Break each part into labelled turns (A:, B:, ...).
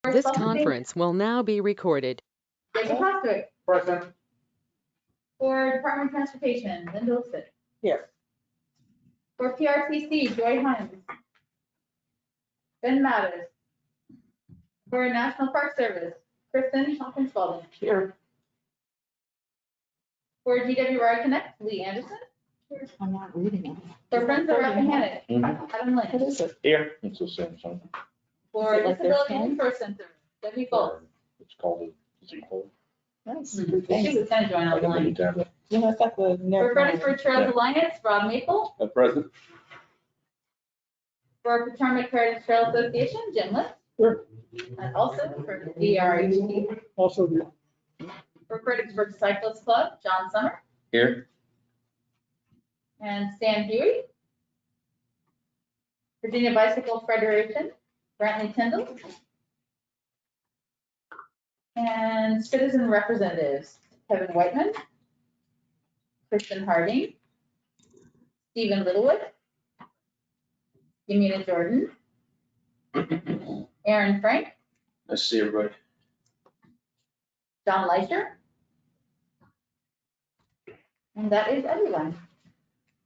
A: This conference will now be recorded.
B: Jacob Hostwick.
C: Present.
B: For Department of Transportation, Linda Wilson.
C: Here.
B: For PRTC, Joy Hines. Ben Mathis. For National Park Service, Kristen Hawkins Spalding.
C: Here.
B: For GWI Connect, Lee Anderson.
D: I'm not reading it.
B: For Friends of Rappahannock, Adam
D: What
B: Lynch.
D: is it?
C: Here.
E: It's the same thing.
B: For
D: Is it like their
B: Disability
D: pen?
B: Resource Center, Debbie Foltz.
E: It's called a Z-Fold.
D: Nice.
B: I think it's kind of join
E: I got a
B: online.
E: tablet.
D: You know, it's like the.
B: For Fredericksburg Trails Alliance, Rob Maple.
E: At present.
B: For Potomac Heritage Trail Association, Jim List.
C: Sure.
B: And also for the DRHT.
C: Also here.
B: For Fredericksburg Cyclist Club, John Summer.
E: Here.
B: And Stan Huey. Virginia Bicycle Federation, Brantley Tyndall. And citizen representatives, Kevin Whiteman, Kristen Harding, Stephen Littlewood, Yamina Jordan, Aaron Frank,
E: Let's see everybody.
B: John Leisher. And that is everyone.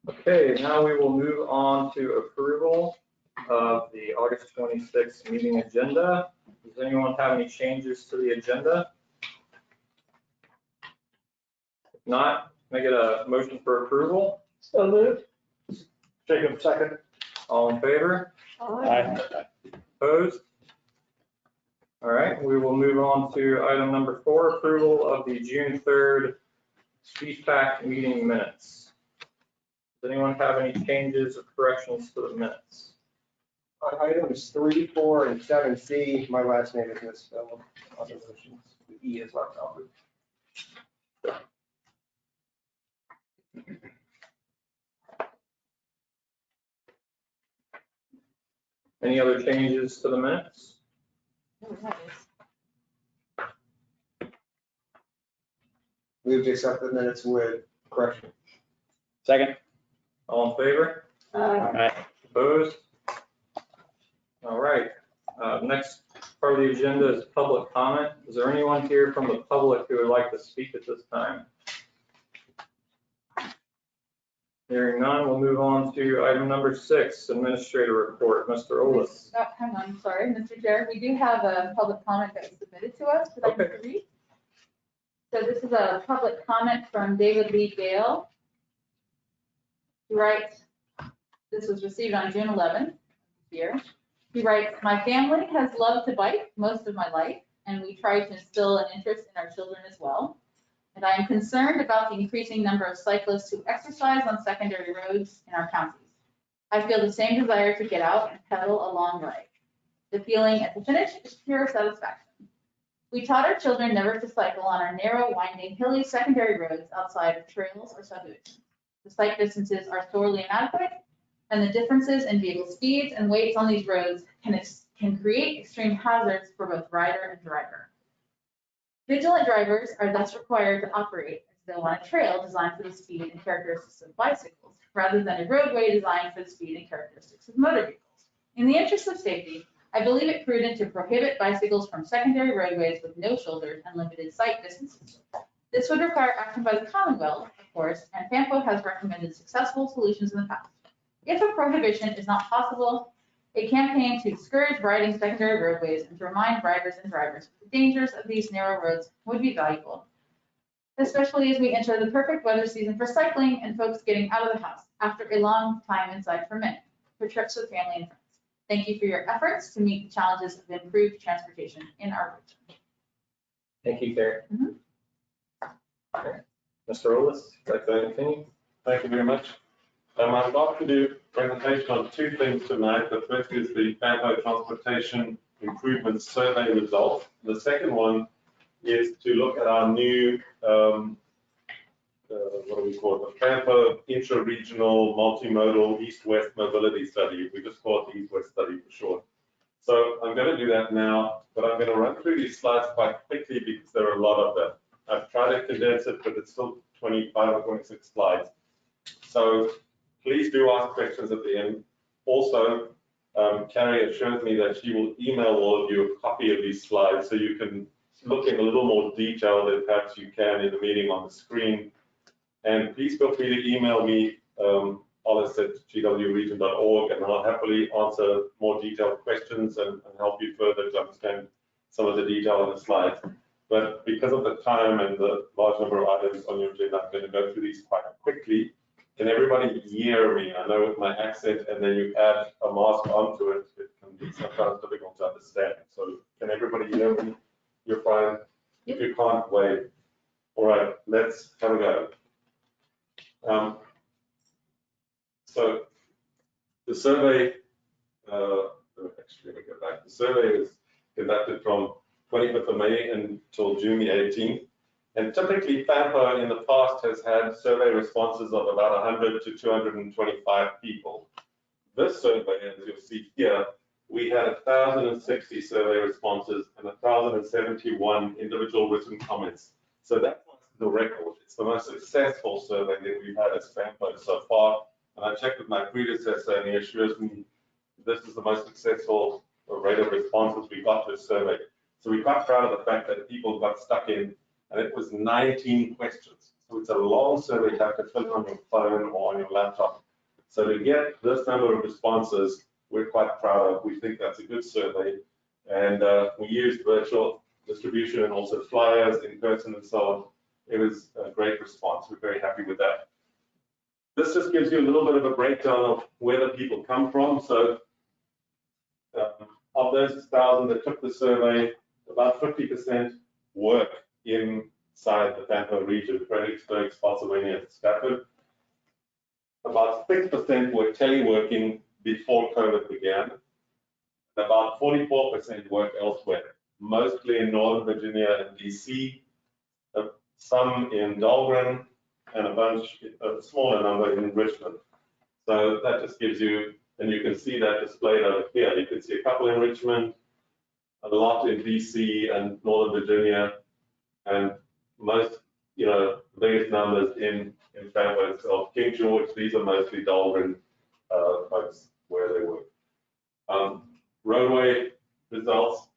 F: Okay, now we will move on to approval of the August 26th meeting agenda. Does anyone have any changes to the agenda? If not, can I get a motion for approval?
C: So moved. Jacob, second.
F: All in favor?
C: Aye.
F: Opposed? All right, we will move on to item number 4, approval of the June 3rd CPAC meeting minutes. Does anyone have any changes or corrections to the minutes?
G: On items 3, 4, and 7C, my last name is misspelled on the motions. The E is left out.
F: Any other changes to the minutes?
G: Move to accept the minutes with correction.
E: Second.
F: All in favor?
C: Aye.
F: Opposed? All right, next part of the agenda is public comment. Is there anyone here from the public who would like to speak at this time? Hearing none, we'll move on to item number 6, administrator report. Mr. Olis.
B: Oh, hang on, sorry, Mr. Chair. We do have a public comment that was submitted to us that I
F: Okay.
B: can read. So this is a public comment from David Lee Gale. He writes, this was received on June 11th this year. He writes, my family has loved to bike most of my life, and we try to instill an interest in our children as well. And I am concerned about the increasing number of cyclists who exercise on secondary roads in our counties. I feel the same desire to get out and pedal a long ride. The feeling at the finish is pure satisfaction. We taught our children never to cycle on our narrow, winding, hilly secondary roads outside of trails or subdivisions. The sight distances are sorely inadequate, and the differences in vehicle speeds and weights on these roads can create extreme hazards for both rider and driver. Vigilant drivers are thus required to operate as though on a trail designed for the speed and characteristics of bicycles, rather than a roadway designed for the speed and characteristics of motor vehicles. In the interest of safety, I believe it prudent to prohibit bicycles from secondary roadways with no shoulders and limited sight distances. This would require action by the Commonwealth, of course, and FAMPO has recommended successful solutions in the past. If a prohibition is not possible, a campaign to discourage riding secondary roadways and to remind riders and drivers of the dangers of these narrow roads would be valuable, especially as we enter the perfect weather season for cycling and folks getting out of the house after a long time inside for many, for trips with family and friends. Thank you for your efforts to meet the challenges of improved transportation in our region.
F: Thank you, Carrie.
B: Mhm.
F: Okay. Mr. Olis, like to continue?
H: Thank you very much. I'd like to do a presentation on 2 things tonight. The first is the FAMPO Transportation Improvement Survey results. The second one is to look at our new, what do we call it, the FAMPO Intra-Regional Multimodal East-West Mobility Study. We just call it the East-West Study for short. So I'm going to do that now, but I'm going to run through these slides quite quickly because there are a lot of them. I've tried to condense it, but it's still 25 or 26 slides. So please do ask questions at the end. Also, Carrie assures me that she will email all of you a copy of these slides so you can look in a little more detail than perhaps you can in the meeting on the screen. And please feel free to email me, hollis@gwregion.org, and I'll happily answer more detailed questions and help you further to understand some of the detail on the slides. But because of the time and the large number of items on your agenda, I'm going to go through these quite quickly. Can everybody hear me? I know with my accent and then you add a mask onto it, it can be sometimes difficult to understand. So can everybody hear me? You're fine? If you can't, wait. All right, let's have a go. So the survey, actually, let me go back. The survey is conducted from 25th of May until June the 18th. And typically, FAMPA in the past has had survey responses of about 100 to 225 people. This survey, as you'll see here, we had 1,060 survey responses and 1,071 individual written comments. So that's the record. It's the most successful survey that we've had as FAMPA so far. And I checked with my predecessor and he assures me this is the most successful rate of responses we got to a survey. So we're quite proud of the fact that people got stuck in, and it was 19 questions. So it's a long survey you have to fill on your phone or on your laptop. So to get this number of responses, we're quite proud of. We think that's a good survey. And we used virtual distribution and also flyers in person and so on. It was a great response. We're very happy with that. This just gives you a little bit of a breakdown of where the people come from. So of those 1,000 that took the survey, about 50% work inside the FAMPA region, Fredericksburg, Spotsylvania, and Stafford. About 6% were teleworking before COVID began. About 44% work elsewhere, mostly in Northern Virginia and DC, some in Dahlgren, and a smaller number in Richmond. So that just gives you, and you can see that displayed over here. You can see a couple in Richmond, a lot in DC and Northern Virginia, and most, the biggest numbers in FAMPA itself. King George, these are mostly Dahlgren folks where they work. Roadway results.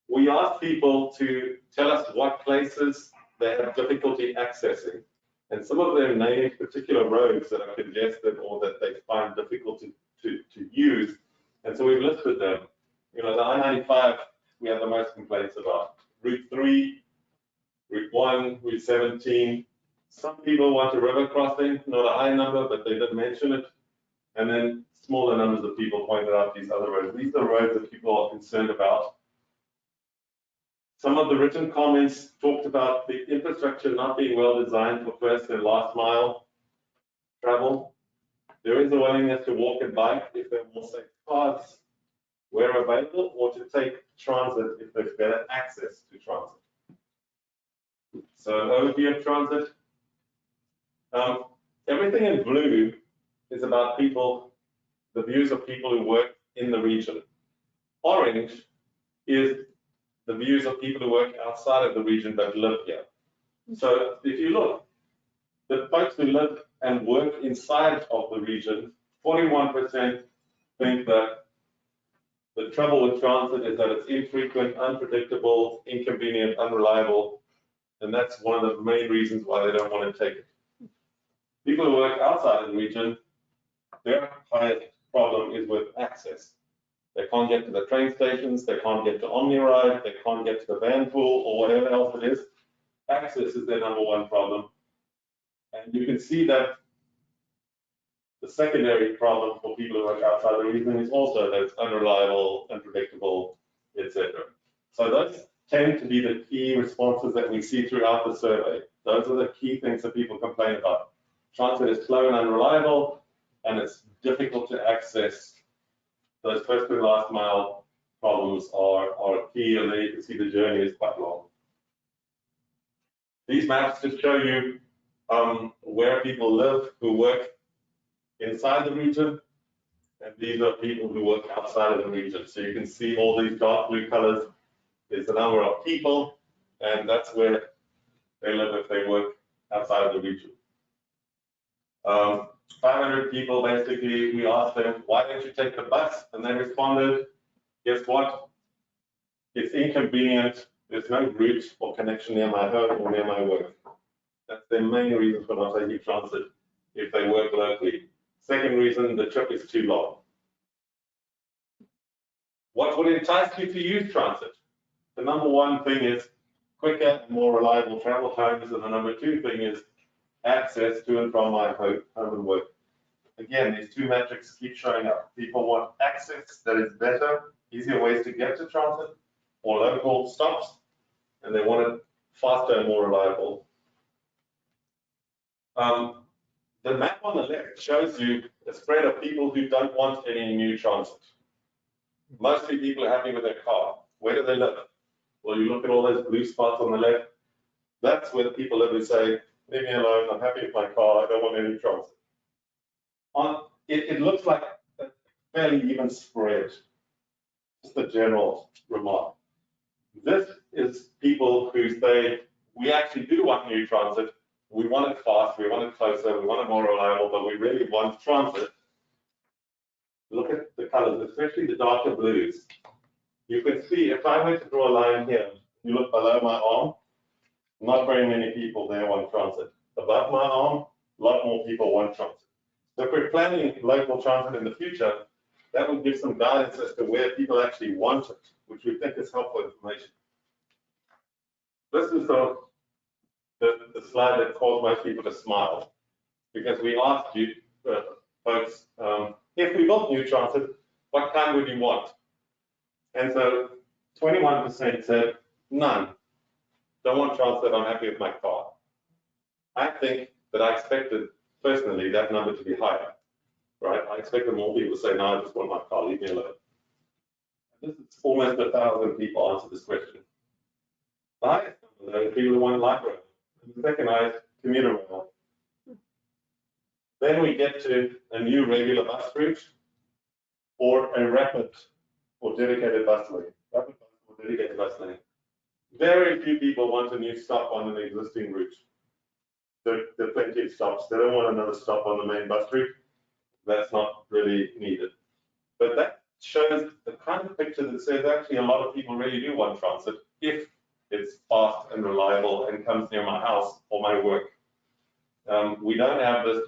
H: We asked people to tell us what places they have difficulty accessing, and some of them named particular roads that are congested or that they find difficult to use, and so we've listed them. The I-95, we have the most complaints about. Route 3, Route 1, Route 17. Some people want a river crossing, not a high number, but they did mention it. And then smaller numbers of people pointed out these other roads. These are roads that people are concerned about. Some of the written comments talked about the infrastructure not being well designed for first and last mile travel. There is a willingness to walk and bike if there are more safe paths where available, or to take transit if there's better access to transit. So an overview of transit. Everything in blue is about people, the views of people who work in the region. Orange is the views of people who work outside of the region but live here. So if you look, the folks who live and work inside of the region, 41% think that the trouble with transit is that it's infrequent, unpredictable, inconvenient, unreliable, and that's one of the main reasons why they don't want to take it. People who work outside of the region, their highest problem is with access. They can't get to the train stations, they can't get to OmniRide, they can't get to the van pool or whatever else it is. Access is their number one problem. And you can see that the secondary problem for people who work outside the region is also that it's unreliable, unpredictable, etc. So those tend to be the key responses that we see throughout the survey. Those are the key things that people complain about. Transit is slow and unreliable, and it's difficult to access. Those first and last mile problems are key, and then you can see the journey is quite long. These maps just show you where people live who work inside the region, and these are people who work outside of the region. So you can see all these dark blue colors is the number of people, and that's where they live if they work outside of the region. 500 people, basically, we asked them, why don't you take the bus? And they responded, guess what? It's inconvenient. There's no route or connection near my home or near my work. That's their main reason for not taking transit if they work locally. Second reason, the trip is too long. What would entice you to use transit? The number one thing is quicker and more reliable travel times, and the number two thing is access to and from my home and work. Again, these two metrics keep showing up. People want access that is better, easier ways to get to transit or local stops, and they want it faster and more reliable. The map on the left shows you a spread of people who don't want any new transit. Mostly people are happy with their car. Where do they live? Well, you look at all those blue spots on the left, that's where the people live who say, leave me alone, I'm happy with my car, I don't want any transit. It looks like a fairly even spread, just a general remark. This is people who say, we actually do want new transit, we want it fast, we want it closer, we want it more reliable, but we really want transit. Look at the colors, especially the darker blues. You can see if I were to draw a line here, you look below my arm, not very many people there want transit. Above my arm, a lot more people want transit. So if we're planning local transit in the future, that will give some guidance as to where people actually want it, which we think is helpful information. This is the slide that caused most people to smile, because we asked you, folks, if we built new transit, what kind would you want? And so 21% said none. Don't want transit, I'm happy with my car. I think that I expected, personally, that number to be higher, right? I expected more people to say, no, I just want my car, leave me alone. This is almost 1,000 people answer this question. The highest number, though, is people who want light rail. The second highest, commuter rail. Then we get to a new regular bus route or a rapid or dedicated bus lane. Rapid bus or dedicated bus lane. Very few people want a new stop on an existing route. There are plenty of stops. They don't want another stop on the main bus route. That's not really needed. But that shows the kind of picture that says actually a lot of people really do want transit if it's fast and reliable and comes near my house or my work. We don't have this.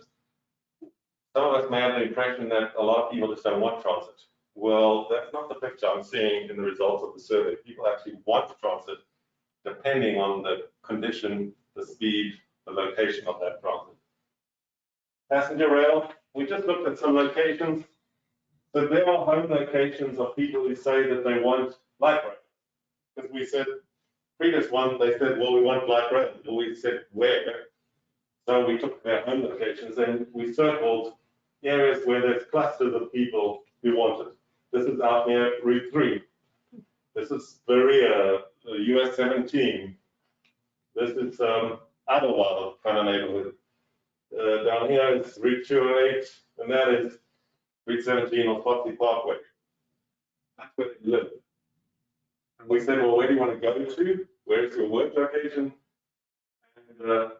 H: Some of us may have the impression that a lot of people just don't want transit. Well, that's not the picture I'm seeing in the results of the survey. People actually want transit depending on the condition, the speed, the location of that transit. Passenger rail, we just looked at some locations. So there are home locations of people who say that they want light rail. Because we said, previous one, they said, well, we want light rail. Well, we said, where? So we took their home locations and we circled areas where there's clusters of people who want it. This is out near Route 3. This is Berea, US 17. This is Idlewild kind of neighborhood. Down here is Route 208, and that is Route 17 or Foxy Parkway. That's where they live. And we said, well, where do you want to go to? Where is your work location? And a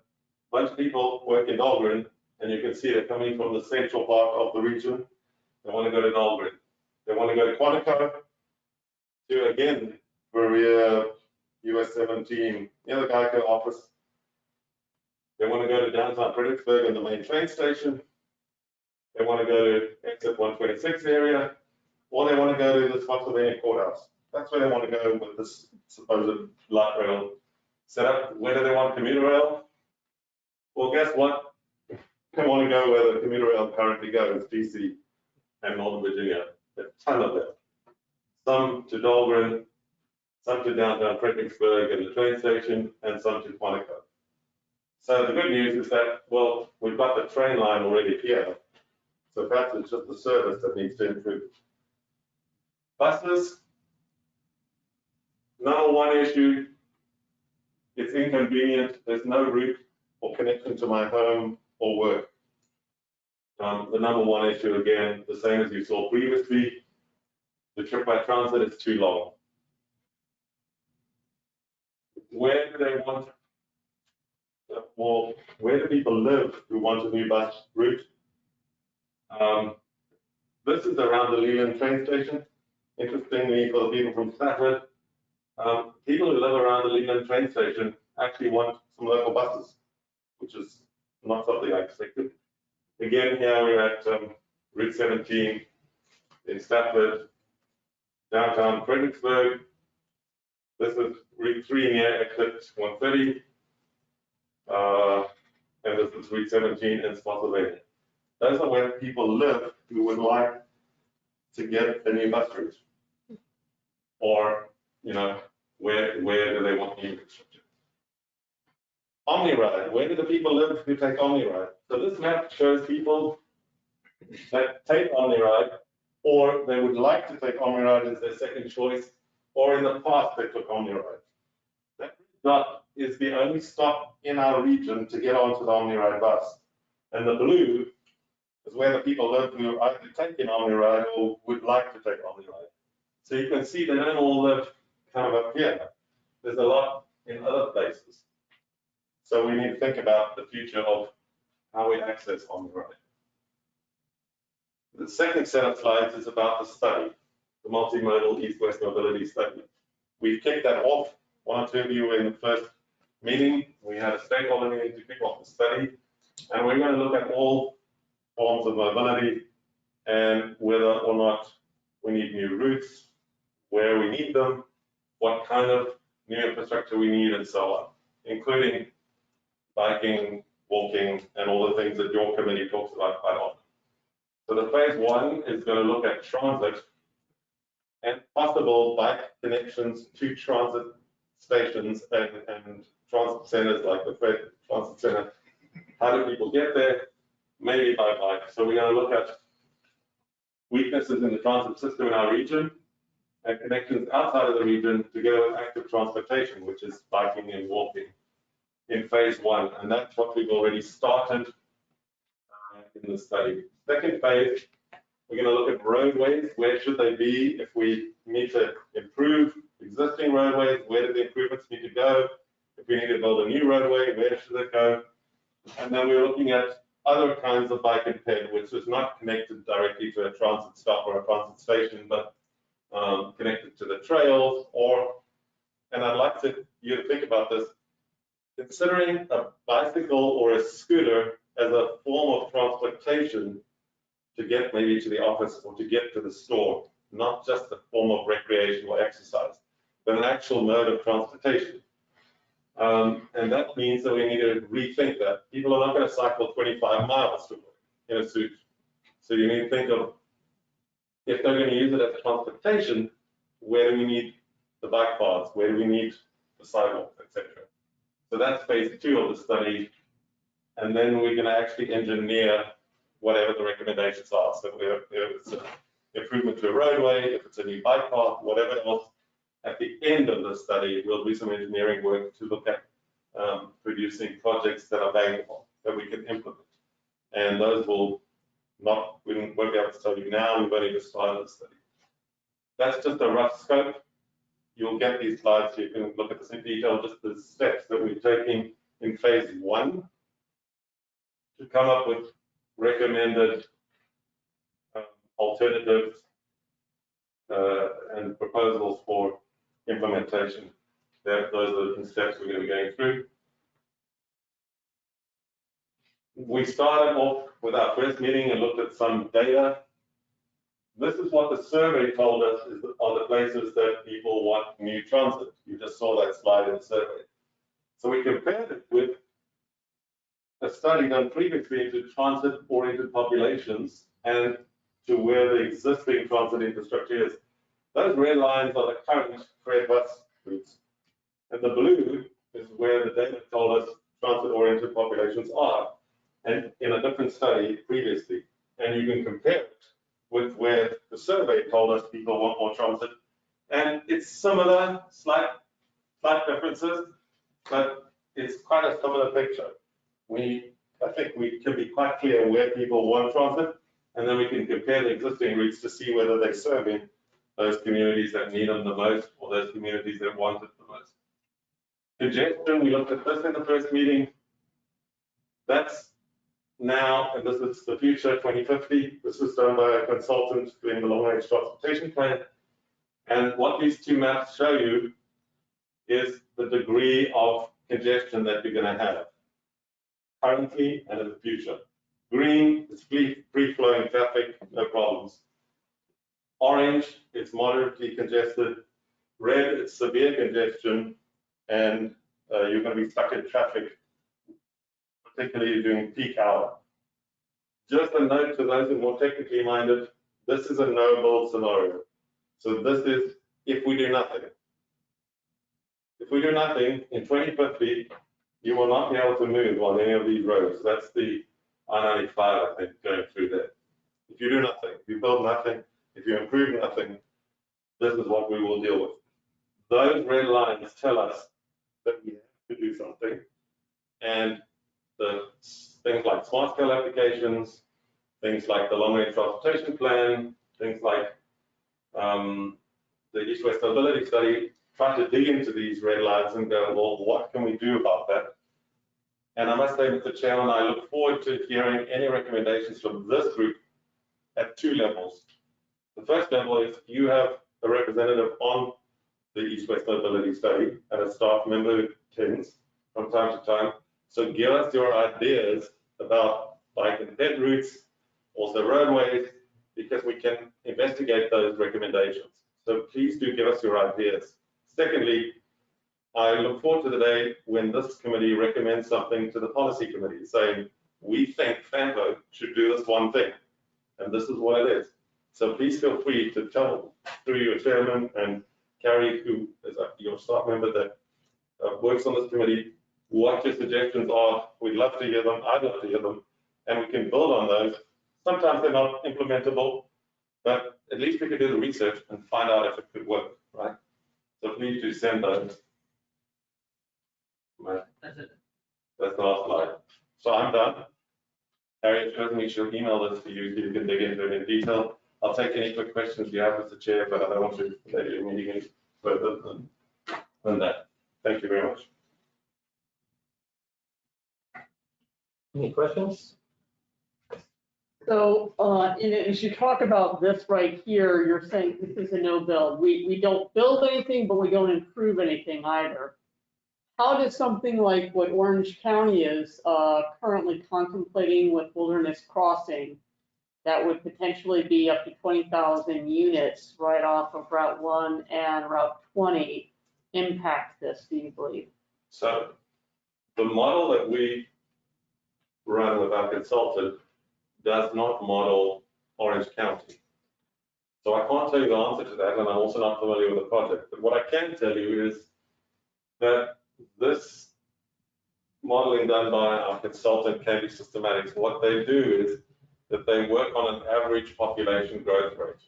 H: bunch of people work in Dahlgren, and you can see they're coming from the central part of the region. They want to go to Dahlgren. They want to go to Quantico, to again, Berea, US 17, near the Geico office. They want to go to downtown Fredericksburg and the main train station. They want to go to exit 126 area, or they want to go to the Spotsylvania courthouse. That's where they want to go with this supposed light rail setup. Where do they want commuter rail? Well, guess what? They want to go where the commuter rail currently goes, DC and Northern Virginia. A ton of them. Some to Dahlgren, some to downtown Fredericksburg and the train station, and some to Quantico. So the good news is that, well, we've got the train line already here. So perhaps it's just the service that needs to improve. Buses, number one issue, it's inconvenient. There's no route or connection to my home or work. The number one issue, again, the same as you saw previously, the trip by transit is too long. Where do they want, well, where do people live who want a new bus route? This is around the Leland train station. Interestingly, for the people from Stafford, people who live around the Leland train station actually want some local buses, which is not something I expected. Again, here we're at Route 17 in Stafford, downtown Fredericksburg. This is Route 3 near exit 130. And this is Route 17 in Spotsylvania. Those are where people live who would like to get a new bus route. Or, you know, where do they want new infrastructure? OmniRide, where do the people live who take OmniRide? So this map shows people that take OmniRide, or they would like to take OmniRide as their second choice, or in the past they took OmniRide. That dot is the only stop in our region to get onto the OmniRide bus. And the blue is where the people live who either take an OmniRide or would like to take OmniRide. So you can see they don't all live kind of up here. There's a lot in other places. So we need to think about the future of how we access OmniRide. The second set of slides is about the study, the multimodal east-west mobility study. We've kicked that off. One or two of you were in the first meeting. We had a stakeholder meeting to kick off the study. And we're going to look at all forms of mobility and whether or not we need new routes, where we need them, what kind of new infrastructure we need, and so on, including biking, walking, and all the things that your committee talks about quite often. So the phase one is going to look at transit and possible bike connections to transit stations and transit centers like the Fred Transit Center. How do people get there? Maybe by bike. So we're going to look at weaknesses in the transit system in our region and connections outside of the region together with active transportation, which is biking and walking in phase one. And that's what we've already started in the study. Second phase, we're going to look at roadways. Where should they be if we need to improve existing roadways? Where do the improvements need to go? If we need to build a new roadway, where should it go? And then we're looking at other kinds of bike and ped, which is not connected directly to a transit stop or a transit station, but connected to the trails. And I'd like you to think about this, considering a bicycle or a scooter as a form of transportation to get maybe to the office or to get to the store, not just a form of recreation or exercise, but an actual mode of transportation. And that means that we need to rethink that. People are not going to cycle 25 miles to work in a suit. So you need to think of, if they're going to use it as transportation, where do we need the bike paths? Where do we need the sidewalks, etc.? So that's phase two of the study. And then we're going to actually engineer whatever the recommendations are. So if it's an improvement to a roadway, if it's a new bike path, whatever else, at the end of the study, we'll do some engineering work to look at producing projects that are valuable, that we can implement. And those we won't be able to tell you now, we've only just started the study. That's just a rough scope. You'll get these slides so you can look at this in detail, just the steps that we're taking in phase one to come up with recommended alternatives and proposals for implementation. Those are the steps we're going to be going through. We started off with our first meeting and looked at some data. This is what the survey told us are the places that people want new transit. You just saw that slide in the survey. So we compared it with a study done previously into transit-oriented populations and to where the existing transit infrastructure is. Those red lines are the current Fred bus routes. And the blue is where the data told us transit-oriented populations are, and in a different study previously. And you can compare it with where the survey told us people want more transit. And it's similar, slight differences, but it's quite a similar picture. I think we can be quite clear where people want transit, and then we can compare the existing routes to see whether they're serving those communities that need them the most or those communities that want it the most. Congestion, we looked at this in the first meeting. That's now, and this is the future 2050, this was done by a consultant doing the long-range transportation plan. And what these two maps show you is the degree of congestion that you're going to have currently and in the future. Green is free-flowing traffic, no problems. Orange, it's moderately congested. Red, it's severe congestion, and you're going to be stuck in traffic, particularly during peak hour. Just a note to those who are more technically minded, this is a no-build scenario. So this is if we do nothing. If we do nothing, in 2050, you will not be able to move on any of these roads. That's the I-95, I think, going through there. If you do nothing, if you build nothing, if you improve nothing, this is what we will deal with. Those red lines tell us that we have to do something. And the things like smart scale applications, things like the long-range transportation plan, things like the East-West mobility study, try to dig into these red lines and go, well, what can we do about that? And I must say, Mr. Chairman, I look forward to hearing any recommendations from this group at two levels. The first level is you have a representative on the East-West mobility study and a staff member who attends from time to time. So give us your ideas about bike and ped routes, also roadways, because we can investigate those recommendations. So please do give us your ideas. Secondly, I look forward to the day when this committee recommends something to the policy committee saying, we think FAMPO should do this one thing, and this is what it is. So please feel free to tell through your chairman and Carrie, who is your staff member that works on this committee, what your suggestions are. We'd love to hear them. I'd love to hear them, and we can build on those. Sometimes they're not implementable, but at least we can do the research and find out if it could work, right? So please do send those.
F: That's it.
H: That's the last slide. So I'm done. Harriet shows me she'll email this to you so you can dig into it in detail. I'll take any quick questions you have, Mr. Chair, but I don't want to let you meeting any further than that. Thank you very much.
F: Any questions?
I: So, as you talk about this right here, you're saying this is a no build. We don't build anything, but we don't improve anything either. How does something like what Orange County is currently contemplating with Wilderness Crossing, that would potentially be up to 20,000 units right off of Route 1 and Route 20, impact this, do you believe?
H: So the model that we run with our consultant does not model Orange County. So I can't tell you the answer to that, and I'm also not familiar with the project. But what I can tell you is that this modeling done by our consultant, Cambridge Systematics, what they do is that they work on an average population growth rate.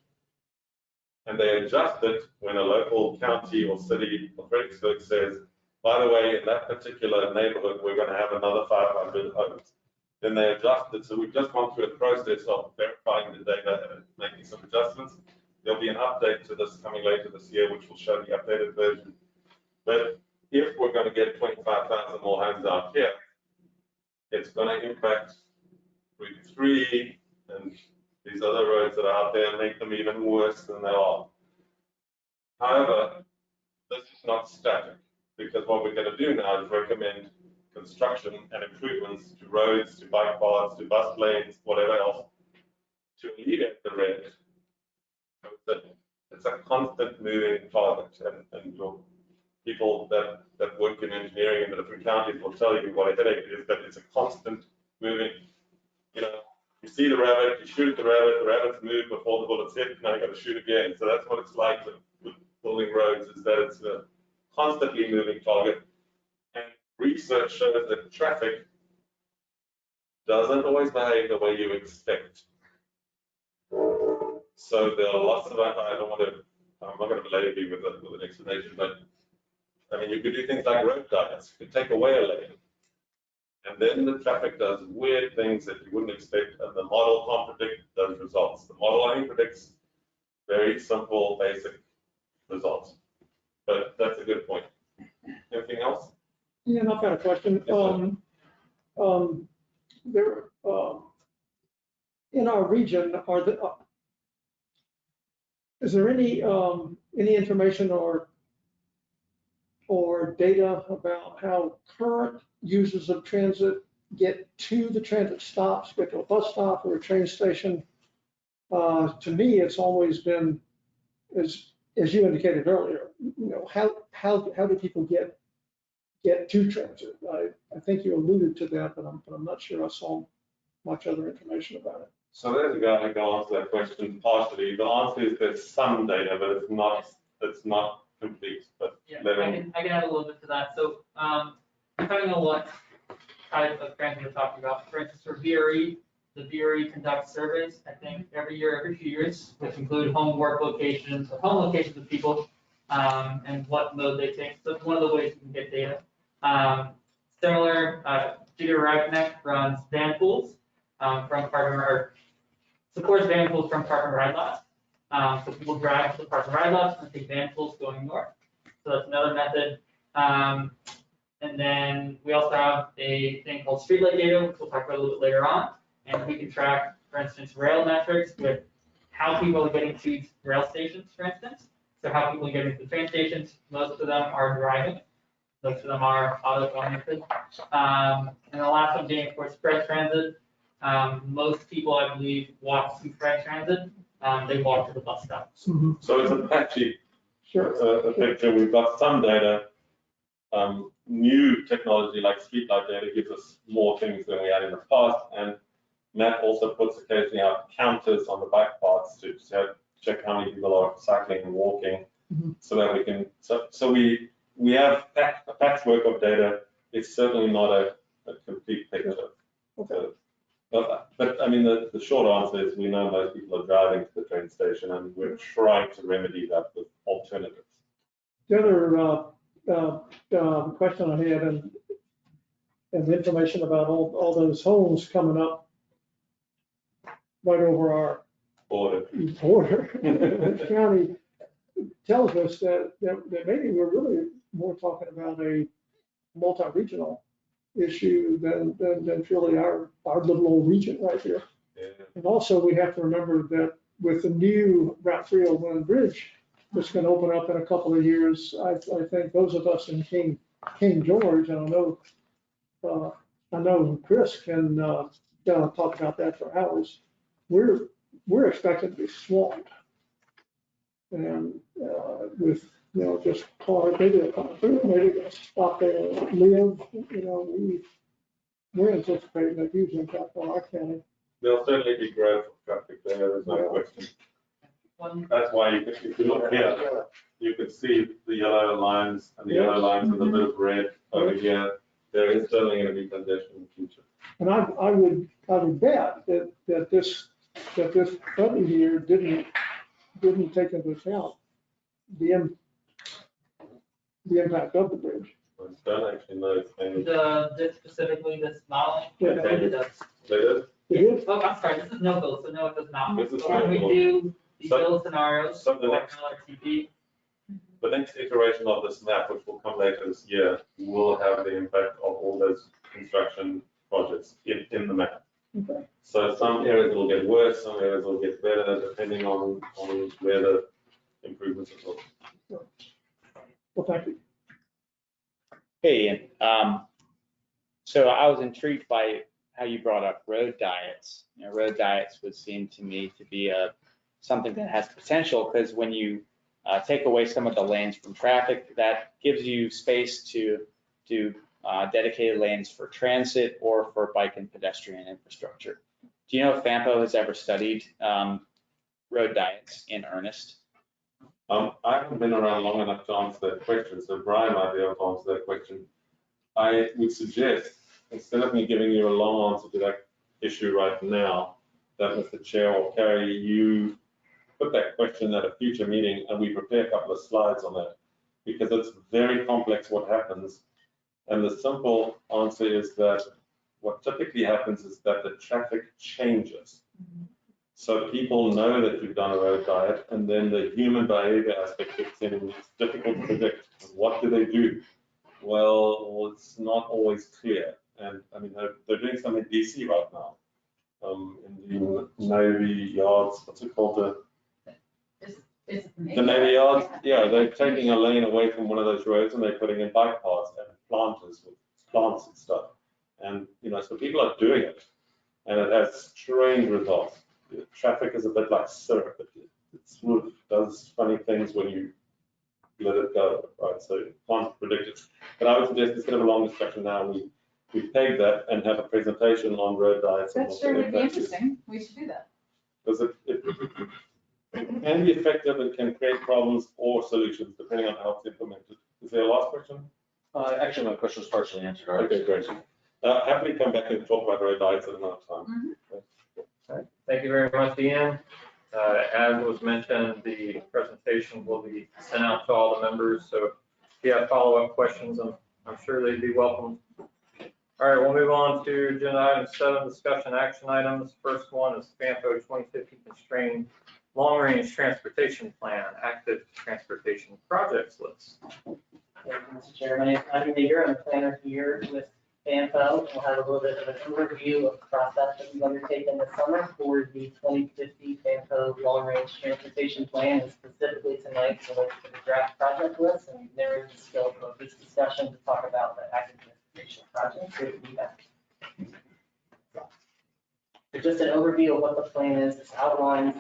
H: And they adjust it when a local county or city of Fredericksburg says, by the way, in that particular neighborhood, we're going to have another 500 homes. Then they adjust it. So we've just gone through a process of verifying the data and making some adjustments. There'll be an update to this coming later this year, which will show the updated version. But if we're going to get 25,000 more homes out here, it's going to impact Route 3 and these other roads that are out there and make them even worse than they are. However, this is not static, because what we're going to do now is recommend construction and improvements to roads, to bike paths, to bus lanes, whatever else, to alleviate the red. So it's a constant moving target, and your people that work in engineering in the different counties will tell you what a headache it is, but it's a constant moving. You know, you see the rabbit, you shoot the rabbit's moved before the bullets hit, now you got to shoot again. So that's what it's like with building roads, is that it's a constantly moving target. And research shows that traffic doesn't always behave the way you expect. So there are lots of, I'm not going to belabor you with an explanation, but I mean, you could do things like road diets. You could take away a lane, and then the traffic does weird things that you wouldn't expect, and the model can't predict those results. The model only predicts very simple, basic results. But that's a good point. Anything else?
I: Yeah, I've got a question.
H: Yes,
J: in our region, is there any information or data about how current users of transit get to the transit stops, get to a bus stop or a train station? To me, it's always been, as you indicated earlier, how do people get to transit? I think you alluded to that, but I'm not sure I saw much other information about it.
H: So there's a guy who can answer that question partially. The answer is there's some data, but it's not complete. But
K: Yeah,
H: let him-
K: I can add a little bit to that. So, depending on what type of transit you're talking about, for instance, for VRE, the VRE conducts surveys, I think every few years, which include home work locations, or home locations of people, and what mode they take. So it's one of the ways you can get data. Similar, Jigger Ride Connect runs van pools, from or supports van pools from park and ride lots. So people drive to the park and ride lots and take van pools going north. So that's another method. And then we also have a thing called streetlight data, which we'll talk about a little bit later on. And we can track, for instance, rail metrics with how people are getting to rail stations, for instance. So how people are getting to the train stations, most of them are driving. Most of them are auto-oriented. And the last one being, of course, express transit. Most people, I believe, walk to express transit. They walk to the bus stop.
J: Mm-hmm.
H: So it's a patchy picture. We've got some data. New technology like streetlight data gives us more things than we had in the past. And Matt also puts occasionally out counters on the bike paths to check how many people are cycling and walking, so that we can. So we have a patchwork of data. It's certainly not a complete picture.
J: Okay.
H: But I mean, the short answer is we know most people are driving to the train station, and we're trying to remedy that with alternatives.
J: The other question I had, and the information about all those homes coming up right over our
H: Border.
J: The county tells us that maybe we're really more talking about a multi-regional issue than really our little old region right here.
H: Yeah.
J: And also we have to remember that with the new Route 301 bridge that's going to open up in a couple of years, I think those of us in King George, and I know Chris can talk about that for hours. We're expected to be swamped, and with just cars, maybe they're coming through, maybe they'll stop there and live. We're anticipating a huge impact on our county.
H: There'll certainly be growth of traffic there. There's no question. That's why if you look here, you can see the yellow lines and the yellow lines with a bit of red over here. There is certainly going to be congestion in the future.
J: And I would bet that this study here didn't take into account the impact of the bridge.
H: I don't actually know things.
K: This specifically, this model,
J: Yeah.
K: it does.
H: They did?
J: It is?
K: Oh, I'm sorry, this is no build, so no, it does not.
H: This is
K: So when we
H: no
K: do the
H: So-
K: build scenarios
H: so
K: for
H: the next-
K: LRTP,
H: The next iteration of this map, which will come later this year, will have the impact of all those construction projects in the map.
J: Okay.
H: So some areas will get worse, some areas will get better, depending on where the improvements are.
J: Well, thank you.
L: Hey, Ian. So I was intrigued by how you brought up road diets. Road diets would seem to me to be something that has potential, because when you take away some of the lanes from traffic, that gives you space to do dedicated lanes for transit or for bike and pedestrian infrastructure. Do you know if FAMPO has ever studied road diets in earnest?
H: I haven't been around long enough to answer that question, so Brian might be able to answer that question. I would suggest, instead of me giving you a long answer to that issue right now, that Mr. Chair or Carrie, you put that question at a future meeting and we prepare a couple of slides on that, because it's very complex what happens. And the simple answer is that what typically happens is that the traffic changes. So people know that you've done a road diet, and then the human behavior aspect kicks in, and it's difficult to predict. What do they do? Well, it's not always clear. And I mean, they're doing some in DC right now. in the Navy yards, what's it called,
B: Is
H: the Navy yards? Yeah, they're taking a lane away from one of those roads and they're putting in bike paths and planters with plants and stuff. And, so people are doing it and it has strange results. The traffic is a bit like syrup. It sort of does funny things when you let it go, right? So you can't predict it. But I would suggest instead of a long discussion now, we peg that and have a presentation on road diets.
B: That sure would be interesting. We should do that.
H: Because it can be effective, it can create problems or solutions depending on how it's implemented. Is there a last question?
E: Actually, my question was partially answered already.
H: Okay, great. Happily come back and talk about road diets at another time.
F: Thank you very much, Ian. As was mentioned, the presentation will be sent out to all the members. So if you have follow-up questions, I'm sure they'd be welcome. All right, we'll move on to agenda item 7, discussion action items. First one is FAMPO 2050 constrained long-range transportation plan, active transportation projects list.
M: Thank you, Mr. Chairman. I'm here, I'm a planner here with FAMPO. We'll have a little bit of an overview of the process that we've undertaken this summer for the 2050 FAMPO long-range transportation plan, and specifically tonight for the draft project list. And there is the scope of this discussion to talk about the active transportation projects that we have. So just an overview of what the plan is. This outlines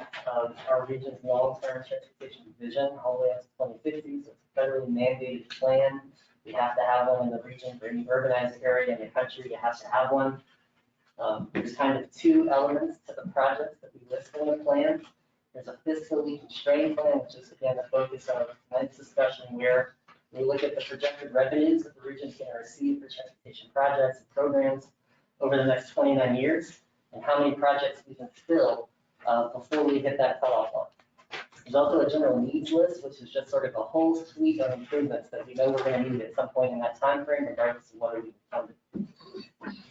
M: our region's long-term transportation vision all the way up to 2050. So it's a federally mandated plan. We have to have one in the region. For any urbanized area in the country, you have to have one. There's kind of 2 elements to the projects that we list in the plan. There's a fiscally constrained plan, which is again the focus of tonight's discussion, where we look at the projected revenues that the region is going to receive for transportation projects and programs over the next 29 years, and how many projects we can fill before we hit that cutoff line. There's also a general needs list, which is just sort of a whole suite of improvements that we know we're going to need at some point in that time frame, regardless of whether we can fund it.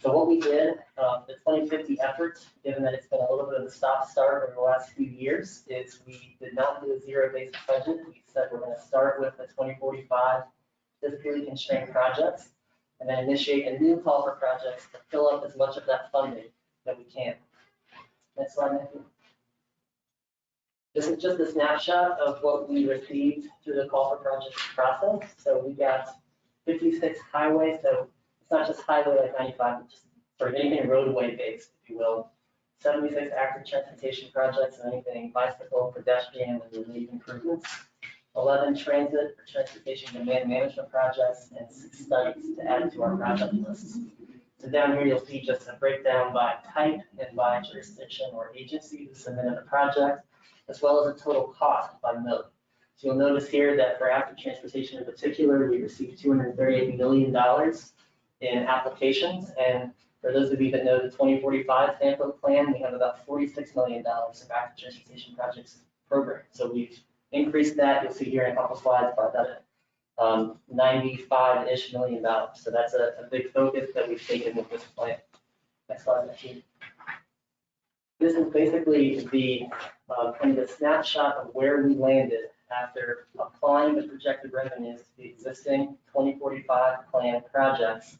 M: So what we did, the 2050 efforts, given that it's been a little bit of a stop-start over the last few years, is we did not do a zero-based budget. We said we're going to start with the 2045 fiscally constrained projects, and then initiate a new call for projects to fill up as much of that funding that we can. Next slide, Matthew. This is just a snapshot of what we received through the call for projects process. So we got 56 highways. So it's not just highway like 95, but just sort of anything roadway based, if you will. 76 active transportation projects and anything bicycle, pedestrian, and relief improvements. 11 transit or transportation demand management projects, and 6 studies to add to our project list. So down here, you'll see just a breakdown by type and by jurisdiction or agency who submitted a project, as well as a total cost by mode. So you'll notice here that for active transportation in particular, we received $238 million in applications. And for those of you that know the 2045 FAMPO plan, we have about $46 million of active transportation projects program. So we've increased that. You'll see here in a couple slides about that. $95-ish million. So that's a big focus that we've taken with this plan. Next slide, Matthew. This is basically the kind of the snapshot of where we landed after applying the projected revenues to the existing 2045 plan projects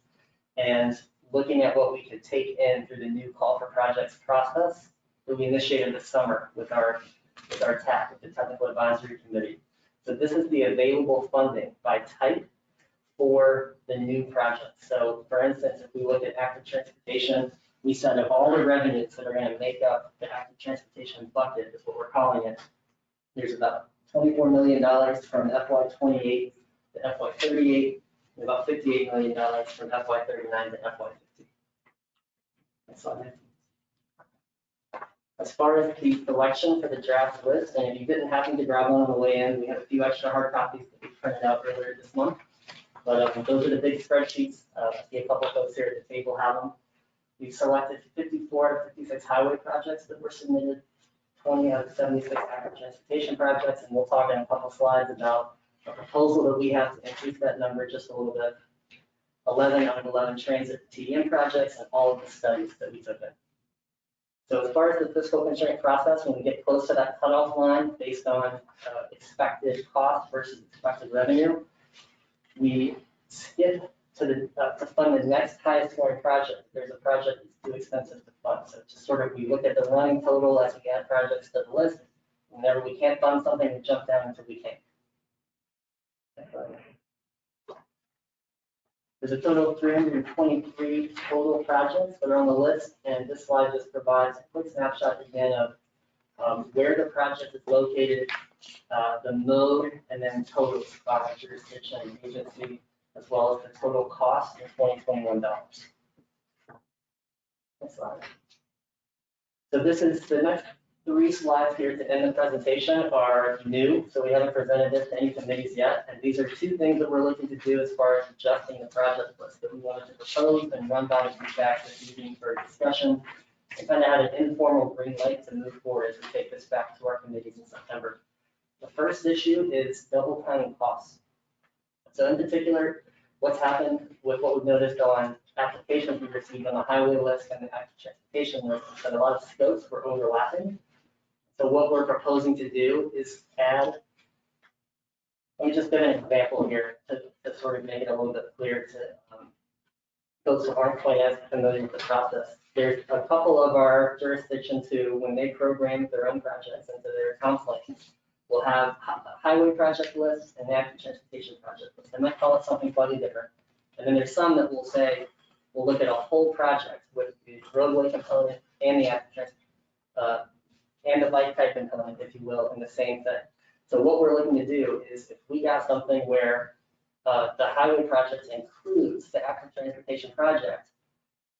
M: and looking at what we could take in through the new call for projects process that we initiated this summer with our TAC, with the Technical Advisory Committee. So this is the available funding by type for the new project. So for instance, if we look at active transportation, we said of all the revenues that are going to make up the active transportation bucket, is what we're calling it, there's about $24 million from FY28 to FY38, and about $58 million from FY39 to FY50. Next slide. As far as the selection for the draft list, and if you didn't happen to grab one on the way in, we have a few extra hard copies that we printed out earlier this month. But those are the big spreadsheets. I see a couple of folks here at the table have them. We've selected 54 out of 56 highway projects that were submitted, 20 out of 76 active transportation projects, and we'll talk in a couple of slides about a proposal that we have to increase that number just a little bit. 11 out of 11 transit TDM projects, and all of the studies that we took in. So as far as the fiscal constraint process, when we get close to that cutoff line based on expected cost versus expected revenue, we skip to fund the next highest scoring project. If there's a project that's too expensive to fund. So just sort of, we look at the running total as we add projects to the list. Whenever we can't fund something, we jump down until we can. There's a total of 323 total projects that are on the list, and this slide just provides a quick snapshot again of where the project is located, the mode, and then totals by jurisdiction and agency, as well as the total cost in 2021 dollars. Next slide. So this is the next 3 slides here to end the presentation are new, so we haven't presented this to any committees yet. And these are 2 things that we're looking to do as far as adjusting the project list that we wanted to propose and run by feedback this evening for discussion. And kind of had an informal green light to move forward as we take this back to our committees in September. The first issue is double counting costs. So in particular, what's happened with what we've noticed on applications we received on the highway list and the active transportation list is that a lot of scopes were overlapping. So what we're proposing to do is add, let me just give an example here to sort of make it a little bit clear to folks who aren't quite as familiar with the process. There's a couple of our jurisdictions who, when they program their own projects into their conflicts, will have highway project lists and active transportation project lists. They might call it something slightly different. And then there's some that will say, we'll look at a whole project with the roadway component and the active transportation and the bike type component, if you will, in the same thing. So what we're looking to do is if we got something where the highway project includes the active transportation project,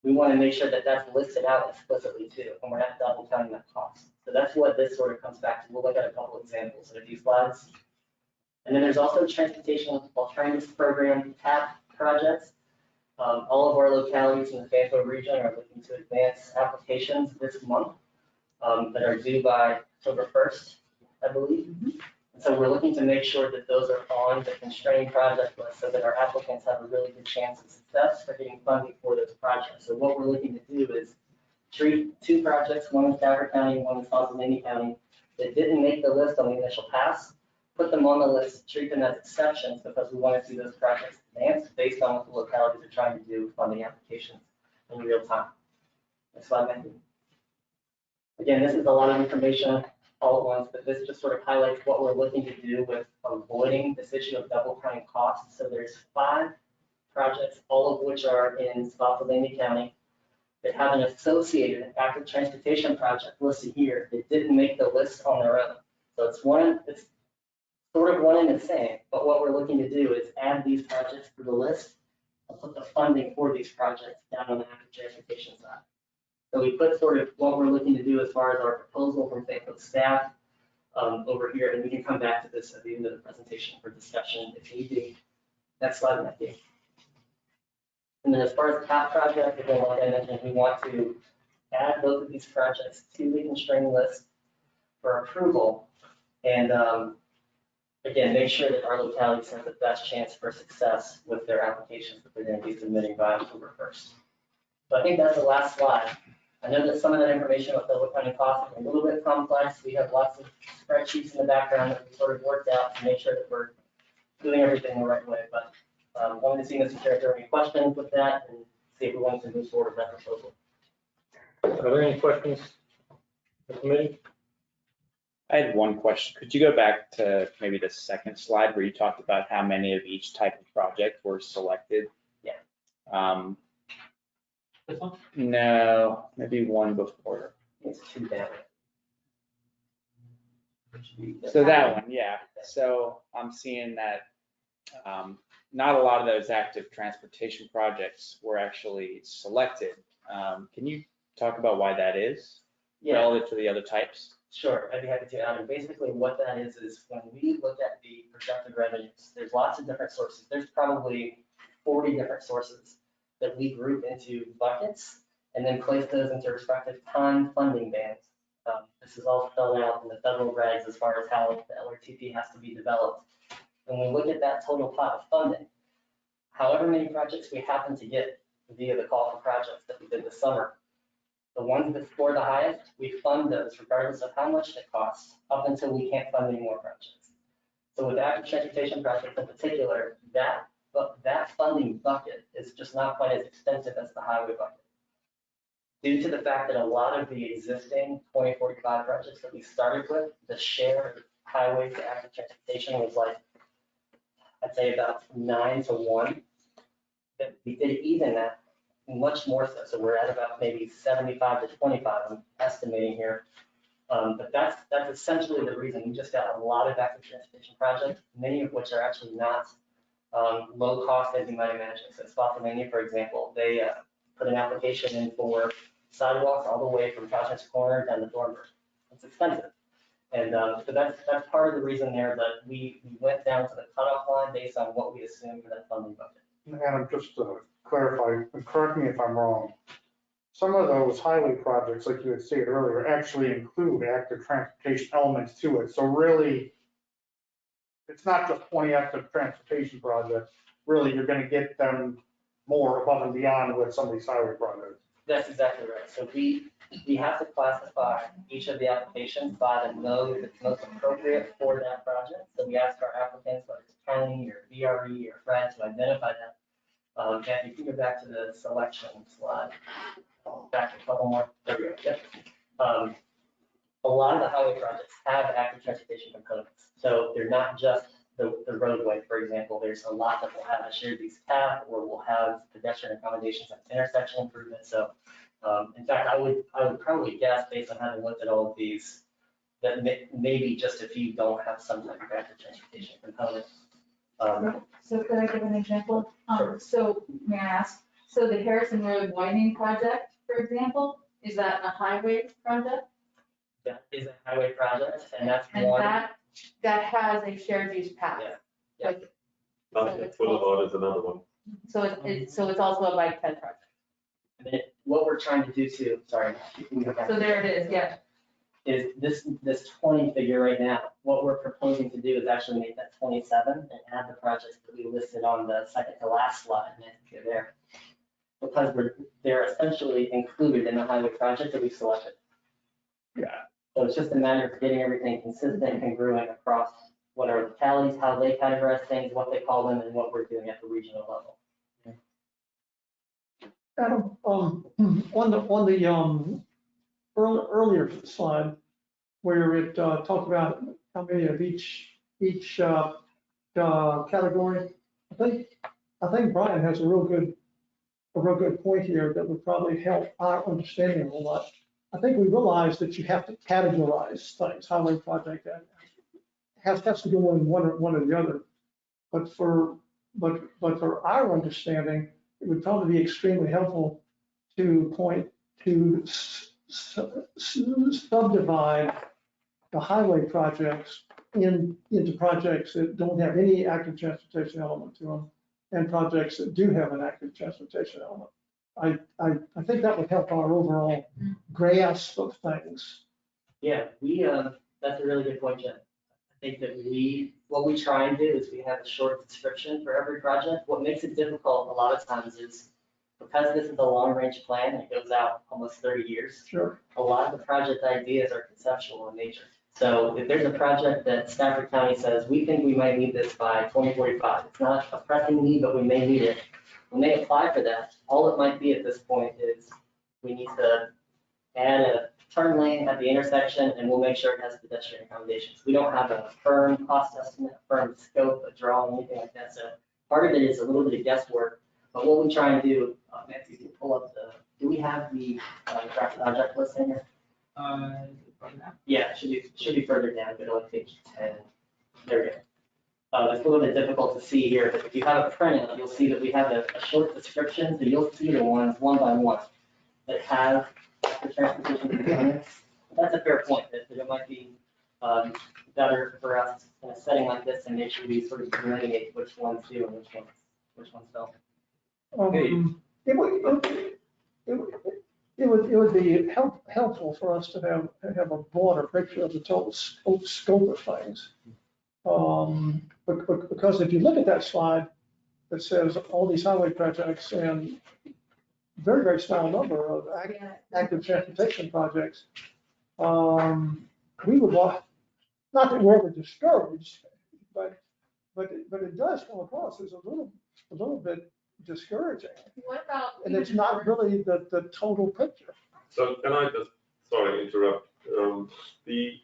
M: we want to make sure that that's listed out explicitly too, and we're not double counting that cost. So that's what this sort of comes back to. We'll look at a couple examples in a few slides. And then there's also transportation alternatives program TAP projects. All of our localities in the Fayetteville region are looking to advance applications this month. That are due by October 1st, I believe. And so we're looking to make sure that those are on the constrained project list so that our applicants have a really good chance of success for getting funding for those projects. So what we're looking to do is treat 2 projects, one in Stafford County, one in Spotsylvania County, that didn't make the list on the initial pass, put them on the list, treat them as exceptions because we want to see those projects advance based on what the localities are trying to do with funding applications in real time. Next slide, Matthew. Again, this is a lot of information all at once, but this just sort of highlights what we're looking to do with avoiding this issue of double counting costs. So there's 5 projects, all of which are in Spotsylvania County that have an associated active transportation project listed here that didn't make the list on their own. So it's sort of one and the same, but what we're looking to do is add these projects to the list and put the funding for these projects down on the active transportation side. So we put sort of what we're looking to do as far as our proposal from Fayetteville staff over here, and we can come back to this at the end of the presentation for discussion if need be. Next slide, Matthew. And then as far as the TAP project, again, like I mentioned, we want to add both of these projects to the constrained list for approval. And again, make sure that our localities have the best chance for success with their applications that they're going to be submitting by October 1st. So I think that's the last slide. I know that some of that information about double counting costs is a little bit complex. We have lots of spreadsheets in the background that we sort of worked out to make sure that we're doing everything the right way. But wanted to see Mr. Chair if there are any questions with that and see if we want to move forward with that proposal.
F: Are there any questions from the committee?
L: I had one question. Could you go back to maybe the second slide where you talked about how many of each type of project were selected?
M: Yeah.
K: This one?
L: No, maybe one before.
M: It's too bad.
L: So that one, yeah. So I'm seeing that not a lot of those active transportation projects were actually selected. Can you talk about why that is relative to the other types?
M: Sure, I'd be happy to. And basically what that is when we look at the projected revenues, there's lots of different sources. There's probably 40 different sources that we group into buckets and then place those into respective time funding bands. This is all spelled out in the federal regs as far as how the LRTP has to be developed. When we look at that total pot of funding, however many projects we happen to get via the call for projects that we did this summer, the ones that score the highest, we fund those regardless of how much it costs up until we can't fund any more projects. So with active transportation projects in particular, that funding bucket is just not quite as extensive as the highway budget. Due to the fact that a lot of the existing 2045 projects that we started with, the share of highway to active transportation was like, I'd say about 9-1. That we did even that much more so. So we're at about maybe 75-25, I'm estimating here. But that's essentially the reason. We just got a lot of active transportation projects, many of which are actually not low cost as you might imagine. So Spotsylvania, for example, they put an application in for sidewalks all the way from Providence Corner down to Thornburg. It's expensive. And so that's part of the reason there that we went down to the cutoff line based on what we assumed for that funding budget.
N: Adam, just to clarify, and correct me if I'm wrong, some of those highway projects, like you had stated earlier, actually include active transportation elements to it. So really, it's not just 20 active transportation projects. Really, you're going to get them more above and beyond with some of these highway projects.
M: That's exactly right. So we have to classify each of the applications by the mode that's most appropriate for that project. So we ask our applicants, whether it's county or VRE or FRED, to identify that. Kathy, if you go back to the selection slide, back a couple more. There we go. Yep. A lot of the highway projects have active transportation components. So they're not just the roadway, for example. There's a lot that will have a shared use path or will have pedestrian accommodations and intersection improvements. So in fact, I would probably guess, based on having looked at all of these, that maybe just a few don't have some type of active transportation component.
B: So could I give an example? So may I ask, so the Harrison Road widening project, for example, is that a highway project?
M: That is a highway project, and that's
B: And
M: one.
B: that has a shared use path?
M: Yeah.
B: Like,
H: Sunset Boulevard is another one.
B: so it's also a bike ped project?
M: And then what we're trying to do too, sorry.
B: So there it is, yeah.
M: Is this 20 figure right now, what we're proposing to do is actually make that 27 and add the projects that we listed on the second to last slide, and I think they're there. Because they're essentially included in the highway project that we selected.
J: Yeah.
M: So it's just a matter of getting everything consistent and congruent across what are localities, how they categorize things, what they call them, and what we're doing at the regional level.
J: Adam, on the earlier slide, where it talked about how many of each category, I think Brian has a real good point here that would probably help our understanding a lot. I think we realize that you have to categorize things, highway project that has to go in one or the other. But for our understanding, it would probably be extremely helpful to point to subdivide the highway projects into projects that don't have any active transportation element to them and projects that do have an active transportation element. I think that would help our overall grasp of things.
M: Yeah, that's a really good point, Jen. I think that what we try and do is we have a short description for every project. What makes it difficult a lot of times is because this is a long-range plan, it goes out almost 30 years.
J: Sure.
M: A lot of the project ideas are conceptual in nature. So if there's a project that Stafford County says, we think we might need this by 2045, it's not a pressing need, but we may need it. When they apply for that, all it might be at this point is we need to add a turn lane at the intersection and we'll make sure it has pedestrian accommodations. We don't have a firm cost estimate, a firm scope, a drawing, anything like that. So part of it is a little bit of guesswork. But what we try and do, Nancy, you can pull up do we have the draft project list in here? Yeah, it should be further down, go to like page 10. There we go. It's a little bit difficult to see here, but if you have a printout, you'll see that we have a short description, so you'll see the ones one by one that have the transportation components. That's a fair point, that it might be better for us in a setting like this to make sure we sort of delineate which ones do and which ones don't.
J: It would be helpful for us to have a broader picture of the total scope of things. Because if you look at that slide that says all these highway projects and very, very small number of active transportation projects, we would want, not that we're ever discouraged, but it does come across as a little bit discouraging.
B: What about?
J: And it's not really the total picture.
H: So can I just, sorry, interrupt. The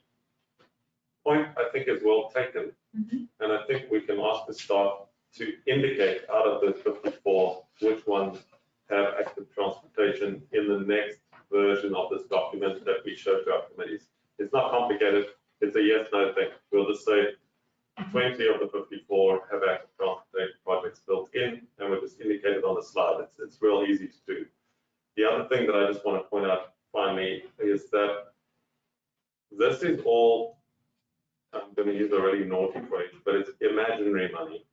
H: point I think is well taken.
B: Mhm.
H: And I think we can ask the staff to indicate out of the 54, which ones have active transportation in the next version of this document that we show to our committees. It's not complicated. It's a yes, no thing. We'll just say 20 of the 54 have active transportation projects built in, and we'll just indicate it on the slide. It's real easy to do. The other thing that I just want to point out finally is that this is all, I'm going to use a really naughty phrase, but it's imaginary money.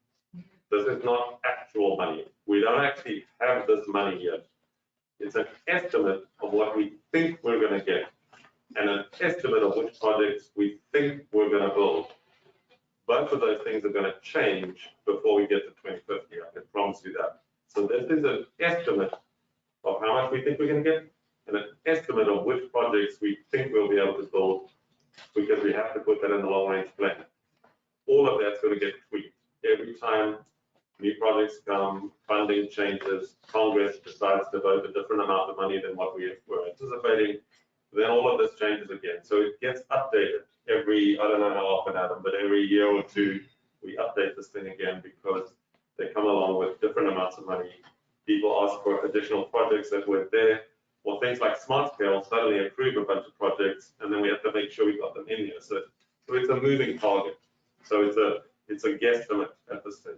H: This is not actual money. We don't actually have this money yet. It's an estimate of what we think we're going to get and an estimate of which projects we think we're going to build. Both of those things are going to change before we get to 2050. I can promise you that. So this is an estimate of how much we think we're going to get and an estimate of which projects we think we'll be able to build, because we have to put that in the long range plan. All of that's going to get tweaked every time new projects come, funding changes, Congress decides to vote a different amount of money than what we were anticipating, then all of this changes again. So it gets updated every, I don't know how often, Adam, but every year or two, we update this thing again because they come along with different amounts of money. People ask for additional projects that were there, or things like Smart Scale suddenly approve a bunch of projects, and then we have to make sure we got them in here. So it's a moving target. So it's a guesstimate at this stage.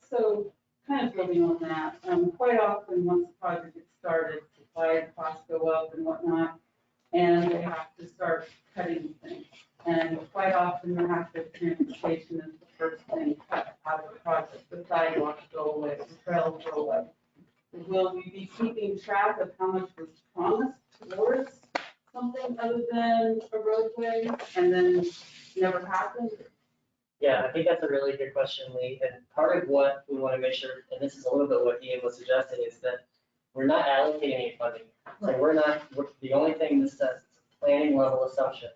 I: So kind of building on that, quite often, once the project gets started, supply costs go up and whatnot, and they have to start cutting things. And quite often, the active transportation is the first thing cut out of the project. The sidewalks go away, the trails go away. Will we be keeping track of how much was promised towards something other than a roadway and then never happened?
M: Yeah, I think that's a really good question, Lee. And part of what we want to make sure, and this is a little bit what Ian was suggesting, is that we're not allocating any funding. So the only thing this says is a planning level assumption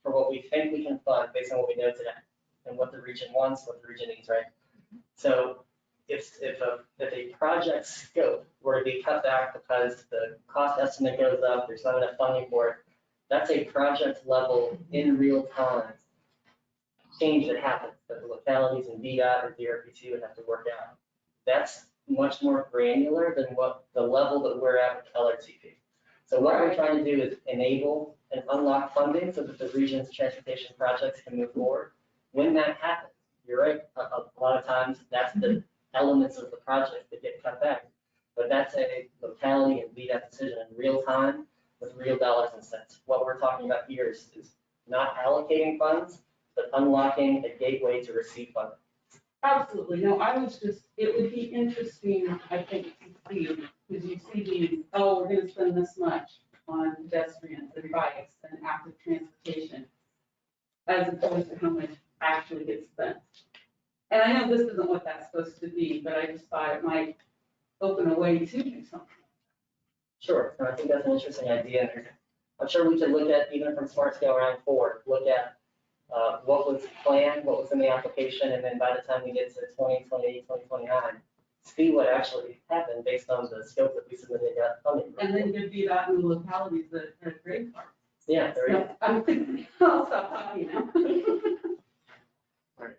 M: for what we think we can fund based on what we know today and what the region wants, what the region needs, right? So if a project scope were to be cut back because the cost estimate goes up, there's not enough funding for it, that's a project level in real time change that happens that the localities and VDOT or DRPC would have to work out. That's much more granular than what the level that we're at with LRTP. So what we're trying to do is enable and unlock funding so that the region's transportation projects can move forward. When that happens, you're right, a lot of times that's the elements of the project that get cut back. But that's a locality and VDOT decision in real time with real dollars and cents. What we're talking about here is not allocating funds, but unlocking a gateway to receive funding.
I: Absolutely. No, I was just, it would be interesting, I think, to see, because you see these, oh, we're gonna spend this much on pedestrians and bikes and active transportation, as opposed to how much actually gets spent. And I know this isn't what that's supposed to be, but I just thought it might open a way to do something.
M: Sure, and I think that's an interesting idea. I'm sure we could look at, even from Smart Scale Round 4, look at what was planned, what was in the application, and then by the time we get to 2028, 2029, see what actually happened based on the scope that we submitted and got funding.
I: And then there'd be that in the localities that are great parts.
M: Yeah, there you go.
I: I'll stop talking now.
F: All right.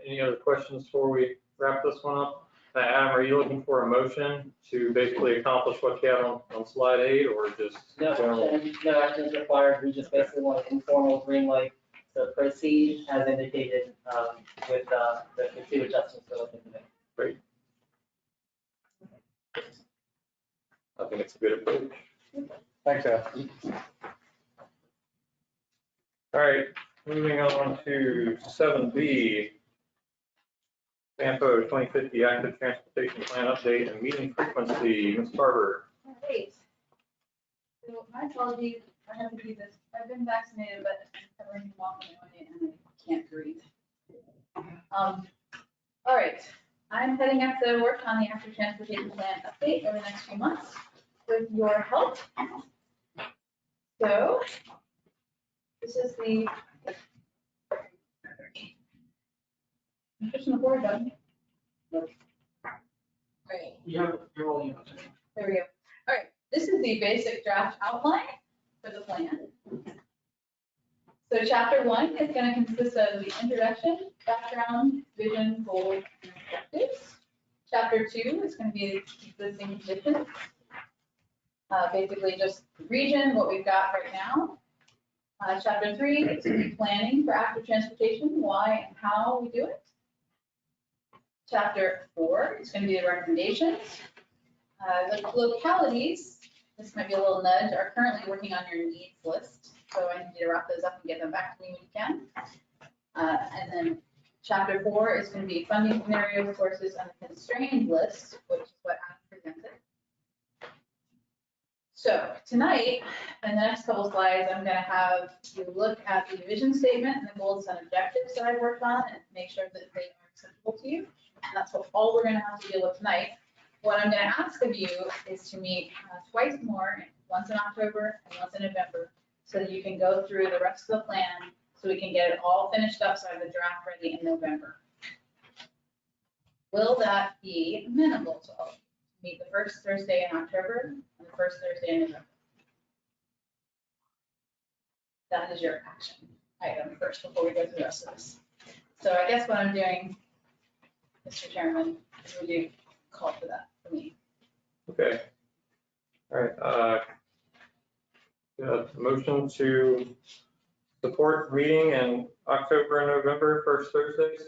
F: Any other questions before we wrap this one up? Adam, are you looking for a motion to basically accomplish what you have on slide 8, or just general?
M: No action is required. We just basically want an informal green light to proceed as indicated with the two adjustments we're looking to make.
F: Great. I think it's a good approach.
N: Thanks, Al.
F: All right, moving on to 7B. SAMPO 2050 Active Transportation Plan Update and Meeting Frequency. Ms. Barber.
B: Great. So my apologies, I have to do this. I've been vaccinated, but I'm covering the mouth anyway, and I can't breathe. All right, I'm heading up to work on the active transportation plan update over the next few months with your help. So this is the Just on the board, Doug. Right,
K: You're rolling.
B: there we go. All right, this is the basic draft outline for the plan. So chapter 1 is going to consist of the introduction, background, vision, goals, and objectives. Chapter 2 is going to be existing conditions. Basically just the region, what we've got right now. Chapter 3 is going to be planning for active transportation, why and how we do it. Chapter 4 is going to be the recommendations. The localities, this might be a little nudge, are currently working on your needs list. So I need you to wrap those up and get them back to me when you can. And then chapter 4 is going to be funding scenarios, sources, and the constrained list, which is what Adam presented. So tonight, in the next couple slides, I'm going to have you look at the vision statement and the goals and objectives that I worked on and make sure that they are acceptable to you. And that's all we're going to have to deal with tonight. What I'm going to ask of you is to meet twice more, once in October and once in November, so that you can go through the rest of the plan, so we can get it all finished up, so I have the draft ready in November. Will that be amenable to all? Meet the first Thursday in October and the first Thursday in November. That is your action item first before we go through the rest of this. So I guess what I'm doing, Mr. Chairman, is would you call for that for me?
F: Okay. All right. Motion to support meeting in October and November, first Thursdays.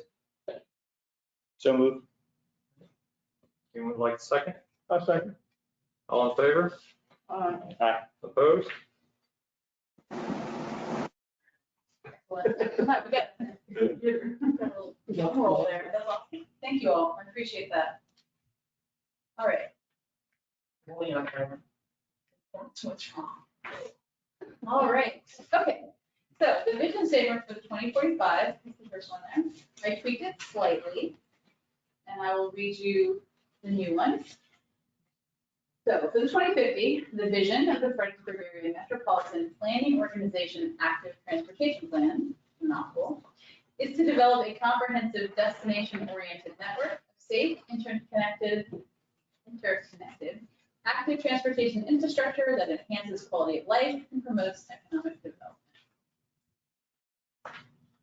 L: So moved.
F: Anyone would like a second?
J: A second.
F: All in favor?
L: Aye.
F: Opposed?
B: Well, we got a roll there. That's awesome. Thank you all. I appreciate that. All right.
K: Rolling on camera.
B: That's what's wrong. All right. Okay. So the vision statement for the 2045 is the first one there. I tweaked it slightly, and I will read you the new one. So for the 2050, the vision of the Fredericksburg Area Metropolitan Planning Organization Active Transportation Plan, mouthful, is to develop a comprehensive destination-oriented network of safe, interconnected, active transportation infrastructure that enhances quality of life and promotes economic development.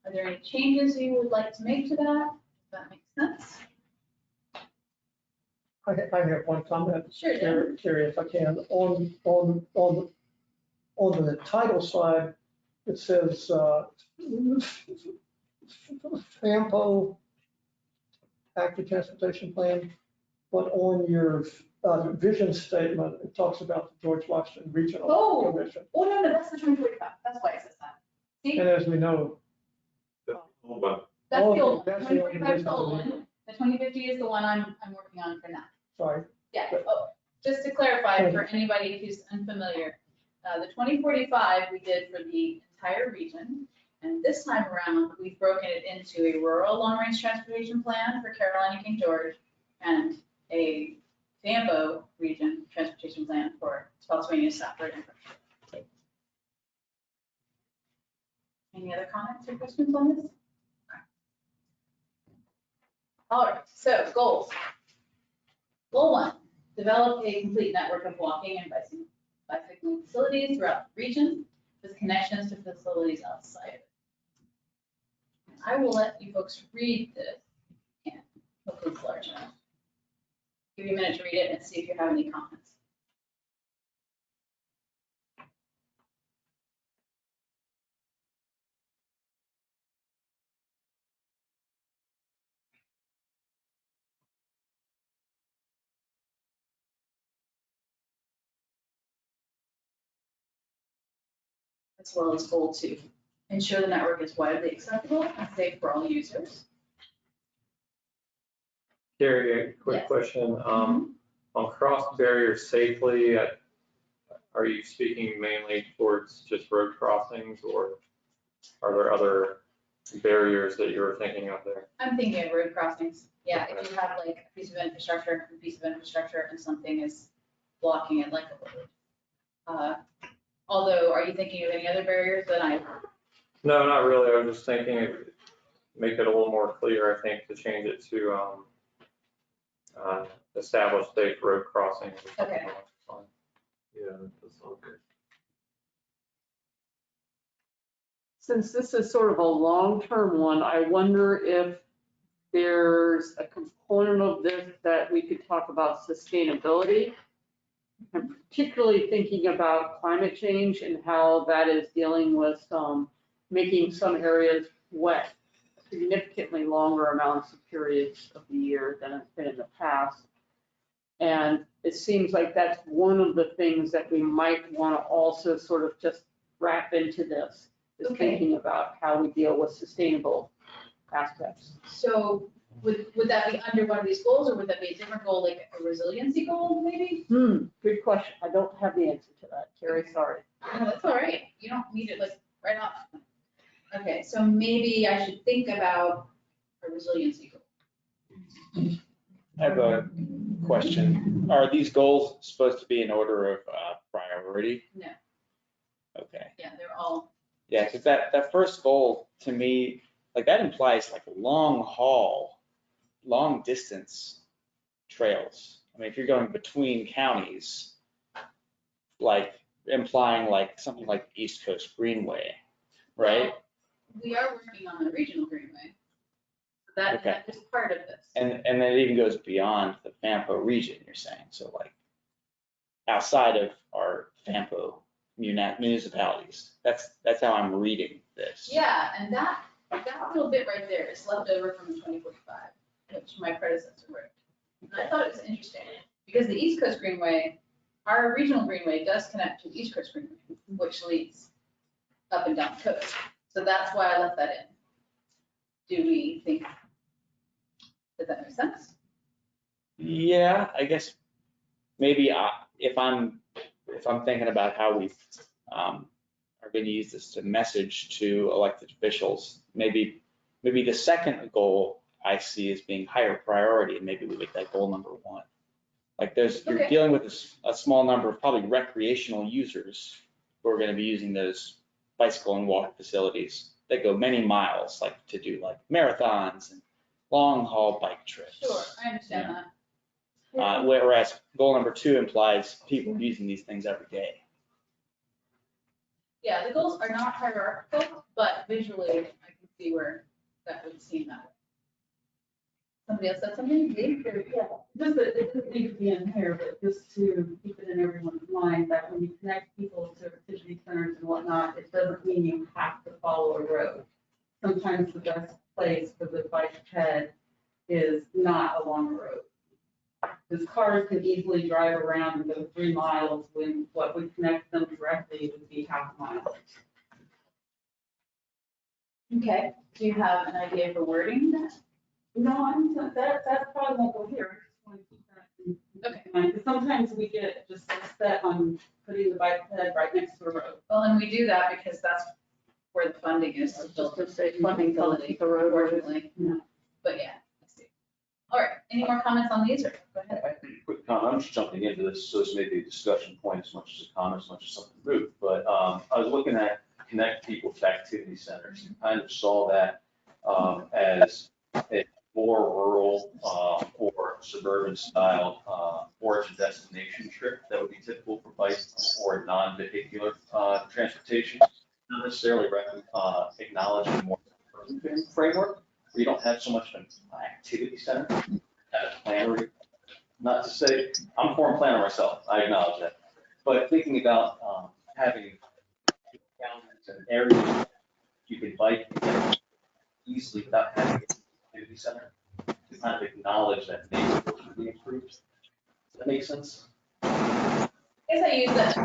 B: Are there any changes you would like to make to that? Does that make sense?
J: I have one comment.
B: Sure, Dan.
J: Carrie, if I can. On the title slide, it says FAMPO, Active Transportation Plan, but on your vision statement, it talks about the George Washington Regional Commission.
B: Oh, no, that's the 2045. That's why it says that. See,
J: And as we know,
H: The old one.
B: that's the old one.
J: that's the old
B: 2045 is the old
J: one.
B: one. The 2050 is the one I'm working on for now.
J: Sorry.
B: Yeah, oh, just to clarify for anybody who's unfamiliar, the 2045 we did for the entire region. And this time around, we've broken it into a rural long-range transportation plan for Carolina King George and a FAMPO region transportation plan for Spotsylvania Stafford. Any other comments or questions on this? All right, so goals. Goal 1, develop a complete network of walking and bicycling facilities throughout the region with connections to facilities outside. I will let you folks read this, and hopefully it's large enough. Give you a minute to read it and see if you have any comments. As well as goal 2, ensure the network is widely accessible and safe for all users.
F: Gary, a quick
B: Yes.
F: question. On cross barriers safely, are you speaking mainly towards just road crossings, or are there other barriers that you're thinking of there?
B: I'm thinking of road crossings. Yeah, if you have like a piece of infrastructure, and something is blocking it like a road. Although, are you thinking of any other barriers that I?
F: No, not really. I was just thinking make it a little more clear, I think, to change it to establish safe road crossings. or something
B: Okay.
F: along those lines.
C: Yeah, that sounds good.
I: Since this is sort of a long-term one, I wonder if there's a component of this that we could talk about sustainability. I'm particularly thinking about climate change and how that is dealing with making some areas wet significantly longer amounts of periods of the year than it's been in the past. And it seems like that's one of the things that we might want to also sort of just wrap into this, is
B: Okay.
I: thinking about how we deal with sustainable aspects.
B: So would that be under one of these goals, or would that be a different goal, like a resiliency goal, maybe?
I: Good question. I don't have the answer to that, Carrie, sorry.
B: No, that's all right. You don't need it like right off. Okay, so maybe I should think about a resiliency goal.
L: I have a question. Are these goals supposed to be in order of priority?
B: No.
L: Okay.
B: Yeah, they're all,
L: Yeah, because that first goal, to me, like that implies like long haul, long distance trails. I mean, if you're going between counties, like implying like something like the East Coast Greenway, right?
B: well, we are working on the regional greenway. So that
L: Okay.
B: is part of this.
L: And then it even goes beyond the FAMPO region, you're saying, so like outside of our FAMPO municipalities. That's how I'm reading this.
B: Yeah, and that little bit right there is left over from the 2045, which my predecessor wrote. And I thought it was interesting, because the East Coast Greenway, our regional greenway does connect to the East Coast Greenway, which leads up and down the coast. So that's why I left that in. Do we think, does that make sense?
L: Yeah, I guess maybe if I'm thinking about how we are going to use this to message to elected officials, maybe the second goal I see as being higher priority, and maybe we make that goal number one. Like you're
B: Okay.
L: dealing with a small number of probably recreational users who are going to be using those bicycle and walk facilities that go many miles, like to do like marathons and long haul bike trips.
B: Sure, I understand
L: Yeah.
B: that.
L: Whereas goal number two implies people using these things every day.
B: Yeah, the goals are not hierarchical, but visually I can see where that would seem that way. Somebody else said something? Dave?
O: Yeah, just that it doesn't need to be in here, but just to keep it in everyone's mind that when you connect people to activity centers and whatnot, it doesn't mean you have to follow a road. Sometimes the best place for the bike head is not along a road. Because cars can easily drive around and go 3 miles when what would connect them directly would be half a mile.
B: Okay, do you have an idea for wording that?
O: No, that's probably won't go here. I just want to keep that in mind. Because sometimes we get just set on putting the bike head right next to the road.
B: Well, and we do that because that's where the funding is to build
I: Just to say funding comes
B: facility,
I: with the road.
B: unfortunately. But yeah, I see. All right, any more comments on these, or go ahead?
E: I think a quick comment, I'm just jumping into this, so this may be a discussion point as much as a comment, as much as something to move. But I was looking at connect people to activity centers and kind of saw that as a more rural or suburban style origin destination trip that would be typical for bike or non-vehicular transportation. Not necessarily acknowledging more urban framework, where you don't have so much of an activity center at a planner. Not to say, I'm a former planner myself, I acknowledge that. But thinking about having counties and areas you can bike easily without having an activity center, to kind of acknowledge that neighborhood should be improved. Does that make sense?
B: I guess I use that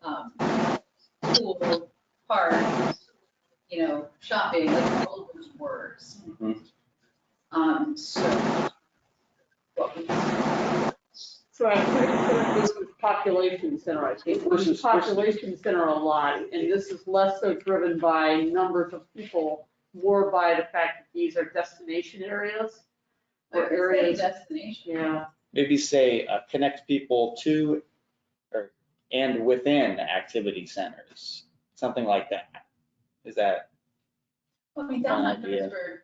B: like, pool, park, shopping, like all of those words. So.
I: So I think this is population center, I think. This is population center a lot, and this is less so driven by numbers of people, more by the fact that these are destination areas. Or areas.
B: Destination.
I: Yeah.
L: Maybe say connect people to and within activity centers, something like that. Is that?
B: Well, I mean, downtown
L: idea.
B: Fredericksburg,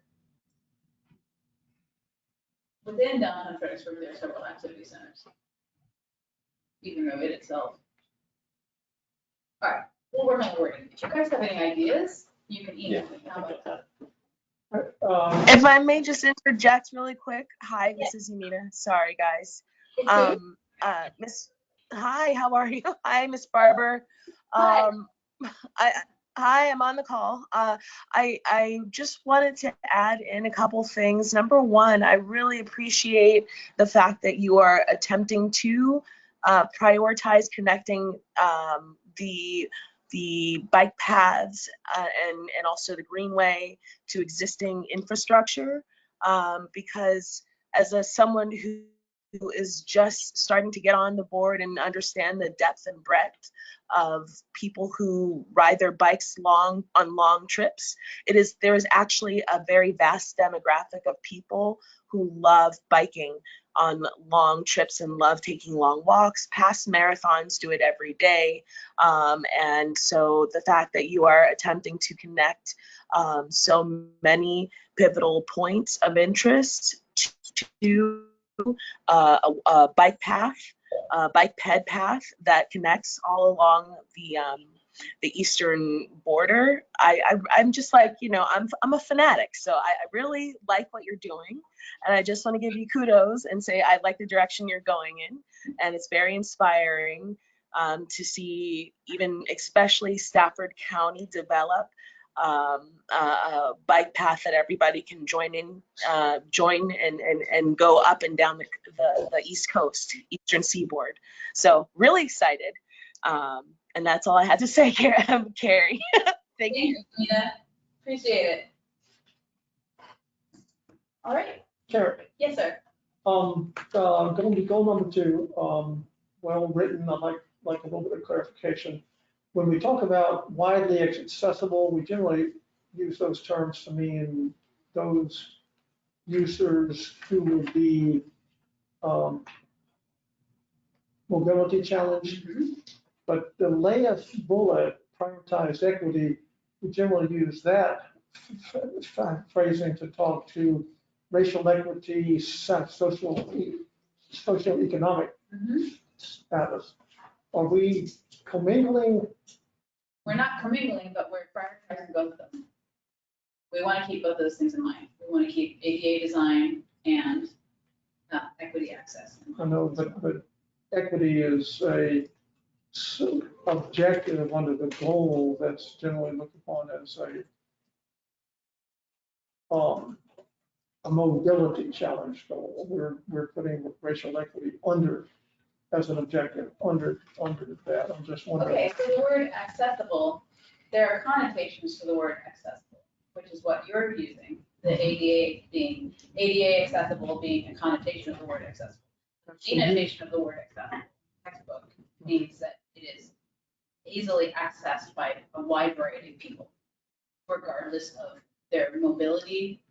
B: within downtown Fredericksburg, there are several activity centers. Even though it itself. All right, we'll work on the wording. If you guys have any ideas, you can email me. How about that?
P: If I may just interject really quick. Hi, this is Yamita. Sorry, guys. Miss, hi, how are you? Hi, Miss Barber.
B: Hi.
P: Hi, I'm on the call. I just wanted to add in a couple things. Number one, I really appreciate the fact that you are attempting to prioritize connecting the bike paths and also the greenway to existing infrastructure, because as
B: someone who is just starting to get on the board and understand the depth and breadth of people who ride their bikes on long trips, there is actually a very vast demographic of people who love biking on long trips and love taking long walks. Past marathons do it every day. And so the fact that you are attempting to connect so many pivotal points of interest to a bike path, bike ped path that connects all along the eastern border. I'm just like, I'm a fanatic. So I really like what you're doing. And I just want to give you kudos and say I like the direction you're going in. And it's very inspiring to see even especially Stafford County develop a bike path that everybody can join and go up and down the East Coast, Eastern Seaboard. So really excited. And that's all I had to say, Carrie. Thank you. Nina. Appreciate it. All right.
J: Carrie,
B: Yes, sir.
J: going to goal number 2, well written, I'd like a little bit of clarification. When we talk about widely accessible, we generally use those terms to mean those users who would be mobility challenged. But the last bullet, prioritized equity, we generally use that phrasing to talk to racial equity, socioeconomic status. Are we commingling?
B: We're not commingling, but we're prioritizing both of them. We want to keep both those things in mind. We want to keep ADA design and equity access.
J: I know, but equity is a objective under the goal that's generally looked upon as a mobility challenge goal. We're putting racial equity as an objective under that. I'm just wondering.
B: Okay, so the word accessible, there are connotations to the word accessible, which is what you're using. The ADA accessible being a connotation of the word accessible. Denotation of the word accessible textbook means that it is easily accessed by a wide variety of people, regardless of their mobility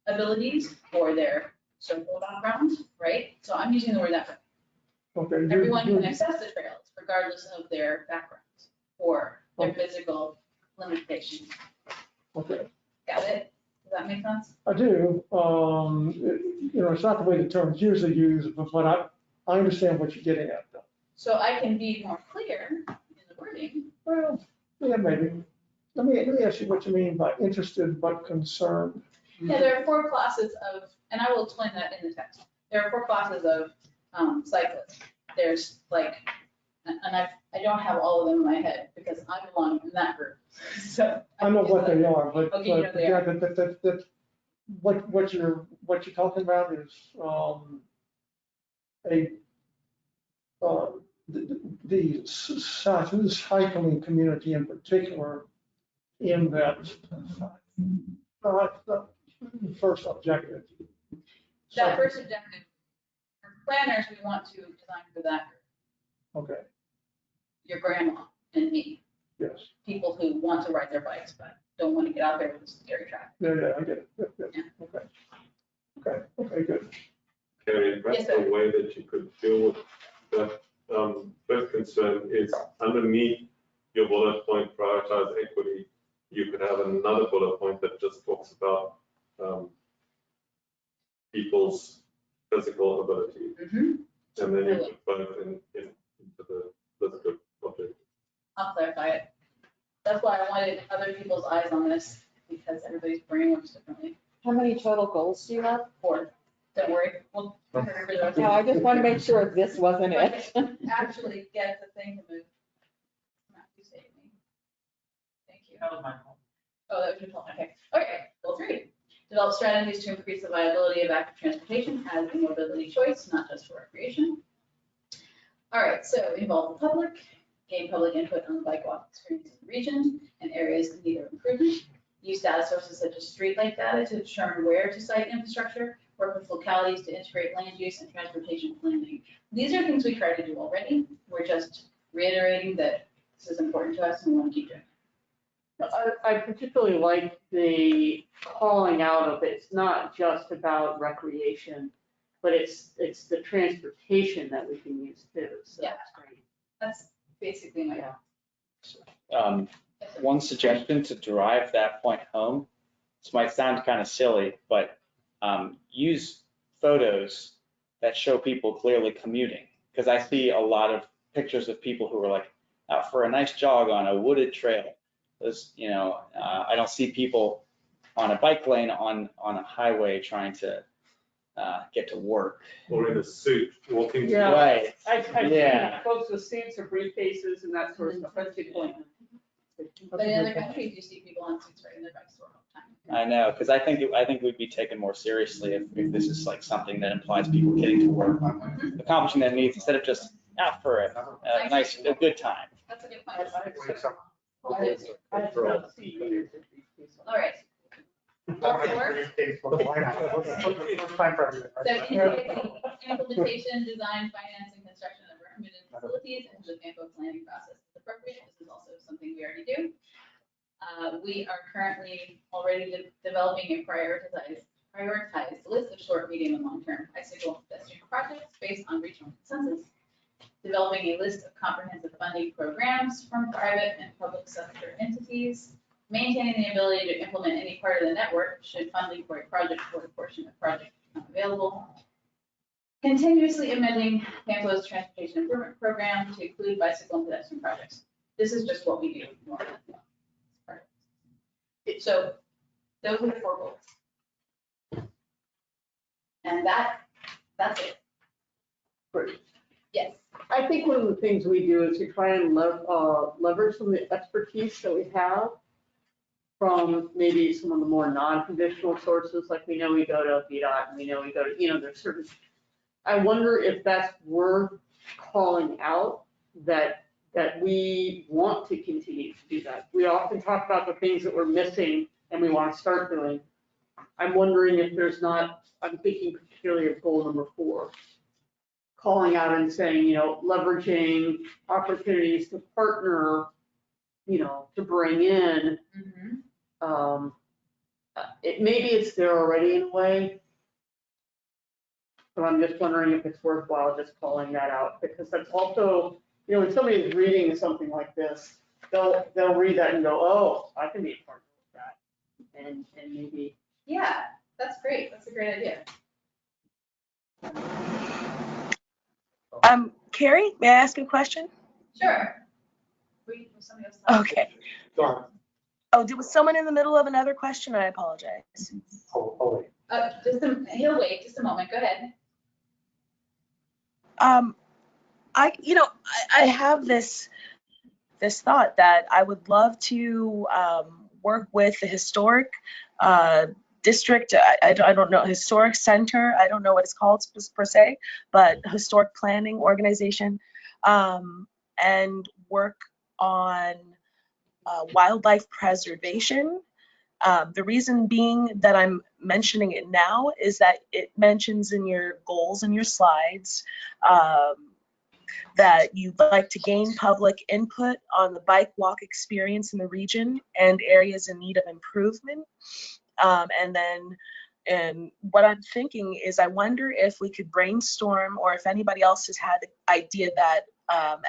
B: abilities or their social backgrounds, right? So I'm using the word that way.
J: Okay.
B: Everyone can access the trails regardless of their backgrounds or their physical limitations.
J: Okay.
B: Got it? Does that make sense?
J: I do. It's not the way the term's usually used, but I understand what you're getting at, though.
B: So I can be more clear in the wording.
J: Well, yeah, maybe. Let me ask you what you mean by interested but concerned.
B: Yeah, there are 4 classes of, and I will explain that in the text. There are 4 classes of cyclists. There's and I don't have all of them in my head because I belong in that group. So
J: I know what they are, but
B: okay, you know they
J: yeah,
B: are.
J: what you're talking about is the cycling community in particular, in that the first objective.
B: That first objective, for planners, we want to design for that group.
J: Okay.
B: Your grandma and me.
J: Yes.
B: People who want to ride their bikes but don't want to get out there with scary traffic.
J: Yeah, I get it. Yeah. Okay, good.
H: Carrie, perhaps
B: Yes,
H: the way that you could deal with that first concern is underneath your bullet point, prioritize equity. You could have another bullet point that just people's physical ability.
B: Mhm.
H: And then you put both into the physical object.
B: I'll clarify it. That's why I wanted other people's eyes on this, because everybody's brain works differently.
D: How many total goals do you have?
B: 4, don't worry, we'll remember those.
D: No, I just want to make sure this wasn't it.
B: Actually get the thing to move. Not you say me. Thank you.
K: That was my fault.
B: Oh, that was your fault, okay. Okay, goal 3. Develop strategies to increase the viability of active transportation as a mobility choice, not just for recreation. All right, so involve the public, gain public input on the bike walk experience in the region and areas in need of improvement. Use data sources such as streetlight data to determine where to site infrastructure, work with localities to integrate land use and transportation planning. These are things we try to do already. We're just reiterating that this is important to us and we want to keep doing it.
I: I particularly like the calling out of it. It's not just about recreation, but it's the transportation that we can use too. So
B: Yeah.
I: that's great.
B: That's basically my.
L: One suggestion to drive that point home, this might sound kind of silly, but use photos that show people clearly commuting. Because I see a lot of pictures of people who are like out for a nice jog on a wooded trail. Those, I don't see people on a bike lane on a highway trying to get to work.
H: Or in a suit, walking. to
I: Yeah.
L: Right.
I: I've seen
L: Yeah.
I: folks with suits or briefcases and that sort of stuff. That's a good point.
B: But in other countries, you see people on suits riding their bikes all the time.
L: I know, because I think we'd be taken more seriously if this is like something that implies people getting to work, accomplishing their needs instead of just out for a good time.
B: That's a good point.
I: I don't see you.
B: All right. So implementation, design, finance, and construction of permitted facilities and the FAMPO planning process is appropriate. This is also something we already do. We are currently already developing a prioritized list of short, medium, and long-term bicycle and pedestrian projects based on regional consensus. Developing a list of comprehensive funding programs from private and public sector entities. Maintaining the ability to implement any part of the network should funding for a project or a portion of project become available. Continuously amending FAMPO's transportation improvement program to include bicycle and pedestrian projects. This is just what we do normally. So those are the 4 goals. And that's it.
I: Great.
B: Yes.
I: I think one of the things we do is we try and leverage some of the expertise that we have from maybe some of the more non-traditional sources, like we know we go to VDOT and we know we go to, there's certain, I wonder if that's worth calling out that we want to continue to do that. We often talk about the things that we're missing and we want to start doing. I'm wondering if there's not, I'm thinking particularly of goal number 4, calling out and saying, leveraging opportunities to partner, to bring in. Maybe it's there already in a way, but I'm just wondering if it's worthwhile just calling that out, because that's also, when somebody is reading something like this, they'll read that and go, oh, I can be a part of that, and maybe.
B: Yeah, that's great. That's a great idea.
P: Carrie, may I ask a question?
B: Sure. Somebody else talk?
P: Okay. Oh, was someone in the middle of another question? I apologize.
G: Oh, wait.
B: He'll wait just a moment. Go ahead.
P: I have this thought that I would love to work with the historic district. I don't know, historic center. I don't know what it's called per se, but historic planning organization, and work on wildlife preservation. The reason being that I'm mentioning it now is that it mentions in your goals and your slides that you'd like to gain public input on the bike walk experience in the region and areas in need of improvement. And what I'm thinking is I wonder if we could brainstorm, or if anybody else has had the idea that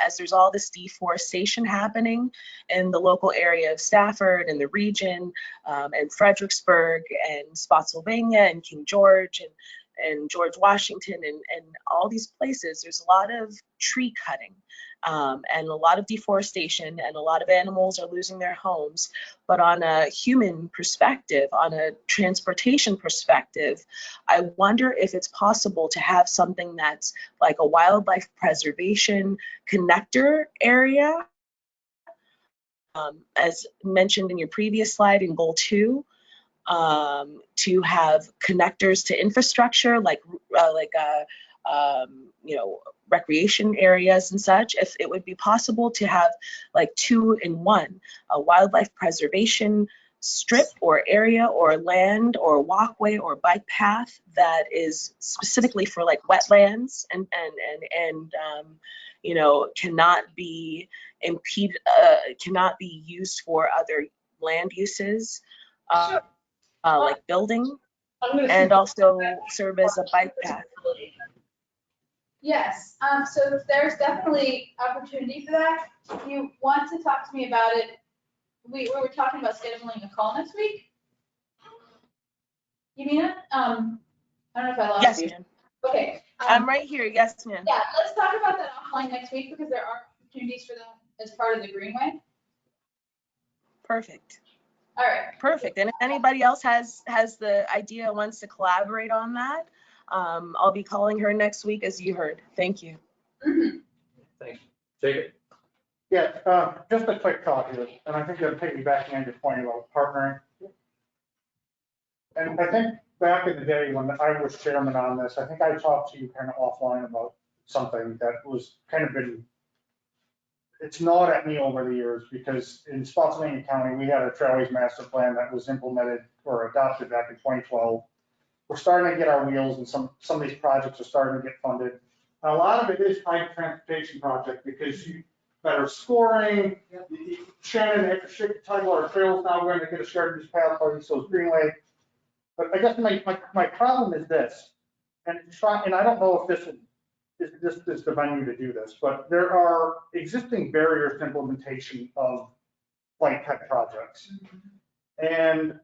P: as there's all this deforestation happening in the local area of Stafford and the region, and Fredericksburg and Spotsylvania and King George and George Washington and all these places, there's a lot of tree cutting and a lot of deforestation, and a lot of animals are losing their homes. But on a human perspective, on a transportation perspective, I wonder if it's possible to have something that's like a wildlife preservation connector area. As mentioned in your previous slide in goal 2, to have connectors to infrastructure like recreation areas and such. If it would be possible to have like 2 in 1, a wildlife preservation strip or area or land or walkway or bike path that is specifically for like wetlands and cannot be cannot be used for other land uses, like building, and also serve as a bike path.
B: Yes, so there's definitely opportunity for that. If you want to talk to me about it, we were talking about scheduling a call next week. You mean it? I don't know if I lost
P: Yes,
B: you.
P: ma'am.
B: Okay.
P: I'm right here. Yes, ma'am.
B: Yeah, let's talk about that offline next week because there are opportunities for that as part of the Greenway.
P: Perfect.
B: All right.
P: Perfect. And if anybody else has the idea, wants to collaborate on that, I'll be calling her next week, as you heard. Thank you.
F: Thanks. Jacob?
N: Yeah, just a quick thought here, and I think that'll take me back to your point about partnering. And I think back in the day when I was chairman on this, I think I talked to you kind of offline about something that was kind of been, it's gnawed at me over the years, because in Spotsylvania County, we had a trailways master plan that was implemented or adopted back in 2012. We're starting to get our wheels, and some of these projects are starting to get funded. And a lot of it is tied to transportation project, because you better scoring. Shannon, title our trails now, we're going to get a shared use pathway, so it's Greenway. But I guess my problem is this, and I don't know if this is the venue to do this, but there are existing barriers to implementation of bike tech projects. And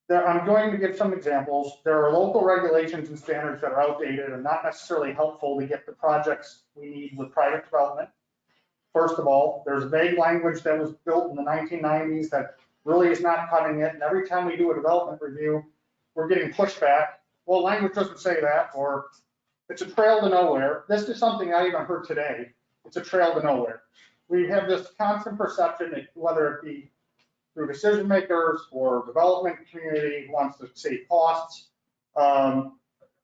N: I'm going to give some examples. There are local regulations and standards that are outdated and not necessarily helpful to get the projects we need with private development. First of all, there's vague language that was built in the 1990s that really is not cutting it. And every time we do a development review, we're getting pushback. Well, language doesn't say that, or it's a trail to nowhere. This is something I even heard today. It's a trail to nowhere. We have this constant perception that whether it be through decision makers or development community who wants to save costs,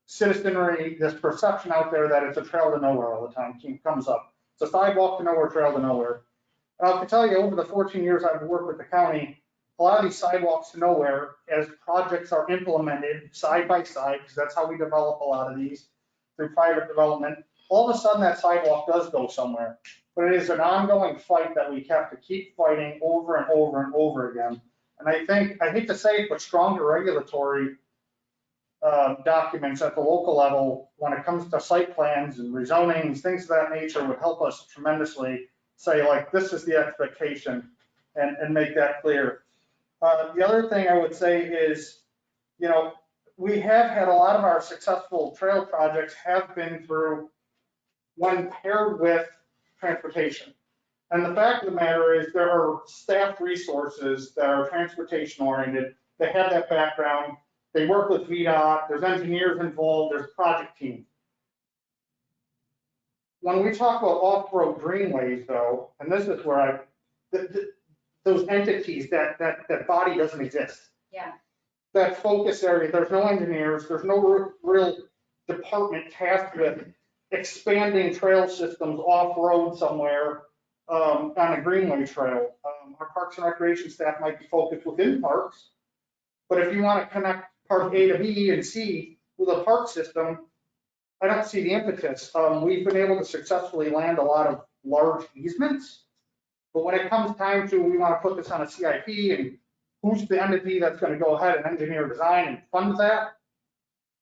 N: citizenry, this perception out there that it's a trail to nowhere all the time comes up. It's a sidewalk to nowhere, trail to nowhere. And I can tell you, over the 14 years I've worked with the county, a lot of these sidewalks to nowhere, as projects are implemented side by side, because that's how we develop a lot of these through private development, all of a sudden that sidewalk does go somewhere. But it is an ongoing fight that we have to keep fighting over and over and over again. And I hate to say it, but stronger regulatory documents at the local level when it comes to site plans and rezonings, things of that nature would help us tremendously say, like, this is the expectation and make that clear. The other thing I would say is, we have had a lot of our successful trail projects have been through when paired with transportation. And the fact of the matter is there are staff resources that are transportation oriented. They have that background. They work with VDOT. There's engineers involved. There's project teams. When we talk about off-road greenways, though, and this is where those entities, that body doesn't exist.
B: Yeah.
N: That focus area, there's no engineers, there's no real department tasked with expanding trail systems off-road somewhere on a greenway trail. Our Parks and Recreation staff might be focused within parks, but if you want to connect Park A to B and C with a park system, I don't see the impetus. We've been able to successfully land a lot of large easements, but when it comes time to, we want to put this on a CIP and who's the entity that's going to go ahead and engineer design and fund that,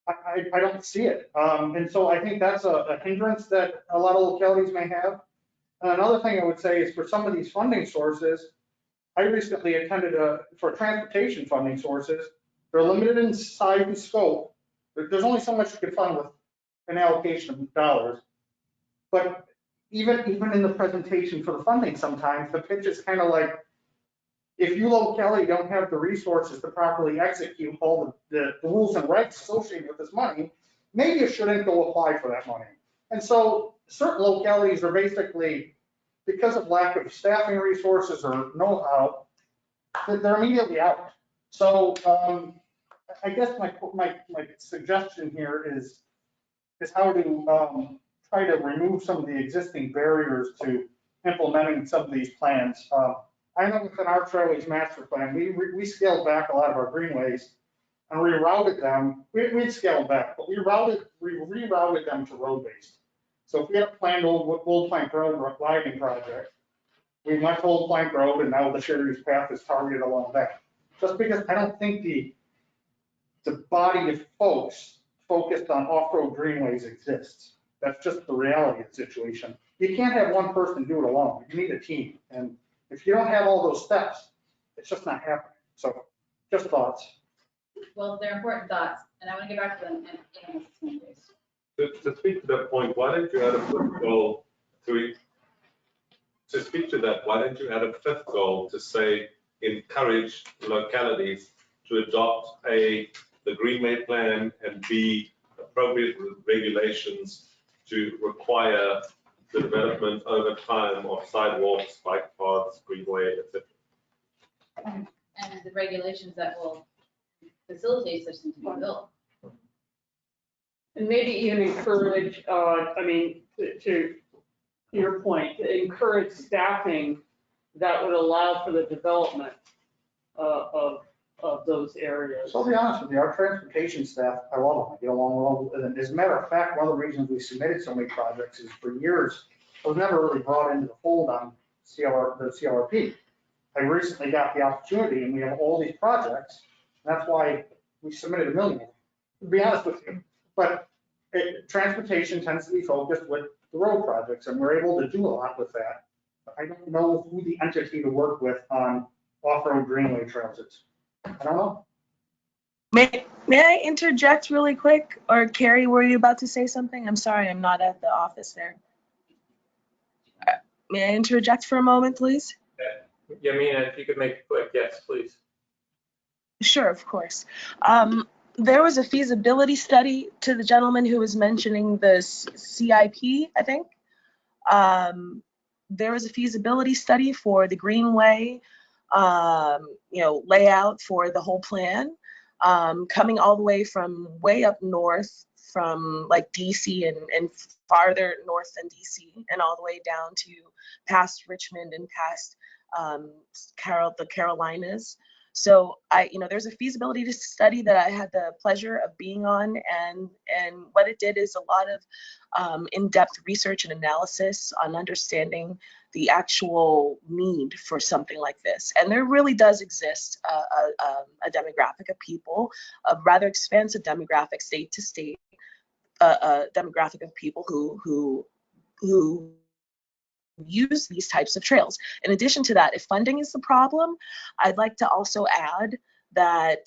N: I don't see it. And so I think that's a hindrance that a lot of localities may have. And another thing I would say is for some of these funding sources, I recently attended for transportation funding sources. They're limited in size and scope, There's only so much you can fund with an allocation of dollars. But even in the presentation for the funding, sometimes the pitch is kind of like, if you locality don't have the resources to properly execute all the rules and regs associated with this money, maybe you shouldn't go apply for that money. And so certain localities are basically, because of lack of staffing resources or know-how, they're immediately out. So I guess my suggestion here is how to try to remove some of the existing barriers to implementing some of these plans. I know within our Trailways Master Plan, we scaled back a lot of our greenways and rerouted them. We'd scaled back, but we rerouted them to road-based. So if we had a planned Old Plank Road widening project, we went to Old Plank Road, and now the shared use path is targeted along that. Just because I don't think the body of folks focused on off-road greenways exists. That's just the reality of the situation. You can't have one person do it alone. You need a team. And if you don't have all those steps, it's just not happening. So just thoughts.
B: Well, they're important thoughts, and I want to get back to them in
H: To speak to that point, why don't you add a fifth goal to speak to that, why don't you add a fifth goal to say encourage localities to adopt the Greenway plan and B, appropriate regulations to require the development over time of sidewalks, bike paths, greenway, etc.
B: And the regulations that will facilitate such things to be built.
I: And maybe even encourage, to your point, to encourage staffing that would allow for the development of those areas.
N: So I'll be honest with you, our transportation staff, I love them. I get along well with them. As a matter of fact, one of the reasons we submitted so many projects is for years, I was never really brought into the fold on the CLRP. I recently got the opportunity, and we have all these projects. That's why we submitted 1 million, to be honest with you. But transportation tends to be focused with the road projects, and we're able to do a lot with that. But I don't know who the entity to work with on off-road greenway trails is. I don't know.
P: May I interject really quick? Or Carrie, were you about to say something? I'm sorry, I'm not at the office there. May I interject for a moment, please?
F: Yamina, if you could make it quick, yes, please.
P: Sure, of course. There was a feasibility study to the gentleman who was mentioning the CIP, I think. There was a feasibility study for the Greenway, layout for the whole plan, coming all the way from way up north from like DC and farther north than DC and all the way down to past Richmond and past the Carolinas. So there's a feasibility study that I had the pleasure of being on, and what it did is a lot of in-depth research and analysis on understanding the actual need for something like this. And there really does exist a demographic of people, a rather expansive demographic, state to state, a demographic of people who use these types of trails. In addition to that, if funding is the problem, I'd like to also add that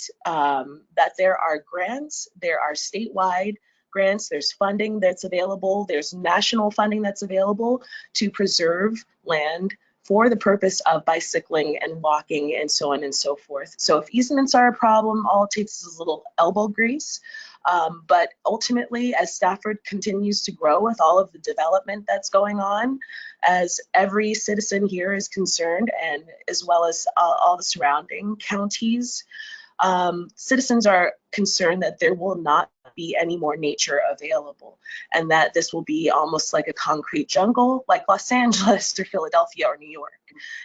P: there are grants, there are statewide grants, there's funding that's available, there's national funding that's available to preserve land for the purpose of bicycling and walking and so on and so forth. So if easements are a problem, all it takes is a little elbow grease. But ultimately, as Stafford continues to grow with all of the development that's going on, as every citizen here is concerned, and as well as all the surrounding counties, citizens are concerned that there will not be any more nature available, and that this will be almost like a concrete jungle, like Los Angeles or Philadelphia or New York.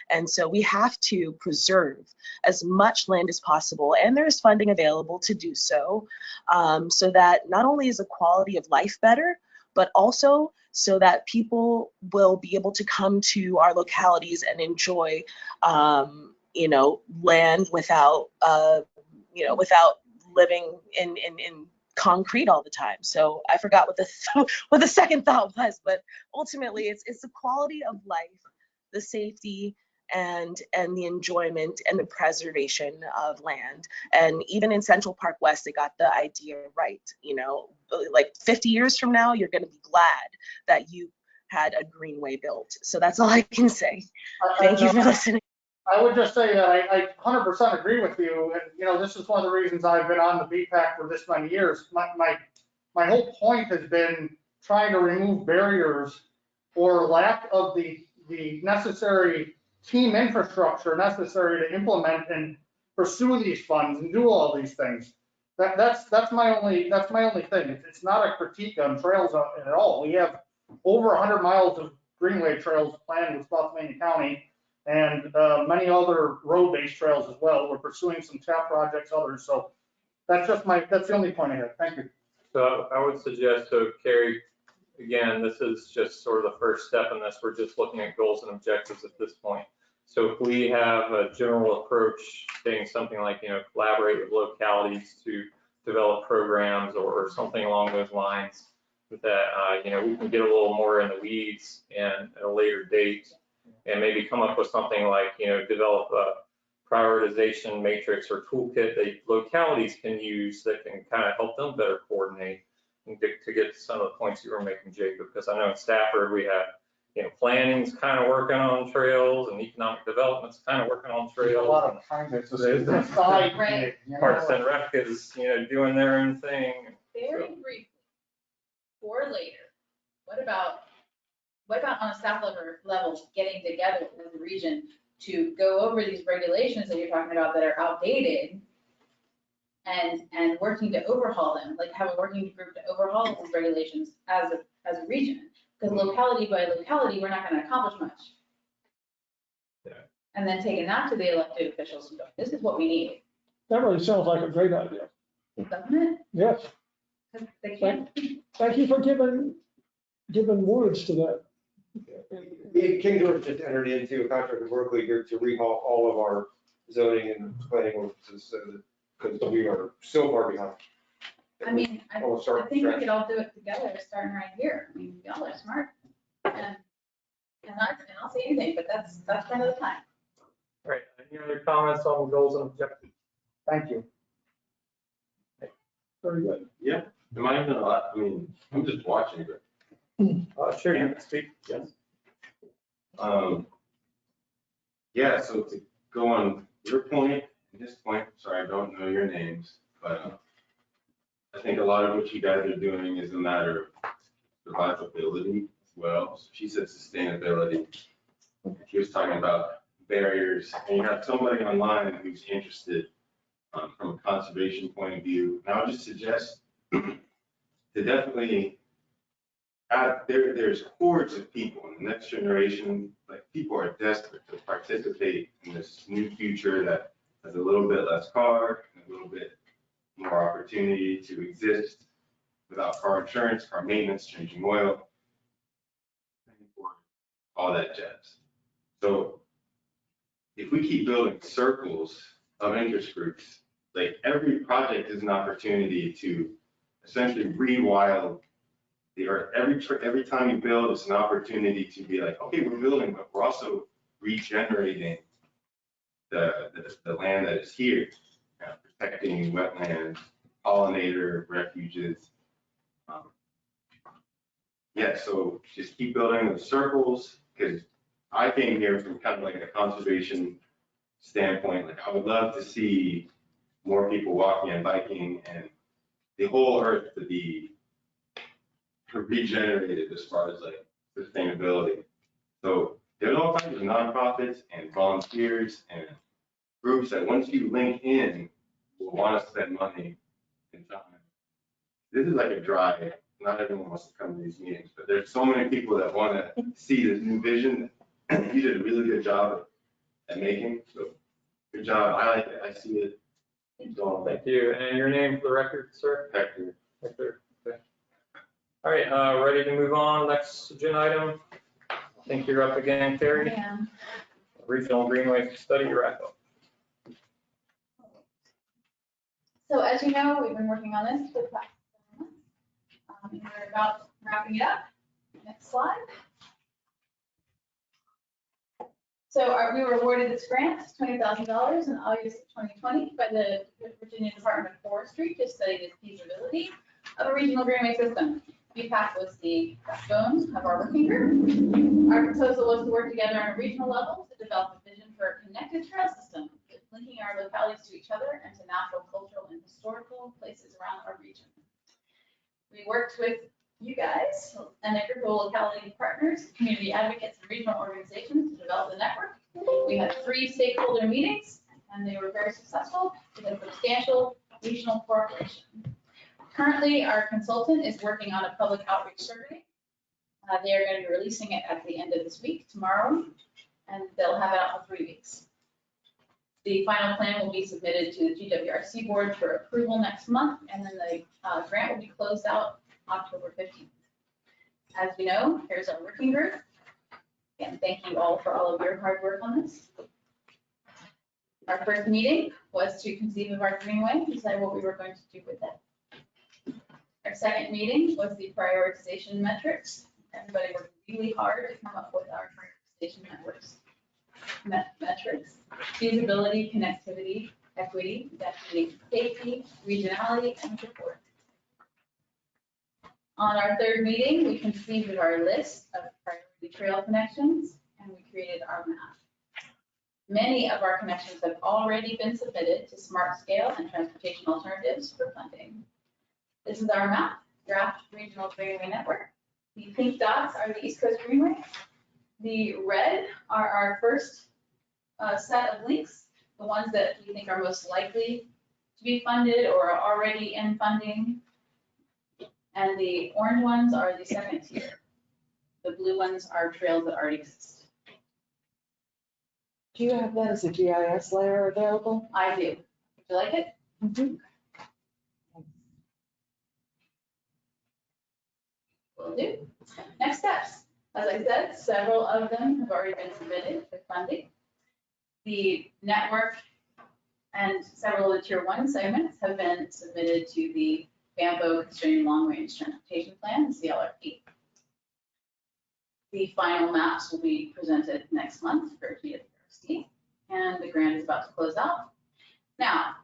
P: And so we have to preserve as much land as possible, and there is funding available to do so, so that not only is the quality of life better, but also so that people will be able to come to our localities and enjoy, land without, without living in concrete all the time. So I forgot what the second thought was, but ultimately it's the quality of life, the safety, and the enjoyment and the preservation of land. And even in Central Park West, they got the idea right. You know, like 50 years from now, you're going to be glad that you had a greenway built. So that's all I can say. Thank you for listening.
N: I would just say that I 100% agree with you. And, you know, this is one of the reasons I've been on the BPAC for this many years. My whole point has been trying to remove barriers or lack of the necessary team infrastructure necessary to implement and pursue these funds and do all these things. That's my only thing. It's not a critique on trails at all. We have over 100 miles of greenway trails planned with Spotsylvania County and many other road-based trails as well. We're pursuing some TAP projects, others. So that's the only point I have. Thank you.
F: So I would suggest, so Carrie, again, this is just sort of the first step in this. We're just looking at goals and objectives at this point. So if we have a general approach saying something like, you know, collaborate with localities to develop programs or something along those lines, that, you know, we can get a little more in the weeds and at a later date and maybe come up with something like, you know, develop a prioritization matrix or toolkit that localities can use that can kind of help them better coordinate and to get to some of the points you were making, Jacob, because I know in Stafford we have, you know, planning's kind of working on trails and economic development's kind of working on trails.
N: A lot of time that's side
B: Right.
F: Parks and Rec is, you know, doing their own thing.
B: Very briefly, or later, what about on a staff level, getting together as a region to go over these regulations that you're talking about that are outdated and working to overhaul them, like have a working group to overhaul these regulations as a region? Because locality by locality, we're not going to accomplish much.
F: Yeah.
B: And then taking that to the elected officials and going, this is what we need,
J: That really sounds like a great idea.
B: doesn't it?
J: Yes.
B: 'Cause they can't.
J: Thank you for giving words to that.
G: King George just entered into a contract with Berkeley here to rehaul all of our zoning and planning ordinances because we are so far behind.
B: I mean, I
G: We'll start
B: think we
G: from
B: could all do it together, starting right here. I mean, y'all are smart. And I'll say anything, but that's front of the time.
F: All right, any other comments on goals and objectives?
N: Thank you.
J: Very good.
C: Yeah, am I even allowed, I mean, I'm just watching, but.
F: Sure, you can speak, yes.
C: Yeah, so to go on your point and his point, sorry, I don't know your names, but I think a lot of what you guys are doing is a matter of survivability as well. So she said sustainability. He was talking about barriers, and you have somebody online who's interested from a conservation point of view. And I would just suggest to definitely there's hordes of people in the next generation, like people are desperate to participate in this new future that has a little bit less car, and a little bit more opportunity to exist without car insurance, car maintenance, changing oil, all that jazz. So if we keep building circles of interest groups, like every project is an opportunity to essentially rewild the earth. Every time you build, it's an opportunity to be like, okay, we're building, but we're also regenerating the land that is here, protecting wetlands, pollinator refuges. Yeah, so just keep building those circles, because I came here from kind of like a conservation standpoint. Like I would love to see more people walking and biking and the whole earth to be regenerated as far as like sustainability. So there's all kinds of nonprofits and volunteers and groups that once you link in will want to spend money and time. This is like a drive. Not everyone wants to come to these meetings, but there's so many people that want to see this new vision. You did a really good job at making. So good job. I like it. I see it.
F: Thank you. And your name for the record, sir?
C: Hector.
F: Hector. Okay. All right, ready to move on. Next agenda item. I think you're up again, Carrie.
B: I am.
F: Regional Greenway Study wrap-up.
B: So as you know, we've been working on this for the past 7 months. We're about wrapping it up. Next slide. We were awarded this grant, $20,000 in August of 2020 by the Virginia Department of Forestry to study the feasibility of a regional greenway system. VPAC was the backbone of our working group. Our proposal was to work together on a regional level to develop a vision for a connected trail system, linking our localities to each other and to natural, cultural, and historical places around our region. We worked with you guys and a group of locality partners, community advocates, and regional organizations to develop the network. We had 3 stakeholder meetings, and they were very successful with a substantial regional cooperation. Currently, our consultant is working on a public outreach survey. They are going to be releasing it at the end of this week, tomorrow, and they'll have it out for 3 weeks. The final plan will be submitted to the GWRC board for approval next month, and then the grant will be closed out October 15th. As you know, here's our working group. Again, thank you all for all of your hard work on this. Our first meeting was to conceive of our greenway, decide what we were going to do with it. Our second meeting was the prioritization metrics. Everybody worked really hard to come up with our prioritization metrics. Feasibility, connectivity, equity, safety, regionality, and support. On our third meeting, we conceived of our list of priority trail connections, and we created our map. Many of our connections have already been submitted to Smart Scale and Transportation Alternatives for funding. This is our map, draft regional greenway network. The pink dots are the East Coast Greenway. The red are our first set of links, the ones that we think are most likely to be funded or are already in funding. And the orange ones are the second tier. The blue ones are trails that already exist.
D: Do you have that as a GIS layer available?
B: I do. Would you like it?
D: Mm-hmm.
B: Will do. Next steps. As I said, several of them have already been submitted for funding. The network and several of the tier 1 segments have been submitted to the BAMPO Constrained Long Range Transportation Plan, CLRP. The final maps will be presented next month for GWRC, and the grant is about to close out. Now,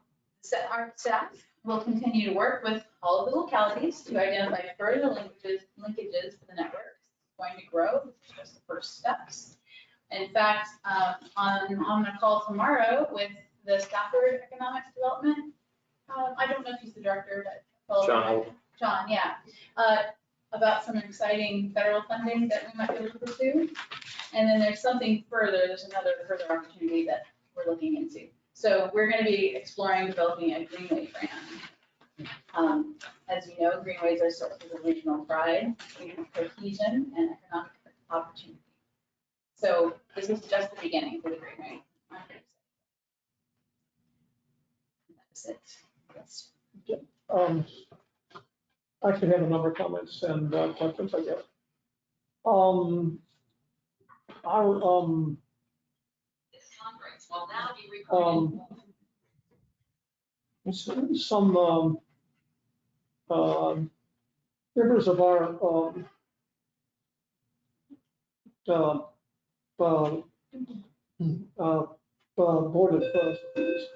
B: our staff will continue to work with all of the localities to identify further linkages to the network. It's going to grow. This is just the first steps. In fact, on a call tomorrow with the Stafford Economics Development, I don't know if he's the director, but John, yeah, about some exciting federal funding that we might be able to pursue. And then there's something further, there's another further opportunity that we're looking into. So we're going to be exploring developing a greenway brand. As you know, greenways are sources of regional pride, cohesion, and economic opportunity. So this is just the beginning for the greenway. That's it. Yes.
J: I actually have a number of comments and questions, I guess.
A: This conference will now be recorded.
J: Some members of our board of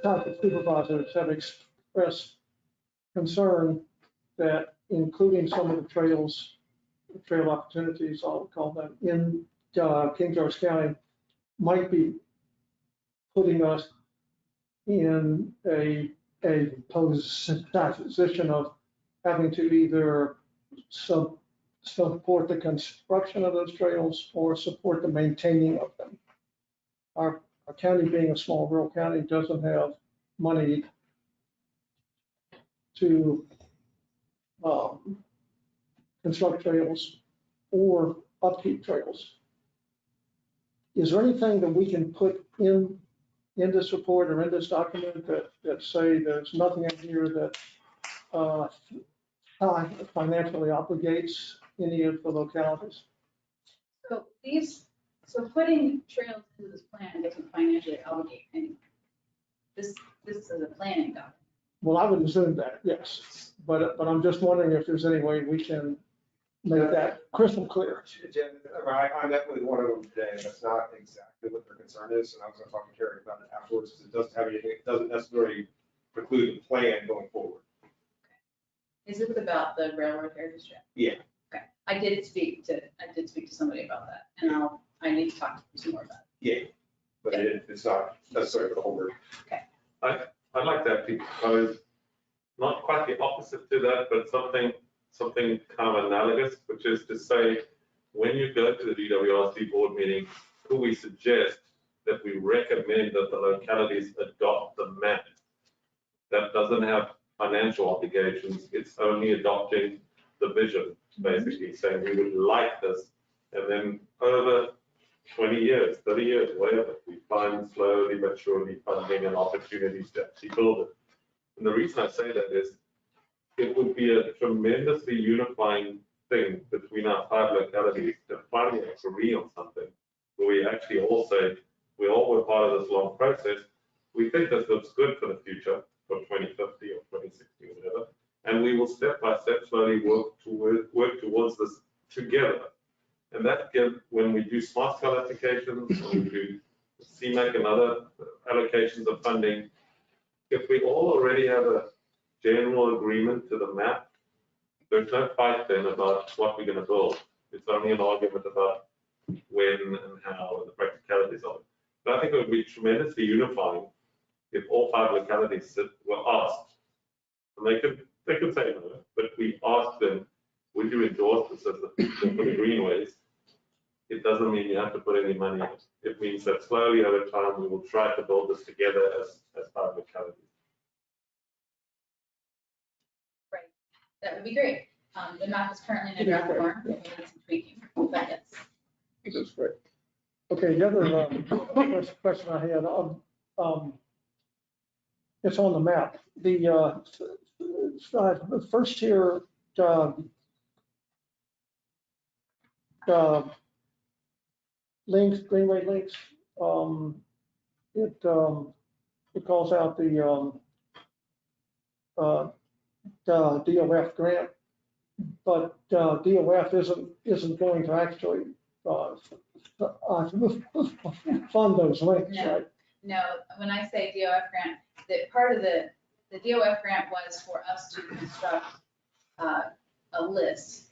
J: township supervisors have expressed concern that including some of the trail opportunities, I'll call them, in King George County might be putting us in a position of having to either support the construction of those trails or support the maintaining of them. Our county, being a small rural county, doesn't have money to construct trails or upkeep trails. Is there anything that we can put in this report or in this document that say there's nothing in here that financially obligates any of the localities?
B: So putting trails into this plan doesn't financially obligate anyone. This is a planning document.
J: Well, I would assume that, yes, but I'm just wondering if there's any way we can make that crystal clear.
G: Jen, I met with one of them today, and that's not exactly what their concern is, and I was gonna talk to Terry about it afterwards, because it doesn't have anything, it doesn't necessarily preclude the plan going forward.
B: Is this about the railroad heritage trail?
G: Yeah.
B: Okay, I did speak to somebody about that, and I need to talk to you some more about it.
G: Yeah, but it's not necessarily the whole word.
H: I'd like to actually propose, not quite the opposite to that, but something kind of analogous, which is to say, when you go to the DWRC board meeting, could we suggest that we recommend that the localities adopt the map that doesn't have financial obligations, it's only adopting the vision, basically saying we would like this, and then over 20 years, 30 years, whatever, we find slowly but surely funding and opportunities to actually build it. And the reason I say that is it would be a tremendously unifying thing between our 5 localities to finally agree on something where we actually all say, we all were part of this long process. We think this looks good for the future, for 2050 or 2060 or whatever. And we will step by step slowly work towards this together. And that gives, when we do smart scale applications, when we do CMAC and other allocations of funding, if we all already have a general agreement to the map, there's no fight then about what we're going to build. It's only an argument about when and how and the practicalities of it. But I think it would be tremendously unifying if all 5 localities were asked, and they could say no, but we asked them, would you endorse this as the future for the greenways? It doesn't mean you have to put any money in it. It means that slowly over time, we will try to build this together as 5 localities.
B: Right, that would be great. The map is currently in a draft form, we need some tweaking, but yes.
J: That's great. Okay, the other question I had, it's on the map. The first tier links, greenway links, it calls out the DOF grant, but DOF isn't going to actually fund those links,
B: No.
J: right?
B: No, when I say DOF grant, that part of the DOF grant was for us to construct a list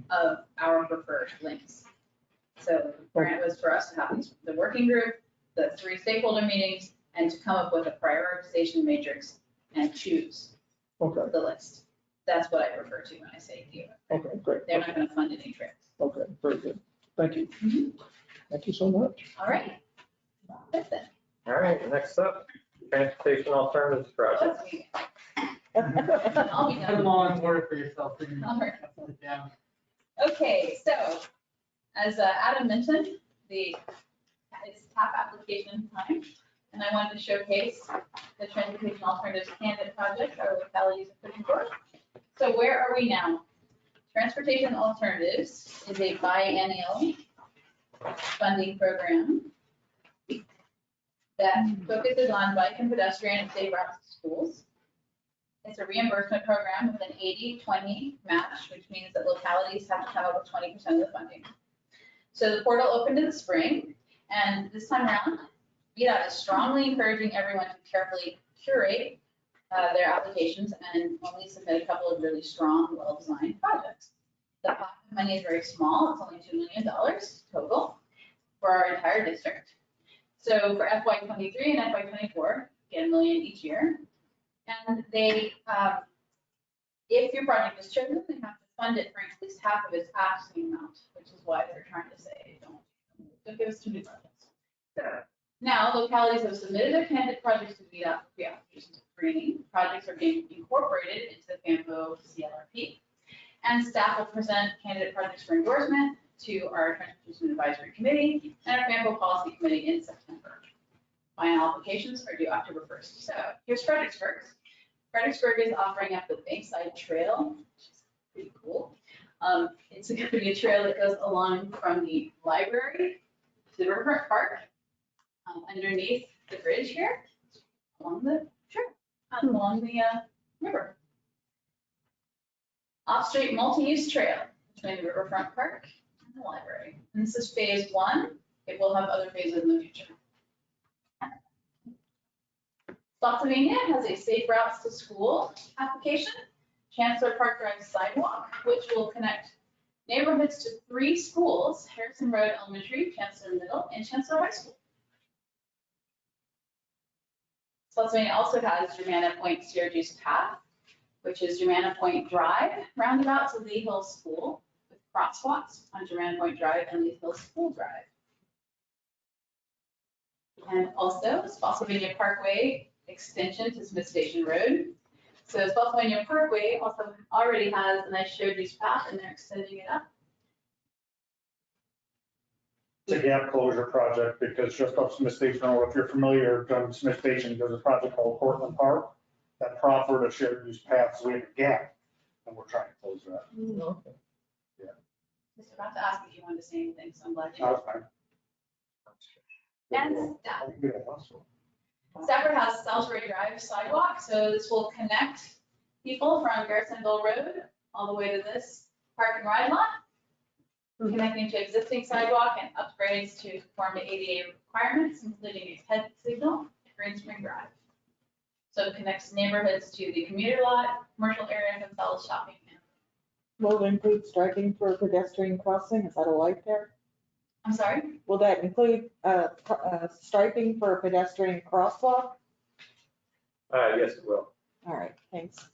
B: of our preferred links. So the grant was for us to have the working group, the 3 stakeholder meetings, and to come up with a prioritization matrix and choose
J: Okay,
B: the list. That's what I refer to when I say DOF.
J: okay, great.
B: They're not going to fund any trips.
J: Okay, very good. Thank you. Thank you so much.
B: All right. That's it.
F: All right, next up, transportation alternatives project.
B: That's me. I'll be
K: Come
B: done.
K: on, work for yourself.
B: All right.
K: Yeah.
B: Okay, so as Adam mentioned, it's TAP application time, and I wanted to showcase the transportation alternatives candidate project our localities are putting forth. So where are we now? Transportation alternatives is a biennial funding program that focuses on bike and pedestrian and safe routes to schools. It's a reimbursement program with an 80-20 match, which means that localities have to come up with 20% of the funding. So the portal opened in the spring, and this time around, VDOT is strongly encouraging everyone to carefully curate their applications and only submit a couple of really strong, well-designed projects. The pot of money is very small, it's only $2 million total for our entire district. So for FY23 and FY24, get $1 million each year. And they, if your project is chosen, they have to fund it for at least half of its asking amount, which is why they're trying to say, don't give us too many projects. So now localities have submitted their candidate projects to VDOT for pre-application screening. Projects are being incorporated into the FAMPO CLRP. And staff will present candidate projects for endorsement to our Transportation Advisory Committee and our FAMPO Policy Committee in September. Final applications are due October 1st. So here's Fredericksburg. Fredericksburg is offering up the Bankside Trail, which is pretty cool. It's going to be a trail that goes along from the library to the Riverfront Park, underneath the bridge here, along the trail, along the river. Off-street multi-use trail between the Riverfront Park and the library. And this is phase one. It will have other phases in the future. Spotsylvania has a Safe Routes to School application, Chancellor Park Drive sidewalk, which will connect neighborhoods to 3 schools, Harrison Road Elementary, Chancellor Middle, and Chancellor High School. Spotsylvania also has Germanna Point Syracuse Path, which is Germanna Point Drive roundabout to Lee Hill School with crosswalks on Germanna Point Drive and Lee Hill School Drive. And also Spotsylvania Parkway extension to Smith Station Road. So Spotsylvania Parkway also already has a nice shared use path and they're extending it up.
N: It's a gap closure project because just off Smith Station, or if you're familiar, on Smith Station, there's a project called Cortland Park that proffered a shared use path, so we have a gap, and we're trying to close that.
F: Okay.
B: I was about to ask if you wanted to say anything, so I'm glad you.
N: That's fine.
B: And Stafford has Salisbury Drive sidewalk, so this will connect people from Garrisonville Road all the way to this park and ride lot, connecting to existing sidewalk and upgrades to conform to ADA requirements, including a head signal at Green Spring Drive. So it connects neighborhoods to the commuter lot, commercial area, hotels, shopping.
D: Will it include striping for pedestrian crossing? Is that a light there?
B: I'm sorry?
D: Will that include striping for a pedestrian crosswalk?
F: Yes, it will.
D: All right, thanks.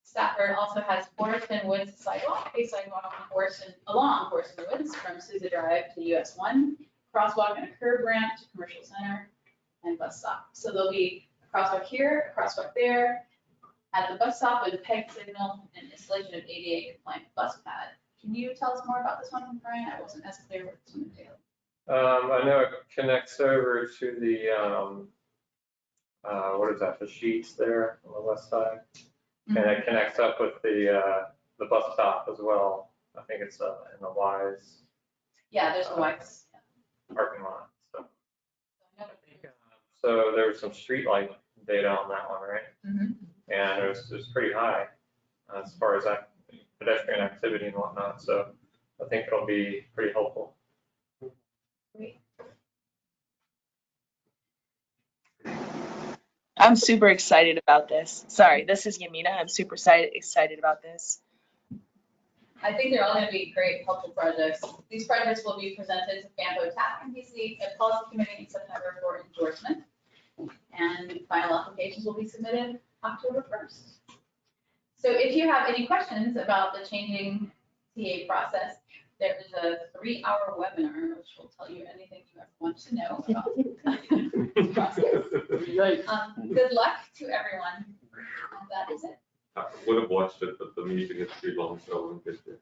B: Stafford also has Forreston Woods sidewalk, a sidewalk along Forreston Woods from Sousa Drive to US 1, crosswalk and a curb ramp to Commercial Center and bus stop. So there'll be a crosswalk here, a crosswalk there, at the bus stop with a peg signal and installation of ADA compliant bus pad. Can you tell us more about this one, Brian? I wasn't as clear what this one entailed.
F: I know it connects over to the, what is that, the sheets there on the west side? And it connects up with the bus stop as well. I think it's in the Wise.
B: Yeah, there's the Wise.
F: Parking lot, so. So there was some street light data on that one, right?
B: Mm-hmm.
F: And it was pretty high as far as that pedestrian activity and whatnot, so I think it'll be pretty helpful.
B: Great.
P: I'm super excited about this. Sorry, this is Yamina. I'm super excited about this.
B: I think they're all going to be great, helpful projects. These projects will be presented to FAMPO TAC and PC at policy committee in September for endorsement. And final applications will be submitted October 1st. So if you have any questions about the changing TA process, there is a 3-hour webinar which will tell you anything you ever want to know about the process. Good luck to everyone. And that is it.
H: I would have watched it, but the meeting is too long, so I wouldn't get there.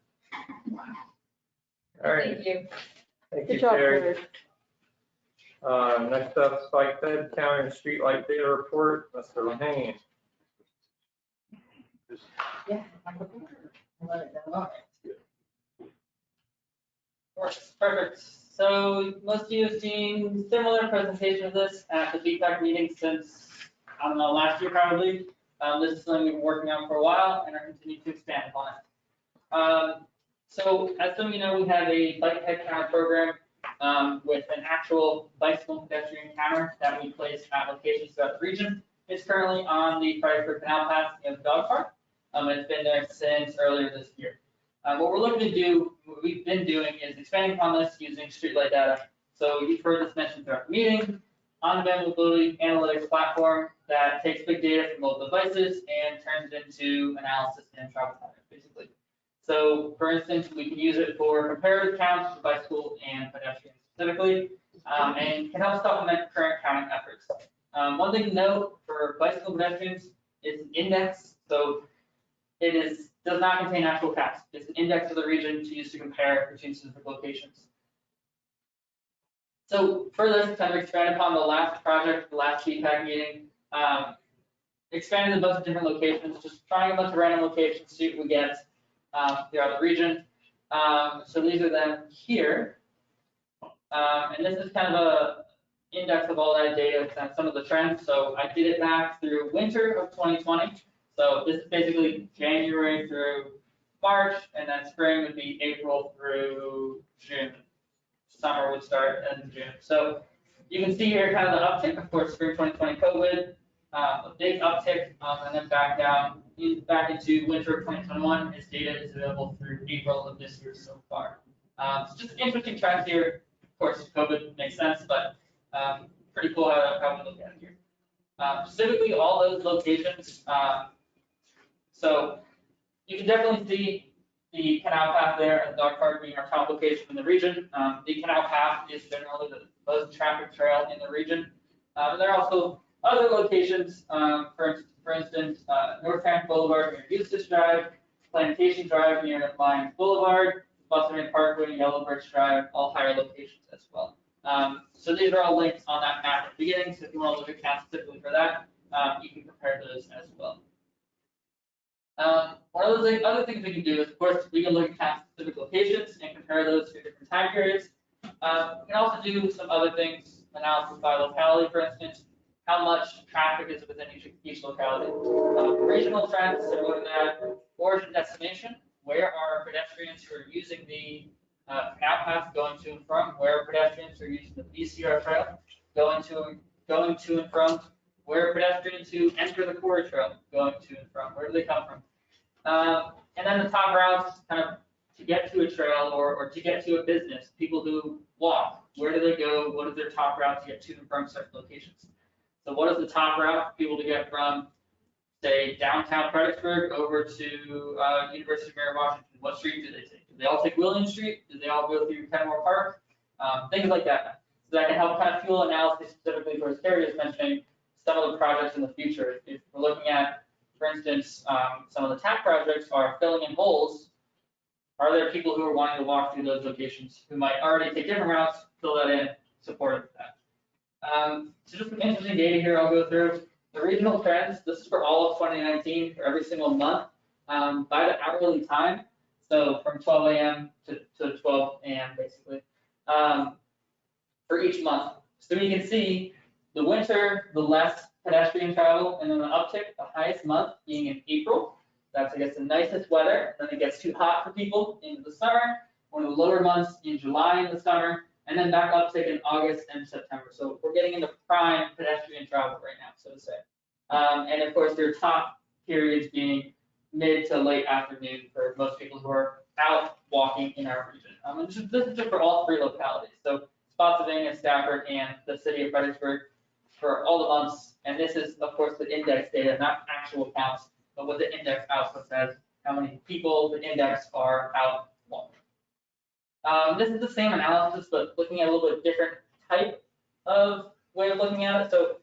F: All right.
B: Thank you.
F: Thank
D: Good
F: you,
D: job,
F: Carrie.
D: Carrie.
F: Next up, Spike Fed County and Streetlight Data Report, Mr. Lehane.
K: Yeah. Works, perfect. So most of you have seen similar presentation of this at the feedback meeting since, I don't know, last year probably. This is something we've been working on for a while and are continuing to expand upon it. So as some of you know, we have a bike head counter program with an actual bicycle and pedestrian counter that we place at locations throughout the region. It's currently on the Fredericksburg Canal Path near the dog park. It's been there since earlier this year. What we're looking to do, what we've been doing, is expanding upon this using streetlight data. So you've heard this mentioned throughout the meeting, on-demand mobility analytics platform that takes big data from mobile devices and turns it into analysis and travel patterns, basically. So for instance, we can use it for comparative counts for bicycle and pedestrian specifically, and can help supplement current counting efforts. One thing to note for bicycle pedestrians is an index. So it does not contain actual counts. It's an index of the region to use to compare between specific locations. So further, to kind of expand upon the last project, the last feedback meeting, expanding a bunch of different locations, just trying a bunch of random locations, see what we get throughout the region. So these are them here. And this is kind of a index of all that data and some of the trends. So I did it back through winter of 2020. So this is basically January through March, and then spring would be April through June. Summer would start in June. So you can see here kind of the uptick, of course, spring 2020 COVID, a big uptick, and then back down, back into winter of 2021. This data is available through April of this year so far. It's just interesting trends here. Of course, COVID makes sense, but pretty cool how we look at it here. Specifically, all those locations. So you can definitely see the canal path there, and the dog park being our top location in the region. The canal path is generally the most traffic trail in the region. And there are also other locations, for instance, North Camp Boulevard near Eustis Drive, Plantation Drive near Lions Boulevard, Bustering Parkway, Yellow Birch Drive, all higher locations as well. So these are all links on that map at the beginning, so if you want to look at counts specifically for that, you can compare those as well. One of the other things we can do is, of course, we can look at specific locations and compare those to different time periods. We can also do some other things, analysis by locality, for instance, how much traffic is within each locality. Regional trends, similar to that, origin destination, where are pedestrians who are using the canal path going to and from, where are pedestrians who are using the BCR trail going to and from, where are pedestrians who enter the quarry trail going to and from, where do they come from? And then the top routes kind of to get to a trail or to get to a business, people who walk, where do they go? What is their top route to get to and from certain locations? So what is the top route for people to get from, say, downtown Fredericksburg over to University of Mary Washington? What street do they take? Do they all take William Street? Do they all go through Kenmore Park? Things like that. So that can help kind of fuel analysis specifically for, as Terry is mentioning, some of the projects in the future. If we're looking at, for instance, some of the TAP projects are filling in holes. Are there people who are wanting to walk through those locations who might already take different routes, fill that in, support that? So just some interesting data here I'll go through. The regional trends, this is for all of 2019, for every single month, by the hourly time. So from 12 a.m. to 12 a.m. basically, for each month. So you can see the winter, the less pedestrian travel, and then the uptick, the highest month being in April. That's, I guess, the nicest weather. Then it gets too hot for people into the summer. One of the lower months in July in the summer, and then back uptick in August and September. So we're getting into prime pedestrian travel right now, so to say. And of course, their top periods being mid to late afternoon for most people who are out walking in our region. This is just for all three localities. So Spotsylvania, Stafford, and the city of Fredericksburg for all the months. And this is, of course, the index data, not actual counts, but what the index output says, how many people the index are out walking. This is the same analysis, but looking at a little bit different type of way of looking at it. So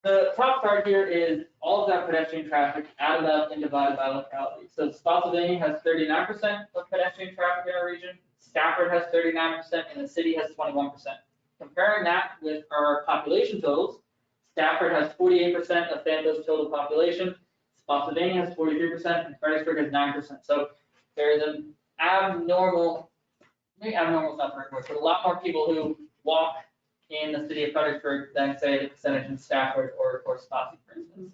K: the top chart here is all of that pedestrian traffic added up and divided by locality. So Spotsylvania has 39% of pedestrian traffic in our region, Stafford has 39%, and the city has 21%. Comparing that with our population totals, Stafford has 48% of Faneuil's total population, Spotsylvania has 43%, and Fredericksburg has 9%. So there is an abnormal, maybe abnormal is not the right word, but a lot more people who walk in the city of Fredericksburg than, say, the percentage in Stafford or Spotsy, for instance.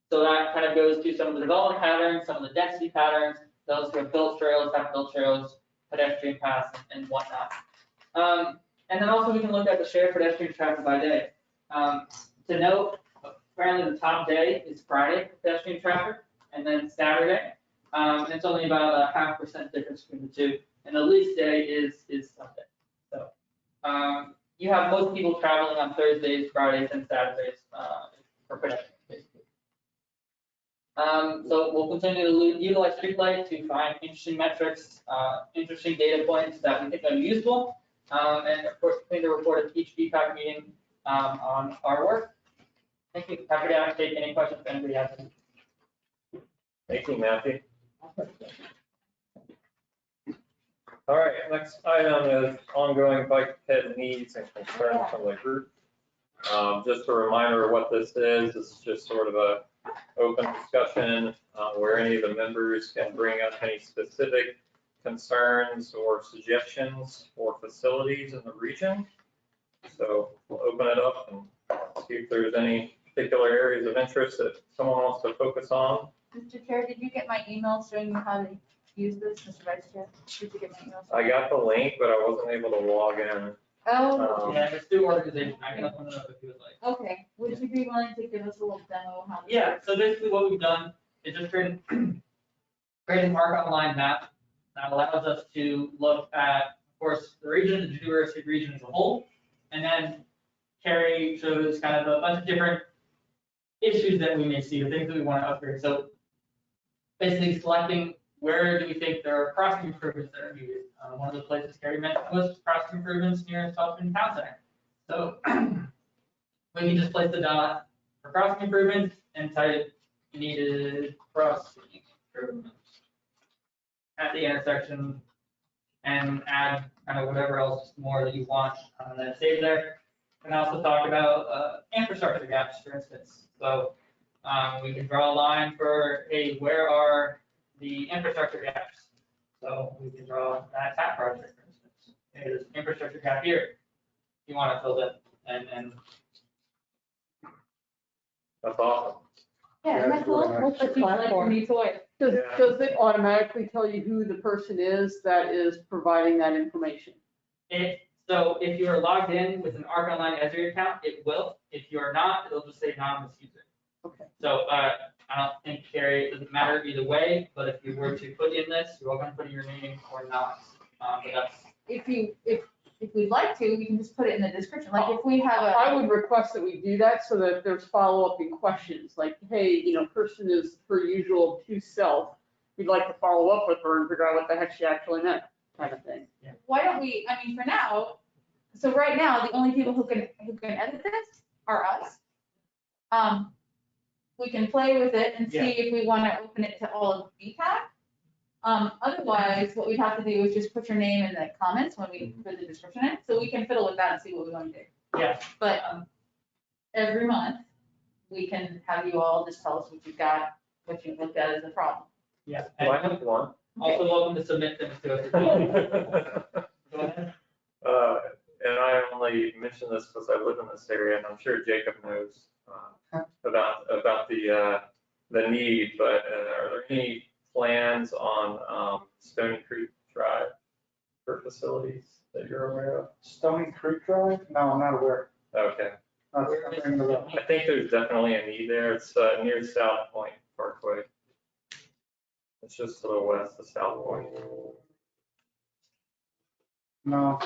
K: So that kind of goes to some of the development patterns, some of the density patterns, those who have built trails, have built trails, pedestrian paths, and whatnot. And then also we can look at the shared pedestrian traffic by day. To note, apparently the top day is Friday pedestrian traffic, and then Saturday. And it's only about a 0.5% difference between the two. And the least day is Sunday. So you have most people traveling on Thursdays, Fridays, and Saturdays for pedestrians, basically. So we'll continue to utilize Streetlight to find interesting metrics, interesting data points that we think are useful. And of course, continue to report at each BPAC meeting on our work. Thank you. Happy to take any questions if anybody has any.
F: Thank you, Matthew. All right, next item is ongoing bike ped needs and concerns from the group. Just a reminder of what this is. This is just sort of a open discussion where any of the members can bring up any specific concerns or suggestions for facilities in the region. So we'll open it up and see if there's any particular areas of interest that someone wants to focus on.
B: Mr. Chair, did you get my email showing you how to use this, Mr. Vice Chair? Did you get my email?
F: I got the link, but I wasn't able to log in.
B: Oh,
K: Yeah, it's through organization. I can open it up if you would like.
B: okay. Would you be willing to give us a little demo of how? this
K: Yeah,
B: works?
K: so basically what we've done is just created an ARC online map that allows us to look at, of course, the region, the geographic region as a whole, and then Carrie shows kind of a bunch of different issues that we may see, or things that we want to upgrade. So basically selecting where do we think there are crossing improvements that are needed. One of the places Carrie mentioned was crossing improvements near Southern Town Center. So we can just place the dot for crossing improvements and type needed crossing improvements at the intersection and add kind of whatever else more that you want, and then save there. And also talk about infrastructure gaps, for instance. So we can draw a line for, hey, where are the infrastructure gaps? So we can draw that TAP project, for instance. Hey, there's an infrastructure gap here. You want to fill it, and
F: That's awesome.
B: Yeah, isn't that cool?
I: What's the
B: Like a
I: platform?
B: new toy.
I: Does,
F: Yeah.
I: does it automatically tell you who the person is that is providing that information?
K: So if you are logged in with an ARC Online Esri account, it will. If you are not, it'll just say anonymous user.
I: Okay.
K: So I don't think, Carrie, it doesn't matter either way, but if you were to put in this, you're welcome to put in your name or not. But that's,
B: If we'd like to, we can just put it in the description. Like if we have a.
I: I would request that we do that so that there's follow-up in questions, like, hey, person is her usual to self. We'd like to follow up with her and figure out what the heck she actually meant, kind of thing.
B: Why don't we, I mean, for now, so right now, the only people who can edit this are us. We can play with it and see if we want to open it to all of VTAC. Otherwise, what we'd have to do is just put your name in the comments when we put the description in, so we can fiddle with that and see what we want to do.
K: yeah.
B: But every month, we can have you all just tell us what you've got, what you've looked at as a problem.
K: Yeah.
F: Well, I have one.
K: Also welcome to submit things to us. Go ahead.
F: And I only mention this because I live in this area, and I'm sure Jacob knows about the need, but are there any plans on Stony Creek Drive for facilities that you're aware of?
N: Stony Creek Drive? No, I'm not aware.
F: Okay.
N: Not ringing the bell.
F: I think there's definitely a need there. It's near South Point Parkway. It's just to the west of South Point.
N: No.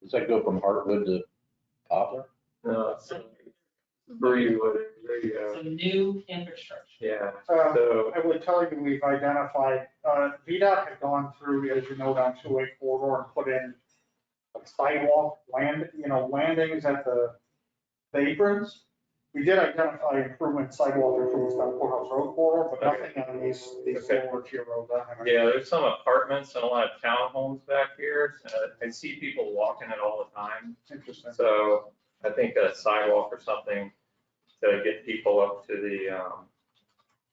E: Does that go from Heartwood to Poplar?
F: No, it's Breezewood. There you
K: So
F: go.
K: new infrastructure.
F: Yeah.
N: Uh,
F: So
N: I would tell you, we've identified, VDOT had gone through, as you know, down 2-way corridor and put in like sidewalk landings at the aprons. We did identify sidewalk improvements down Courthouse Road corridor, but nothing on these
F: Okay.
N: lower tier roads.
F: yeah, there's some apartments and a lot of townhomes back here. I see people walking it all the time.
N: Interesting.
F: So I think a sidewalk or something to get people up to the,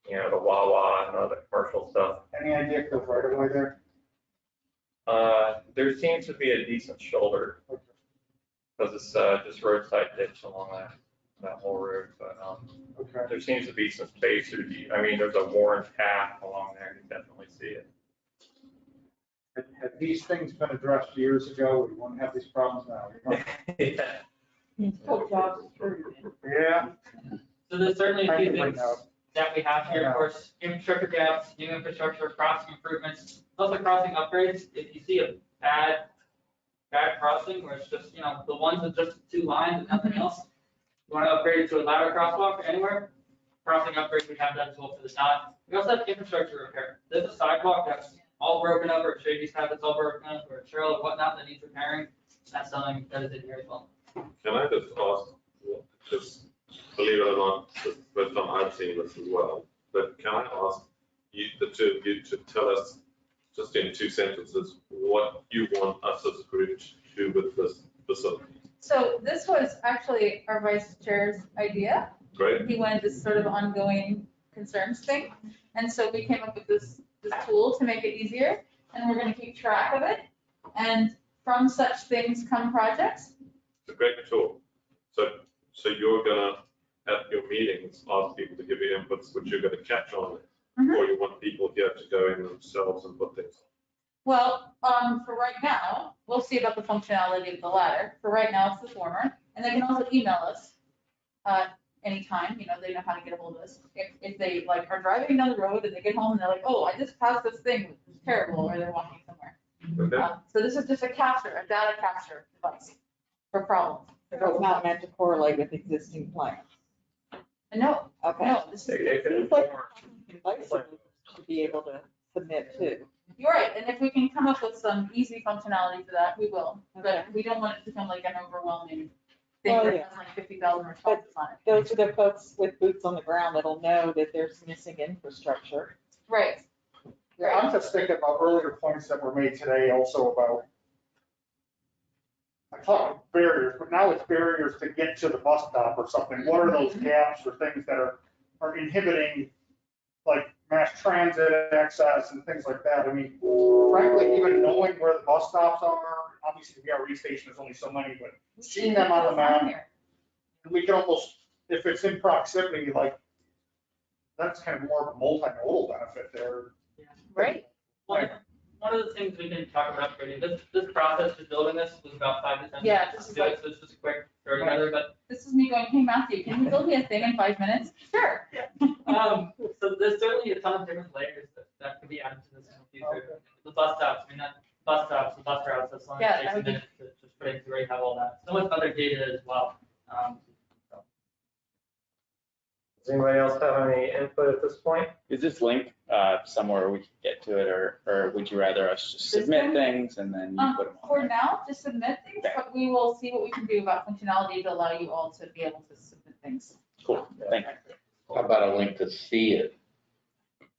F: the Wawa and other commercial stuff.
N: Any idea if there's right away there?
F: There seems to be a decent shoulder because it's just roadside ditch along that whole road. But
N: Okay.
F: there seems to be some space. There's a worn path along there. You can definitely see it.
N: Had these things been addressed years ago, we wouldn't have these problems now.
F: Yeah.
N: Yeah.
K: So there's certainly a
N: I
K: few
N: can bring
K: things
N: that up.
K: that we have here, of course, infrastructure gaps, new infrastructure, crossing improvements, also crossing upgrades. If you see a bad crossing where it's just, the ones with just 2 lines and nothing else, you want to upgrade it to a ladder crosswalk anywhere, crossing upgrades, we have that as well for the dot. We also have infrastructure repair. There's a sidewalk that's all broken up, or Shady's have it's all broken up, or a trail or whatnot that needs repairing. That's something that is in here as well.
H: Can I just ask, just believe it or not, the first time I've seen this as well, but can I ask you, the two of you, to tell us, just in 2 sentences, what you want us as a group to do with this facility?
B: So this was actually our vice chair's idea.
H: Great.
B: He wanted this sort of ongoing concerns thing. And so we came up with this tool to make it easier, and we're going to keep track of it. And from such things come projects.
H: It's a great tool. So you're gonna, at your meeting meetings, ask people to give you inputs, which you're going to catch on,
B: Mhm.
H: or you want people here to go in themselves and put things.
B: Well, for right now, we'll see about the functionality of the latter. For right now, it's the former. And they can also email us anytime, they know how to get a hold of us. If they like are driving down the road and they get home and they're like, oh, I just passed this thing, it's terrible, or they're walking somewhere.
H: Okay.
B: So this is just a data capture device for problems.
D: So it's not meant to correlate with existing plans.
B: No,
D: Okay.
B: no, this is,
F: It can
D: Seems like
F: inform.
D: devices to be able to submit to.
B: you're right. And if we can come up with some easy functionality for that, we will.
D: Okay.
B: But we don't want it to become like an overwhelming thing
D: Well,
B: where it
D: yeah.
B: has like 50,000 responses on it.
D: Those are the folks with boots on the ground that'll know that there's missing infrastructure.
B: Right.
N: Yeah, I'm just thinking about earlier points that were made today also about, I talked barriers, but now it's barriers to get to the bus stop or something. What are those gaps or things that are inhibiting, like mass transit access and things like that? I mean, frankly, even knowing where the bus stops are, obviously the BRE station is only so many, but seeing them on the map, we can almost, if it's in proximity, like, that's kind of more of a multimodal benefit there.
B: Right.
K: One of the things we can talk about upgrading, this process for building this was about 5 to 10 minutes.
B: Yeah, this is
K: So it's just a quick throw together, but
B: This is me going, hey, Matthew, can you build me a thing in 5 minutes? Sure.
K: so there's certainly a ton of different layers that could be added to this in the future. The bus stops, I mean, not bus stops, the bus routes, that's only
B: Yeah,
K: takes
B: that
K: a
B: would be-
K: minute to just put in to already have all that. So much other data as well.
F: Does anybody else have any input at this point?
L: Is this link somewhere we can get to it, or would you rather us just submit things and then you put them on?
B: For now, just submit things, but we will see what we can do about functionality to allow you all to be able to submit things.
L: Cool, thank you.
Q: How about a link to see it?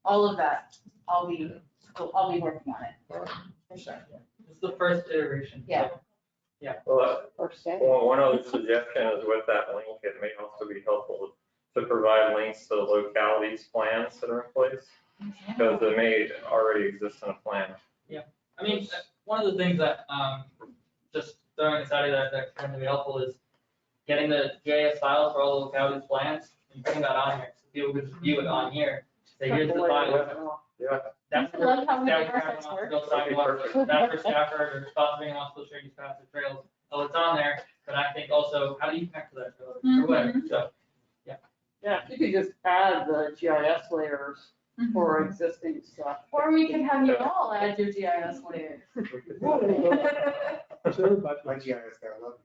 B: All of that, I'll be working on it, for sure.
K: It's the first iteration.
B: Yeah.
F: Well,
D: First day.
F: one other suggestion is with that link, it may also be helpful to provide links to the localities plans that are in place, because they may already exist in a plan.
K: I mean, one of the things that, just throwing this out of that's going to be helpful is getting the GIS files for all the localities plans and putting that on here. So people can just view it on here. Say, here's the file.
F: Yeah.
K: That's
B: I love how we make
K: Stafford
B: our
K: wants to
B: work.
K: build sidewalks, that's for Stafford, or Spotsylvania wants to show you faster trails. Oh, it's on there, but I think also, how do you connect to that trail or whatever? So,
I: Yeah, you could just add the GIS layers for existing stuff.
B: Or we can have you all add your GIS layer.
G: My GIS guy, I love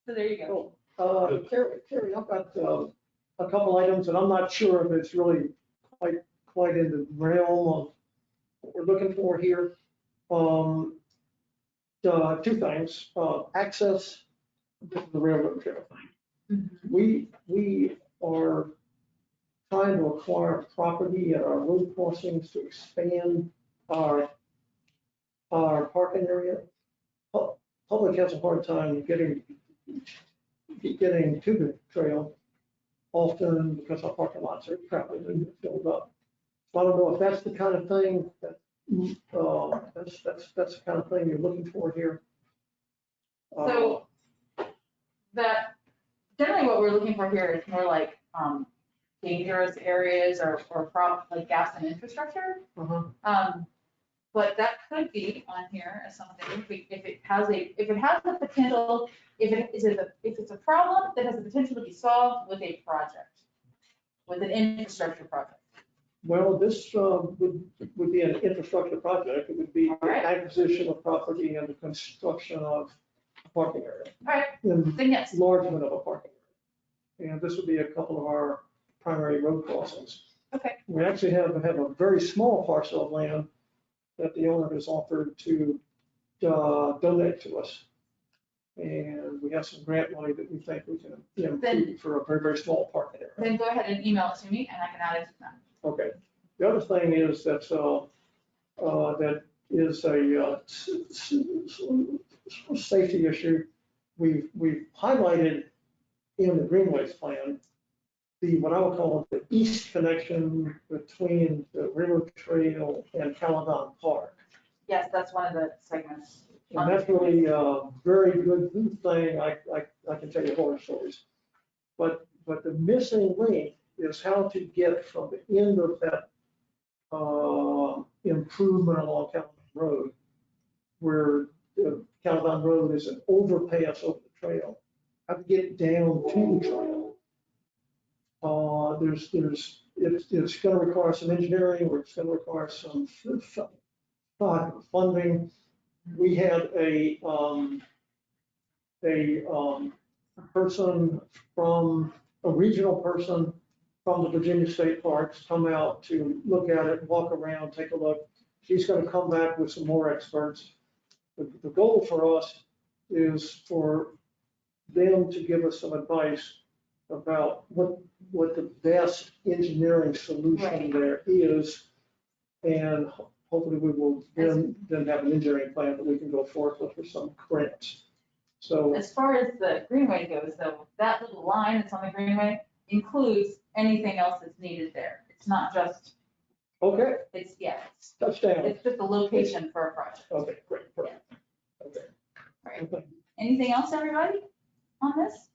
B: So there you go.
J: Terry, I've got a couple items, and I'm not sure if it's really quite in the realm of what we're looking for here. Two things, access to the railroad trail. We are trying to acquire property at our road crossings to expand our parking area. Public has a hard time getting to the trail often because our parking lots are crowded and filled up. So I don't know if that's the kind of thing that, that's the kind of thing you're looking for here.
B: So that, generally what we're looking for here is more like dangerous areas or like gaps in infrastructure. But that could be on here as something, if it has the potential, if it's a problem that has the potential to be solved with a project, with an infrastructure project.
J: Well, this would be an infrastructure project. It would be the acquisition of property and the construction of a parking area.
B: All right,
J: And
B: then yes.
J: enlargement of a parking area. And this would be a couple of our primary road crossings.
B: Okay.
J: We actually have a very small parcel of land that the owner has offered to donate to us. And we have some grant money that we think we can include for a very, very small parking area.
B: Then go ahead and email it to me and I can add it to them.
J: Okay. The other thing is that that is a safety issue. We've highlighted in the greenways plan what I would call the east connection between the River Trail and Caledon Park.
B: Yes, that's one of the segments.
J: And that's really a very good thing. I can tell you horror stories. But the missing link is how to get from the end of that improvement along Calaban Road, where Calaban Road is an overpass over the trail. How to get down to the trail. It's going to require some engineering, or it's going to require some funding. We had a person from, a regional person from the Virginia State Parks come out to look at it, walk around, take a look. She's going to come back with some more experts. The goal for us is for them to give us some advice about what the best engineering solution there is. And hopefully we will then have an engineering plan that we can go forth with for some grants. So
B: As far as the greenway goes, though, that little line that's on the greenway includes anything else that's needed there. It's not just,
J: okay,
B: it's, yeah,
J: touchdown.
B: it's just a location for a project.
J: Okay, great, perfect. Okay.
B: All right. Anything else, everybody, on this?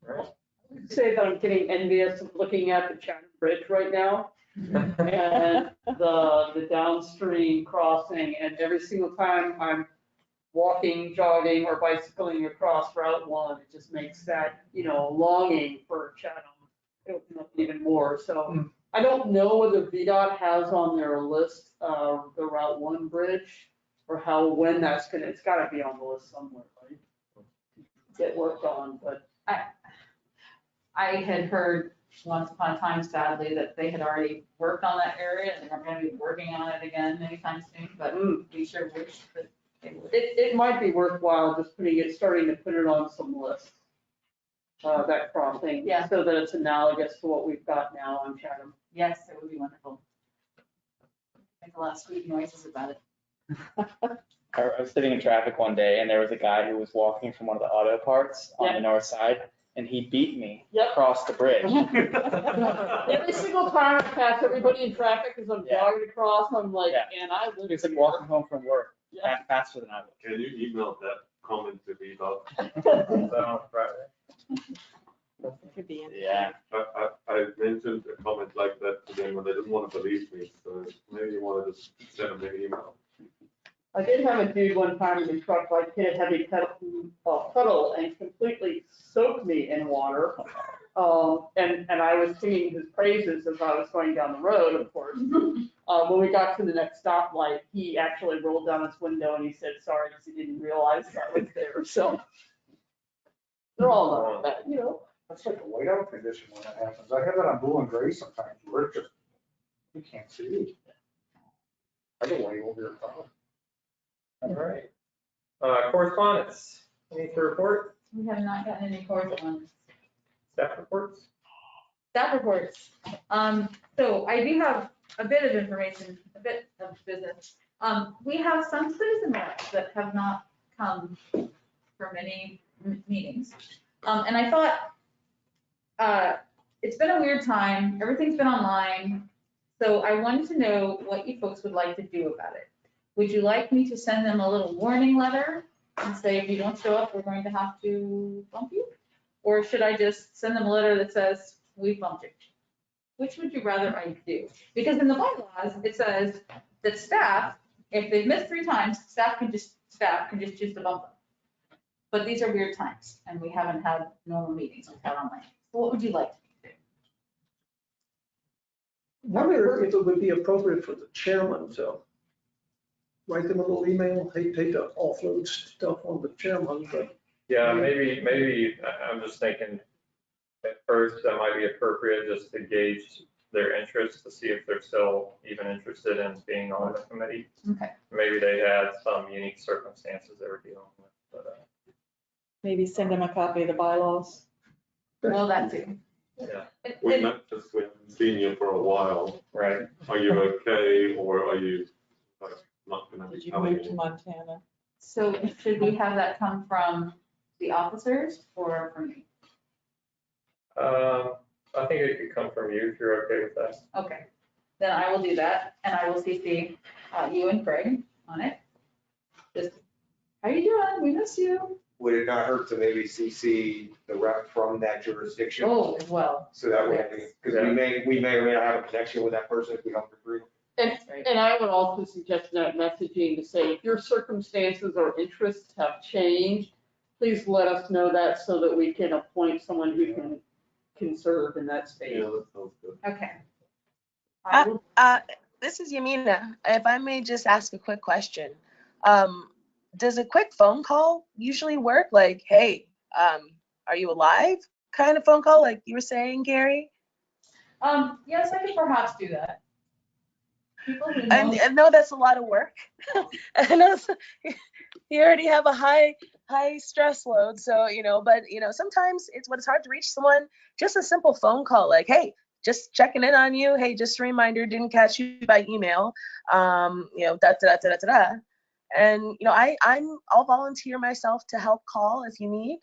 F: Right.
I: I would say that I'm getting envious of looking at the Chatham Bridge right now and the downstream crossing, and every single time I'm walking, jogging, or bicycling across Route 1, it just makes that, longing for Chatham open up even more. So I don't know whether VDOT has on their list the Route 1 bridge, or when that's it's gotta be on the list somewhere, right? Get worked on, but
B: I had heard once upon a time, sadly, that they had already worked on that area and they weren't going to be working on it again anytime soon, but we sure wish that they would.
I: it might be worthwhile just starting to put it on some lists. That crossing,
B: Yeah.
I: so that it's analogous to what we've got now on Chatham.
B: Yes, it would be wonderful. Make a lot of sweet noises about it.
L: I was sitting in traffic one day and there was a guy who was walking from one of the auto parts on the north side, and he beat me across the bridge.
I: Every single time I pass everybody in traffic as I'm jogging across, I'm like, and I live.
L: He's like walking home from work faster than I would.
H: Can you email that comment to VDOT?
F: Is that on Friday?
D: Could be in.
L: Yeah.
H: I mentioned a comment like that to them and they didn't want to believe me, so maybe you want to just send them an email.
I: I did have a dude one time in the truck, like hit a heavy puddle and completely soaked me in water. And I was singing his praises as I was going down the road, of course. When we got to the next stoplight, he actually rolled down his window and he said, sorry, because he didn't realize I was there. So they're all like that,
N: That's like a whiteout condition when that happens. I have it on blue and gray sometimes, where it just, you can't see. I go way over your car.
F: All right. Correspondence, any to report?
B: We have not gotten any correspondence.
F: Staff reports?
B: Staff reports. So I do have a bit of information, a bit of business. We have some citizen reps that have not come for many meetings. And I thought, it's been a weird time. Everything's been online. So I wanted to know what you folks would like to do about it. Would you like me to send them a little warning letter and say, if you don't show up, we're going to have to bump you? Or should I just send them a letter that says, we bumped you? Which would you rather I do? Because in the bylaws, it says that staff, if they've missed 3 times, staff can just choose to bump them. But these are weird times and we haven't had normal meetings, we've had online. So what would you like to do?
J: Wonder if it would be appropriate for the chairman to write them a little email, hate to offload stuff on the chairman, but.
F: Yeah, maybe, I'm just thinking at first that might be appropriate just to gauge their interest to see if they're still even interested in being on the committee.
B: Okay.
F: Maybe they had some unique circumstances they were dealing with, but.
D: Maybe send them a copy of the bylaws.
B: Well, that too.
F: Yeah.
H: We haven't seen you for a while.
F: Right.
H: Are you okay, or are you like not gonna
D: Did
H: be
D: you
H: coming?
D: move to Montana?
B: So should we have that come from the officers or from me?
F: I think it could come from you if you're okay with that.
B: Okay, then I will do that and I will CC you and Craig on it. Just, how you doing? We miss you.
G: Would it not hurt to maybe CC the rep from that jurisdiction?
B: Oh, as well.
G: So that way, because we may or may not have a connection with that person if we help recruit.
I: And I would also suggest that messaging to say, if your circumstances or interests have changed, please let us know that so that we can appoint someone who can serve in that space.
H: Yeah, that sounds good.
B: Okay.
P: This is Yamina. If I may just ask a quick question. Does a quick phone call usually work? Like, hey, are you alive? Kind of phone call, like you were saying, Gary?
B: Yes, I could perhaps do that. People who know.
P: I know that's a lot of work. I know you already have a high stress load, so but sometimes when it's hard to reach someone, just a simple phone call, like, hey, just checking in on you. Hey, just a reminder, didn't catch you by email. Da da da da da da. And I'll volunteer myself to help call if you need.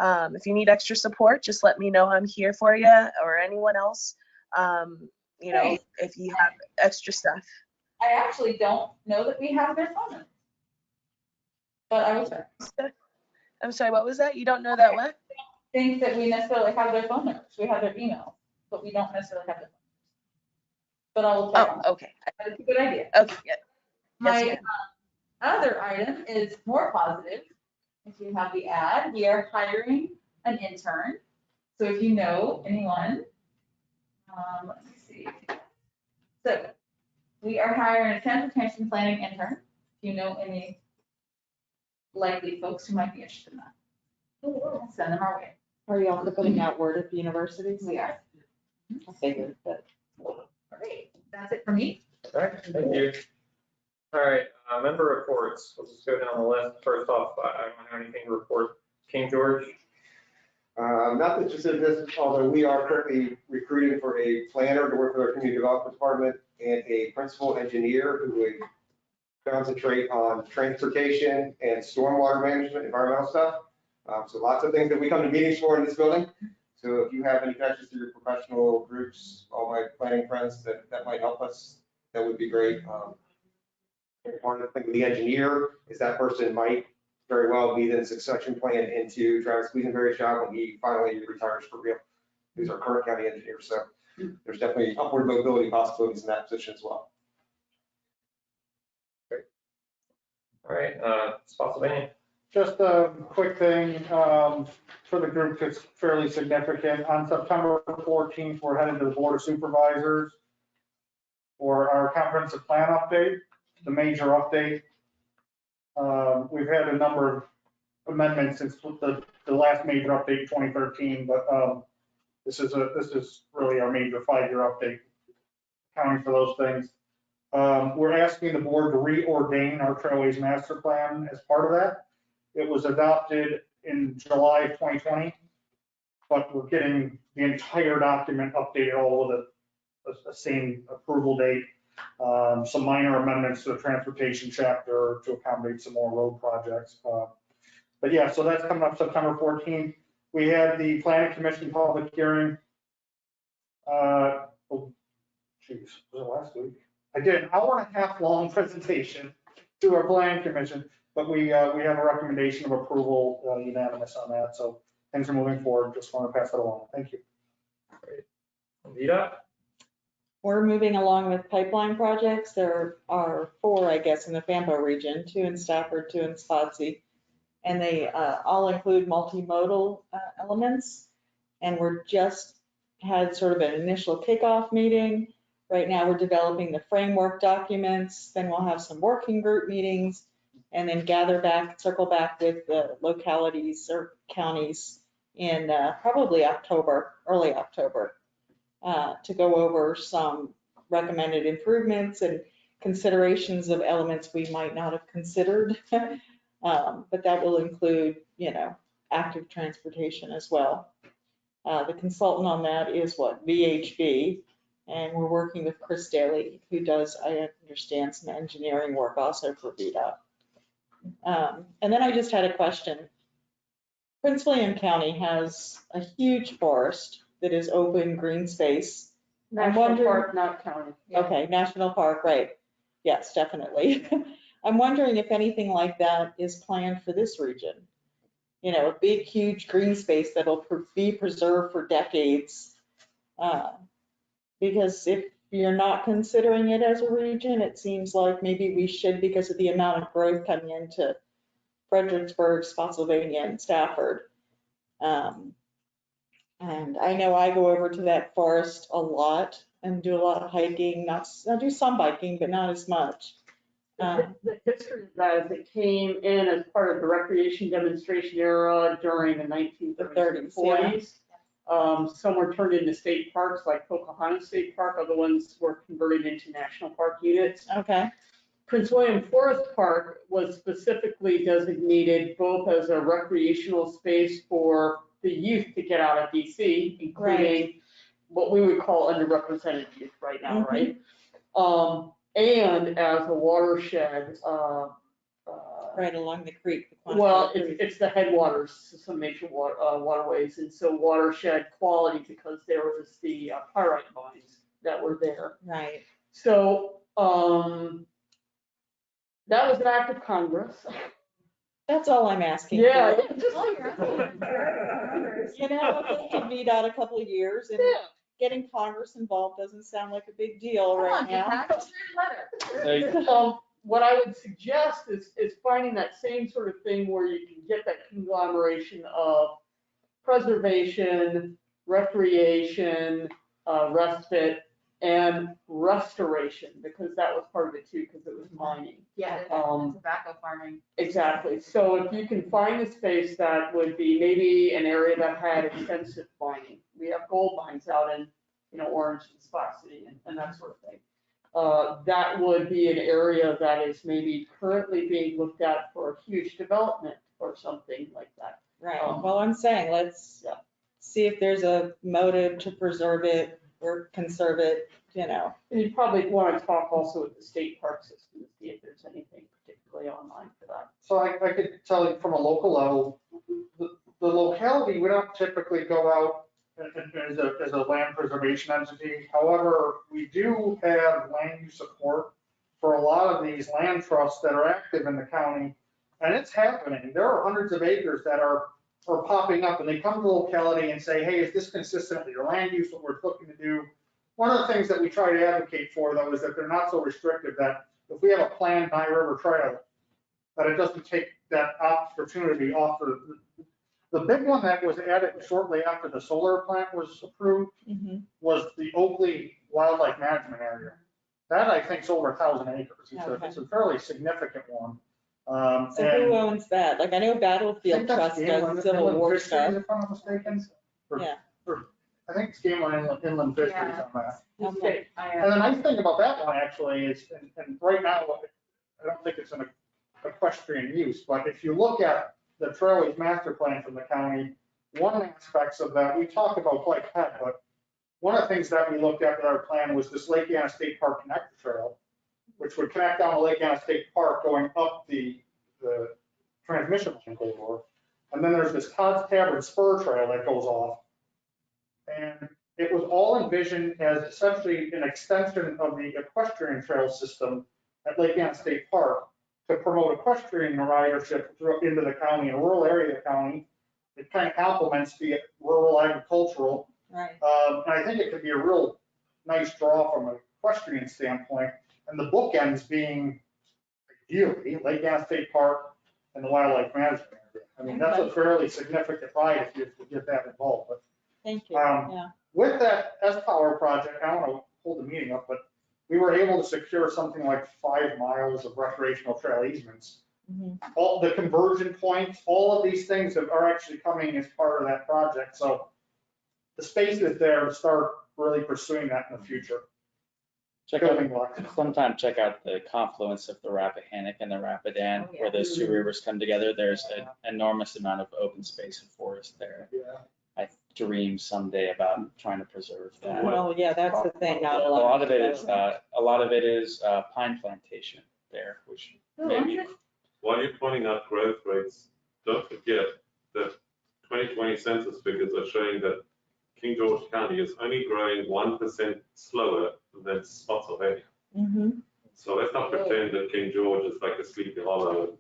P: If you need extra support, just let me know. I'm here for you, or anyone else. If you have extra stuff.
B: I actually don't know that we have their phone number. But I will check.
P: I'm sorry, what was that? You don't know that what?
B: Think that we necessarily have their phone numbers. We have their email, but we don't necessarily have their phone numbers. But I will check.
P: Oh, okay.
B: That's a good idea.
P: Okay, yeah.
B: My other item is more positive. If you have the ad, we are hiring an intern. So if you know anyone, let me see. So we are hiring a transportation planning intern. If you know any likely folks who might be interested in that, send them our way.
D: Are you also putting out word at the universities?
B: We are.
D: I figured, but.
B: Great. That's it for me.
F: All right, thank you. All right, member reports. We'll just go down the list. First off, I don't have anything to report. King George.
G: Not that just in this, although we are currently recruiting for a planner to work with our community development department and a principal engineer who would concentrate on transportation and stormwater management, environmental stuff. So lots of things that we come to meetings for in this building. So if you have any connections to your professional groups, all my planning friends that might help us, that would be great. Part of the thing with the engineer is that person might very well be the succession plan into Travis Gleasonberry's job when he finally retires for real. He's our current county engineer, so there's definitely upward mobility possibilities in that position as well.
F: Great. All right, Spotsylvania.
N: Just a quick thing for the group that's fairly significant. On September 14th, we're headed to the Board of Supervisors for our comprehensive plan update, the major update. We've had a number of amendments since the last major update in 2013, but this is really our major 5-year update, accounting for those things. We're asking the board to reordain our Trailways Master Plan as part of that. It was adopted in July of 2020, but we're getting the entire document updated all with the same approval date. Some minor amendments to the transportation chapter to accommodate some more road projects. But yeah, so that's coming up September 14th. We had the Planning Commission public hearing. Was it last week? I did an hour and a half long presentation to our Planning Commission, but we have a recommendation of approval, unanimous on that. So things are moving forward. Just want to pass that along. Thank you.
F: Great. Vida?
D: We're moving along with pipeline projects. There are 4, I guess, in the Fampo region, 2 in Stafford, 2 in Spotsy. And they all include multimodal elements. And we're just had sort of an initial kickoff meeting. Right now we're developing the framework documents. Then we'll have some working group meetings and then circle back with the localities or counties in probably October, early October. To go over some recommended improvements and considerations of elements we might not have considered. But that will include, active transportation as well. The consultant on that is VHB, and we're working with Chris Daly, who does, I understand, some engineering work also for VDOT. And then I just had a question. Prince William County has a huge forest that is open green space.
I: National Park, not county.
D: Okay, National Park, right. Yes, definitely. I'm wondering if anything like that is planned for this region. You know, a big, huge green space that'll be preserved for decades. Because if you're not considering it as a region, it seems like maybe we should because of the amount of growth coming into Fredericksburg, Spotsylvania, and Stafford. And I know I go over to that forest a lot and do a lot of hiking, I do some biking, but not as much.
I: The history of that is it came in as part of the recreation demonstration era during the 1930s and 40s. Some were turned into state parks, like Pocahontas State Park. Other ones were converted into national park units.
D: Okay.
I: Prince William Forest Park was specifically designated both as a recreational space for the youth to get out of DC, including what we would call underrepresented youth right now, right? And as a watershed.
D: Right along the creek.
I: Well, it's the headwaters to some major waterways, and so watershed quality because there was the pyrite mines that were there.
D: Right.
I: So that was an act of Congress.
D: That's all I'm asking.
I: Yeah.
D: You know, they can meet out a couple of years and getting Congress involved doesn't sound like a big deal right now.
I: What I would suggest is finding that same sort of thing where you can get that conglomeration of preservation, recreation, respite, and restoration, because that was part of it too, because it was mining.
B: Yeah, tobacco farming.
I: Exactly. So if you can find a space that would be maybe an area that had extensive mining. We have gold mines out in, Orange and Spot City and that sort of thing. That would be an area that is maybe currently being looked at for a huge development or something like that.
D: Right. Well, I'm saying let's see if there's a motive to preserve it or conserve it,
I: And you probably want to talk also with the state park system to see if there's anything particularly online for that.
N: So I could tell you from a local level, the locality, we don't typically go out as a land preservation entity. However, we do have land use support for a lot of these land trusts that are active in the county, and it's happening. There are hundreds of acres that are popping up, and they come to the locality and say, hey, is this consistent with your land use, what we're looking to do? One of the things that we try to advocate for, though, is that they're not so restrictive, that if we have a planned High River Trail, that it doesn't take that opportunity off the big one that was added shortly after the solar plant was approved was the Oakley Wildlife Management Area. That, I think, is over 1,000 acres. It's a fairly significant one.
D: So who owns that? Like, I know Battlefield Trust does Civil War stuff.
N: If I'm not mistaken.
D: Yeah.
N: I think it's Game Inland Fisheries on that.
D: Okay.
N: And the nice thing about that one actually is, and right now, I don't think it's an equestrian use, but if you look at the Trailways Master Plan from the county, one aspects of that, we talked about quite a bit, but one of the things that we looked at with our plan was this Lake Anna State Park Connector Trail, which would connect down to Lake Anna State Park going up the transmission line corridor. And then there's this Todd's Tavern Spur Trail that goes off. And it was all envisioned as essentially an extension of the equestrian trail system at Lake Anna State Park to promote equestrian ridership into the county, in a rural area of the county. It kind of complements the rural agricultural.
D: Right.
N: And I think it could be a real nice draw from an equestrian standpoint. And the bookends being ideally Lake Anna State Park and the Wildlife Management Area. I mean, that's a fairly significant ride if you get that involved. But,
D: thank you. Yeah.
N: With that S-Power project, I don't want to hold the meeting up, but we were able to secure something like 5 miles of recreational trail easements. All the conversion points, all of these things are actually coming as part of that project. So the space is there to start really pursuing that in the future.
L: Sometime check out the confluence of the Rappahannock and the Rapidan, where those two rivers come together. There's an enormous amount of open space and forest there. I dream someday about trying to preserve that.
D: Well, yeah, that's the thing. Not
L: a lot of it is pine plantation there, which maybe.
H: While you're pointing out growth rates, don't forget that 2020 census figures are showing that King George County is only growing 1% slower than Spotsylvania. So let's not pretend that King George is like a Sleepy Hollow.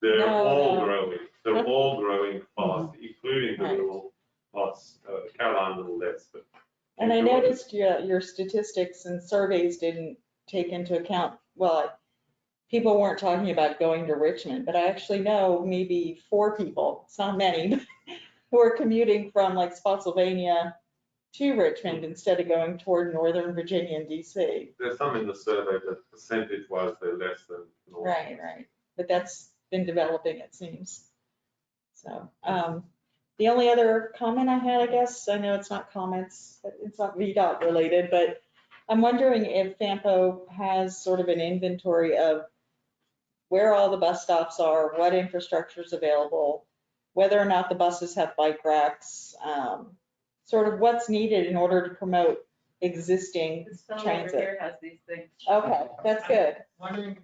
H: They're
D: No,
H: all
D: no.
H: growing. They're all growing fast, including the
D: Right.
H: rural parts, Caroline a little less, but.
D: And I
H: King George is-
D: noticed your statistics and surveys didn't take into account, well, people weren't talking about going to Richmond, but I actually know maybe 4 people, it's not many, who are commuting from like Spotsylvania to Richmond instead of going toward Northern Virginia and DC.
H: There's some in the survey, but percentage-wise, they're less than. normal.
D: Right. But that's been developing, it seems. So, the only other comment I had, I guess, I know it's not comments, it's not VDOT related, but I'm wondering if FAMPO has sort of an inventory of where all the bus stops are, what infrastructure is available, whether or not the buses have bike racks, sort of what's needed in order to promote existing
B: This fellow over
D: transit.
B: here has these things.
D: Okay, that's good.
K: Wondering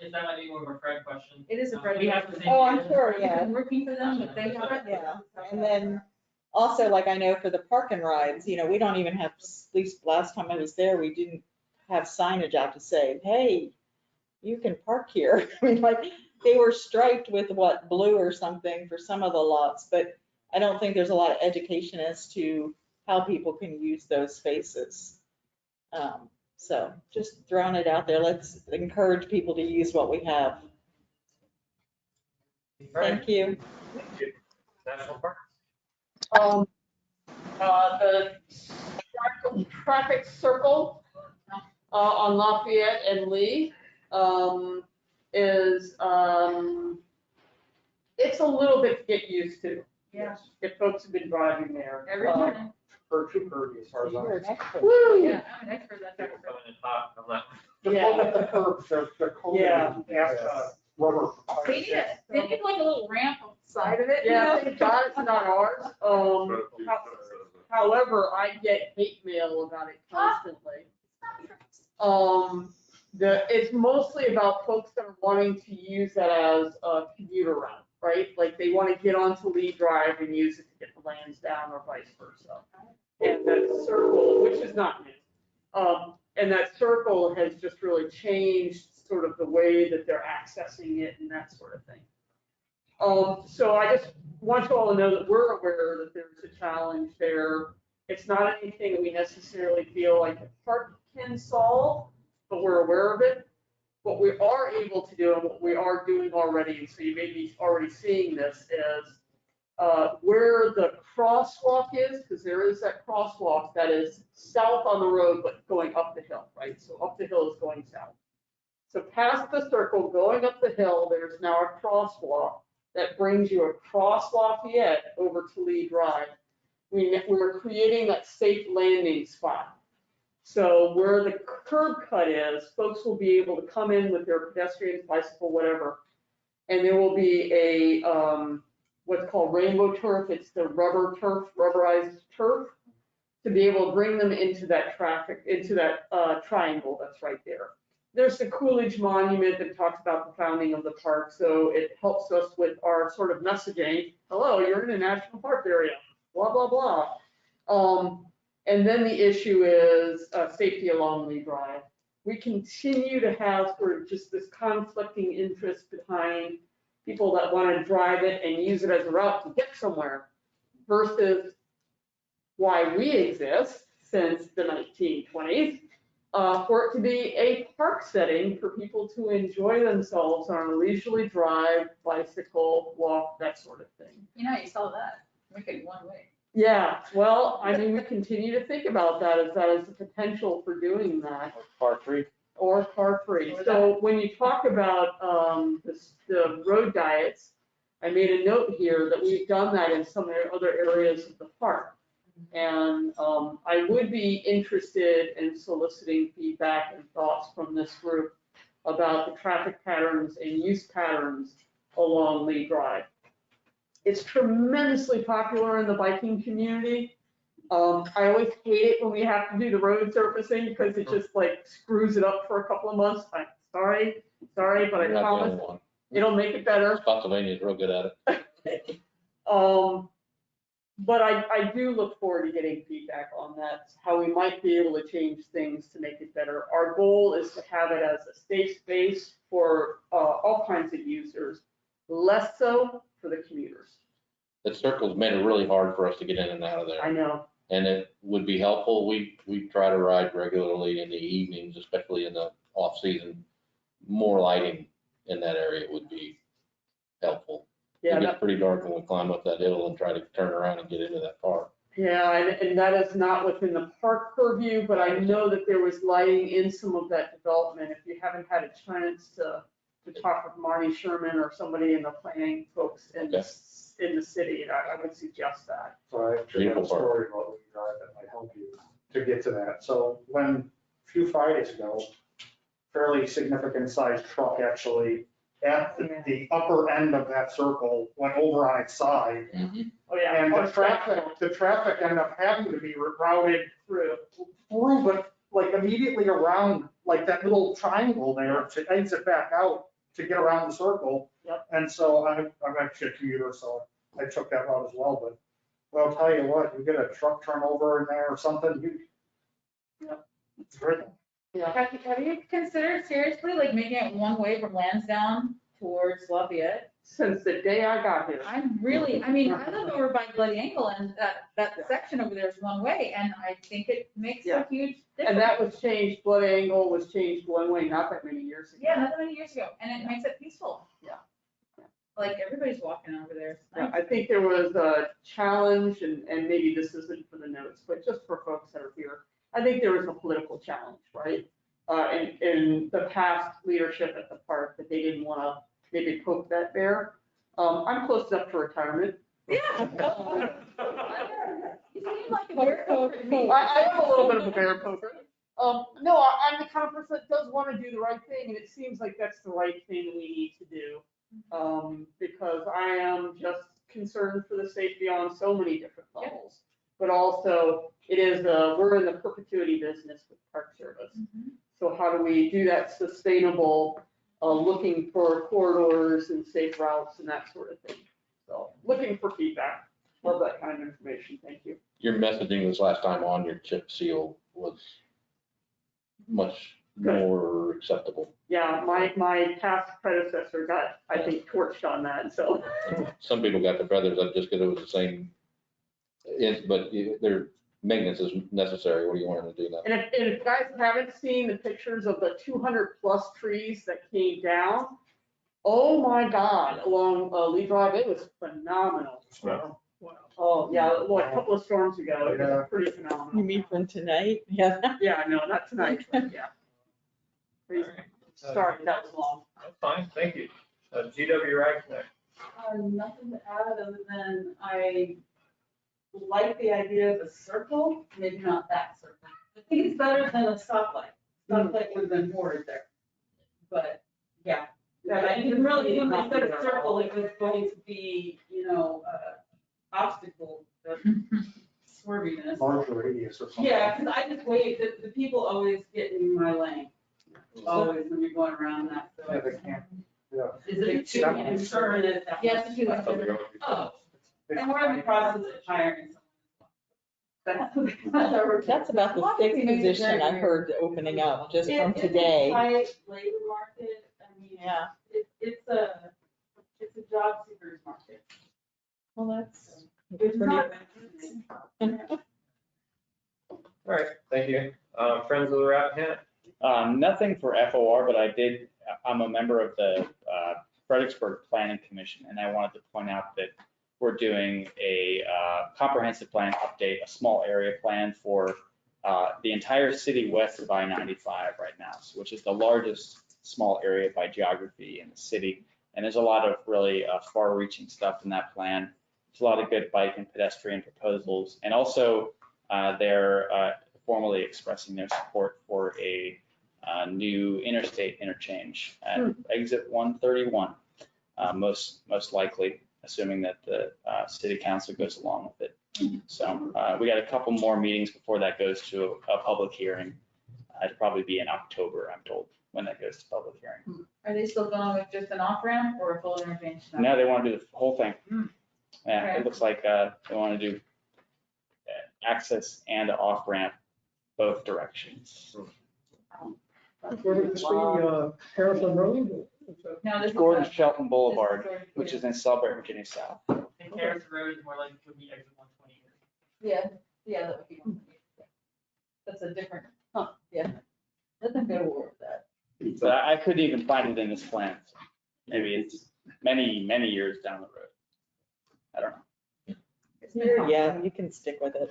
K: if that might be more of a Fred question.
B: It is a Fred
K: We have
B: question.
K: the same
D: Oh, I'm
K: data.
D: sure,
B: I've
D: yeah.
B: been working for them, but they haven't.
D: Yeah, and then also, like I know for the park and rides, we don't even have, at least last time I was there, we didn't have signage out to say, hey, you can park here. I mean, like, they were striped with what, blue or something for some of the lots, but I don't think there's a lot of education as to how people can use those spaces. So just throwing it out there, let's encourage people to use what we have. Thank you.
F: National Park.
I: The traffic circle on Lafayette and Lee is, it's a little bit to get used to.
B: Yeah.
I: If folks have been driving there.
B: Every morning.
F: Too curvy as far as
D: You're
F: I'm.
D: an expert.
I: Woo!
B: Yeah, I'm an expert at that.
F: Coming in hot on that.
N: The
I: Yeah.
N: one at the curb, they're coated
I: Yeah.
N: rubber.
B: They need like a little ramp on the side of it.
I: Yeah, thank God it's not ours. However, I get hate mail about it constantly. It's mostly about folks that are wanting to use that as a commuter route, right? Like they want to get onto Lee Drive and use it to get the Lansdowne or vice versa. And that circle, which is not new, and that circle has just really changed sort of the way that they're accessing it and that sort of thing. So I just want you all to know that we're aware that there's a challenge there. It's not anything that we necessarily feel like the park can solve, but we're aware of it. What we are able to do and what we are doing already, and so you may be already seeing this, is where the crosswalk is, because there is that crosswalk that is south on the road, but going up the hill, right? So up the hill is going south. So past the circle, going up the hill, there's now a crosswalk that brings you across Lafayette over to Lee Drive. We're creating that safe landing spot. So where the curb cut is, folks will be able to come in with their pedestrians, bicycle, whatever, and there will be a what's called rainbow turf. It's the rubber turf, rubberized turf, to be able to bring them into that traffic, into that triangle that's right there. There's the Coolidge Monument that talks about the founding of the park, so it helps us with our sort of messaging. Hello, you're in a national park area, blah, blah, blah. And then the issue is safety along Lee Drive. We continue to have sort of just this conflicting interest behind people that want to drive it and use it as a route to get somewhere versus why we exist since the 1920s, for it to be a park setting for people to enjoy themselves on a leisurely drive, bicycle, walk, that sort of thing.
B: You know, you saw that. Make it one way.
I: Yeah, well, I mean, we continue to think about that as a potential for doing that.
L: Car free.
I: Or car free. So when you talk about the road diets, I made a note here that we've done that in some other areas of the park. And I would be interested in soliciting feedback and thoughts from this group about the traffic patterns and use patterns along Lee Drive. It's tremendously popular in the biking community. I always hate it when we have to do the road surfacing because it just like screws it up for a couple of months. I'm sorry, but I promise it'll make it better.
Q: Spotsylvania is real good at it.
I: But I do look forward to getting feedback on that, how we might be able to change things to make it better. Our goal is to have it as a safe space for all kinds of users, less so for the commuters.
Q: The circle's made it really hard for us to get in and out of
I: I
Q: there.
I: know.
Q: And it would be helpful. We try to ride regularly in the evenings, especially in the off season. More lighting in that area would be helpful.
I: Yeah,
Q: It
I: that-
Q: gets pretty dark when we climb up that hill and try to turn around and get into that park.
I: Yeah, and that is not within the park purview, but I know that there was lighting in some of that development. If you haven't had a chance to talk with Marty Sherman or somebody in the planning folks in the city, I would suggest that.
N: So I actually have a story about Lee Drive that might help you to get to that. So when, a few Fridays ago, fairly significant sized truck actually at the upper end of that circle went over on its side.
I: Oh, yeah.
N: And the traffic ended up having to be routed through, but like immediately around, like that little triangle there to exit back out to get around the circle.
I: Yep.
N: And so I'm actually a commuter, so I took that route as well, but well, I'll tell you what, you get a truck turnover in there or something, it's great.
I: Yeah.
B: Have you considered seriously like making it one way from Lansdowne towards Lafayette?
I: Since the day I got here.
B: I live over by Bloody Angle and that section over there is one way and I think it makes a huge difference.
I: And that was changed, Blood Angle was changed one way not that many years ago.
B: Yeah, not that many years ago, and it makes it peaceful.
I: Yeah.
B: Like everybody's walking over there. It's
I: Yeah,
B: nice.
I: I think there was a challenge, and maybe this isn't for the notes, but just for folks that are here, I think there was a political challenge, right? In the past leadership at the park, that they didn't want to maybe poke that bear. I'm close enough to retirement.
B: Yeah. You seem like a bear poker to me.
I: I am a little bit of a bear poker. No, I'm the kind of person that does want to do the right thing, and it seems like that's the right thing that we need to do. Because I am just concerned for the safety on so many different levels. But also, it is, we're in the perpetuity business with Park Service. So how do we do that sustainable, looking for corridors and safe routes and that sort of thing? So looking for feedback, love that kind of information, thank you.
Q: Your messaging this last time on your chip seal was much more acceptable.
I: Yeah, my past predecessor got, I think, torched on that, so.
Q: Some people got the feathers up just because it was the same, but their maintenance is necessary. What do you want them to do now?
I: And if you guys haven't seen the pictures of the 200+ trees that came down, oh my God, along Lee Drive, it was phenomenal.
F: Wow.
I: Oh, yeah, well, a couple of storms ago, it was pretty phenomenal.
D: You mean from tonight? Yeah.
I: Yeah, no, not tonight, but yeah. Sorry, that was long.
F: That's fine, thank you. GW Rag Connect.
O: Nothing to add other than I like the idea of a circle, maybe not that circle. I think it's better than a stoplight. Stoplight would have been horrid there. But, yeah. I didn't really, when they said a circle, it was going to be, obstacle, swerviness.
N: Larger radius or something.
O: Yeah, because I just wait, the people always get in my lane. Always when you're going around that. So
N: Yeah, they can't, yeah.
O: is it too concerned if that?
B: Yes, if you like.
O: Oh, and we're in the process of hiring someone.
D: That's about the sixth position I heard opening up just from today.
O: It's a tight labor market, I mean,
D: Yeah.
O: it's a job seekers market.
D: Well, that's.
O: It's not.
F: All right, thank you. Friends of the Rappahannock.
L: Nothing for FOR, but I'm a member of the Fredericksburg Planning Commission, and I wanted to point out that we're doing a comprehensive plan update, a small area plan for the entire city west of I-95 right now, which is the largest small area by geography in the city. And there's a lot of really far-reaching stuff in that plan. There's a lot of good bike and pedestrian proposals, and also they're formally expressing their support for a new interstate interchange at exit 131, most likely, assuming that the city council goes along with it. So we got a couple more meetings before that goes to a public hearing. It'd probably be in October, I'm told, when that goes to public hearing.
B: Are they still going with just an off ramp or a full interchange?
L: No, they want to do the whole thing. Yeah,
B: Okay.
L: it looks like they want to do access and off-ramp both directions.
J: Where would this be, Harrison Road?
B: No, this is.
L: Gordon
B: the-
L: Shelton Boulevard,
B: this is
L: which is in Celebrate, Virginia South.
K: I think Harrison Road is more like, would be exit 120.
B: Yeah, that would be one. That's a different, yeah. Let them go over that.
L: But I couldn't even find it in this plan. Maybe it's many, many years down the road. I don't know.
D: Yeah, you can stick with it.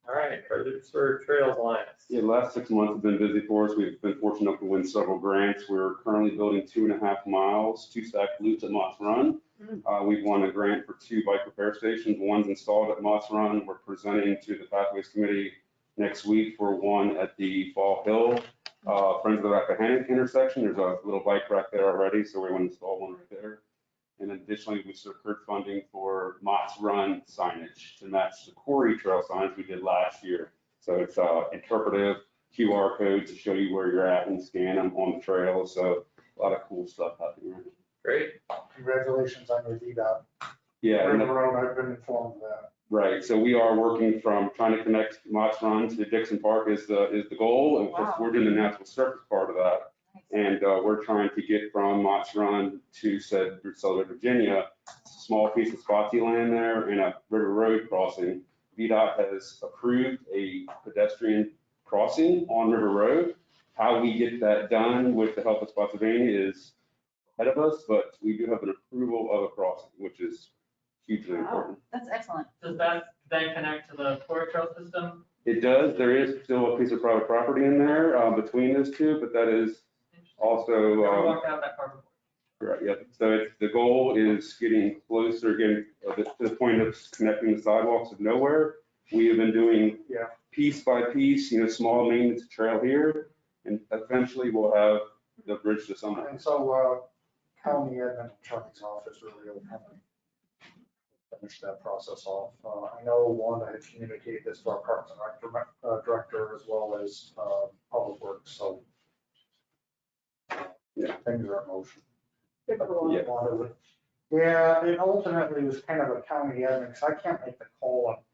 F: All right, Fredericksburg Trails Alliance.
R: Yeah, the last 6 months have been busy for us. We've been fortunate enough to win several grants. We're currently building 2.5 miles, 2 stacked loops at Moss Run. We've won a grant for 2 bike repair stations. One's installed at Moss Run. We're presenting to the Pathways Committee next week for one at the Fall Hill, Friends of the Rappahannock intersection. There's a little bike rack there already, so we want to install one right there. And additionally, we secured funding for Mott's Run signage to match the Quarry Trail signs we did last year. So it's interpretive QR codes to show you where you're at and scan them on the trail. So a lot of cool stuff happening right now.
F: Great.
N: Congratulations on your VDOT.
R: Yeah.
N: River Road, I've been informed of that.
R: Right. So we are working from trying to connect Mott's Run to Dixon Park is the goal. And of course, we're doing the natural surface part of that. And we're trying to get from Mott's Run to Celebrate, Virginia, a small piece of spotty land there and a river road crossing. VDOT has approved a pedestrian crossing on River Road. How we get that done with the help of Spotsylvania is ahead of us, but we do have an approval of a crossing, which is hugely important.
B: That's excellent.
K: Does that then connect to the Quarry Trail system?
R: It does. There is still a piece of private property in there between those two, but that is also.
K: Never walked out that far before.
R: Right, yeah. So the goal is getting closer, getting to the point of connecting the sidewalks of nowhere. We have been doing piece by piece, small maintenance trail here, and eventually we'll have the bridge to Summit.
N: And so County Admin Attorney's Office really will kind of finish that process off. I know Wanda had communicated this to our Parks and Rec Director as well as Public Works, so things are in motion. Yeah, it ultimately was kind of a county admin, because I can't make the call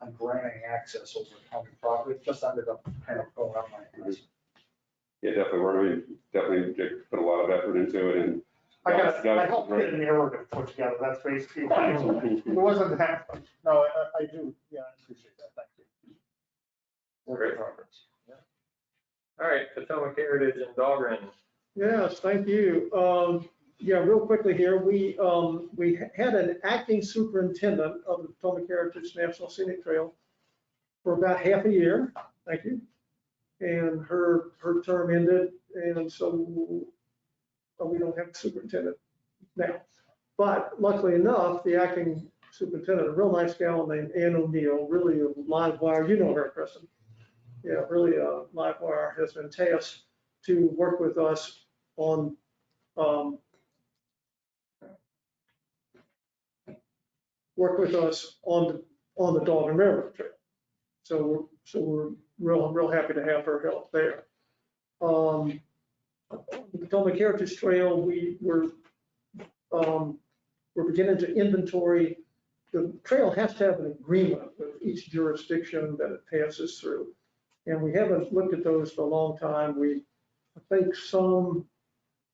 N: on granting access over county property. It just ended up kind of going up my hands.
R: Yeah, definitely. Definitely put a lot of effort into it, and
N: I helped get a narrative put together. That's basically why. It wasn't that. No, I do. Yeah, I appreciate that. Thank you.
F: Great progress. All right, Potomac Heritage and Dahlgren.
J: Yes, thank you. Yeah, real quickly here, we had an acting superintendent of the Potomac Heritage National Scenic Trail for about half a year. Thank you. And her term ended, and so we don't have a superintendent now. But luckily enough, the acting superintendent, a real nice gal named Ann O'Neill, really a live wire, you know her, Kristen. Yeah, really a live wire, has been tasked to work with us on the Dahlgren Railroad Trail. So we're real happy to have her help there. The Potomac Heritage Trail, we're beginning to inventory. The trail has to have an agreement with each jurisdiction that it passes through. And we haven't looked at those for a long time. I think some,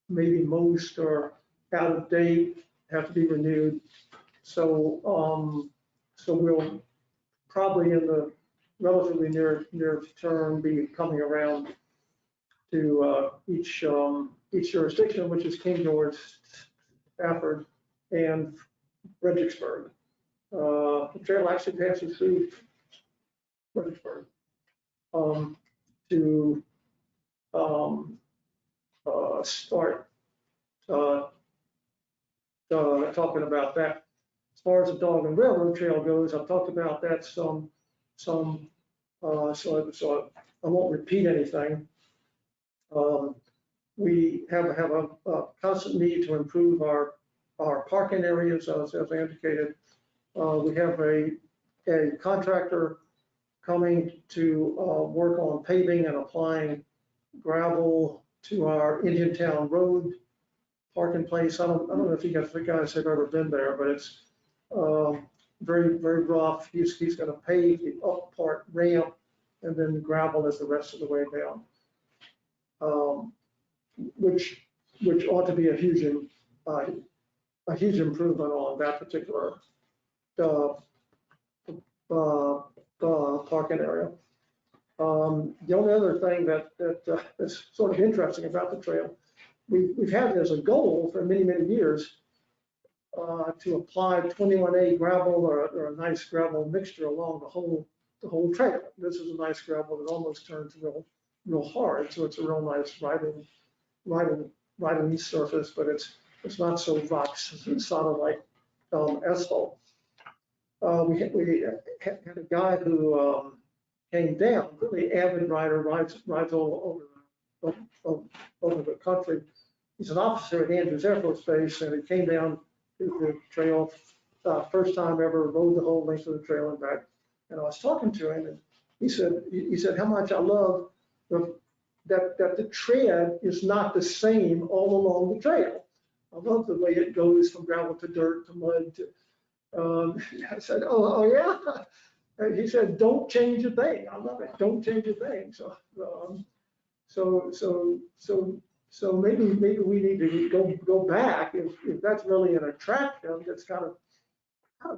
J: maybe most, are out of date, have to be renewed. So we'll probably in the relatively near term be coming around to each jurisdiction, which is King George, Stafford, and Fredericksburg. The trail actually passes through Fredericksburg to start talking about that. As far as the Dahlgren Railroad Trail goes, I've talked about that some, so I won't repeat anything. We have a constant need to improve our parking areas, as I indicated. We have a contractor coming to work on paving and applying gravel to our Indiantown Road parking place. I don't know if you guys have ever been there, but it's very, very rough. He's gonna pave the up part ramp and then gravel it the rest of the way down. Which ought to be a huge improvement on that particular parking area. The only other thing that is sort of interesting about the trail, we've had as a goal for many, many years to apply 21A gravel or a nice gravel mixture along the whole trail. This is a nice gravel that almost turns real hard, so it's a real nice riding surface, but it's not so rock solid like asphalt. We had a guy who came down, really avid rider, rides all over the country. He's an officer at Andrews Air Force Base, and he came down the trail, first time ever, rode the whole length of the trail and back. And I was talking to him, and he said how much I love that the tread is not the same all along the trail. I love the way it goes from gravel to dirt to mud to. I said, oh yeah. And he said, don't change a thing. I love it. Don't change a thing. So maybe we need to go back if that's really an attraction. That's kind of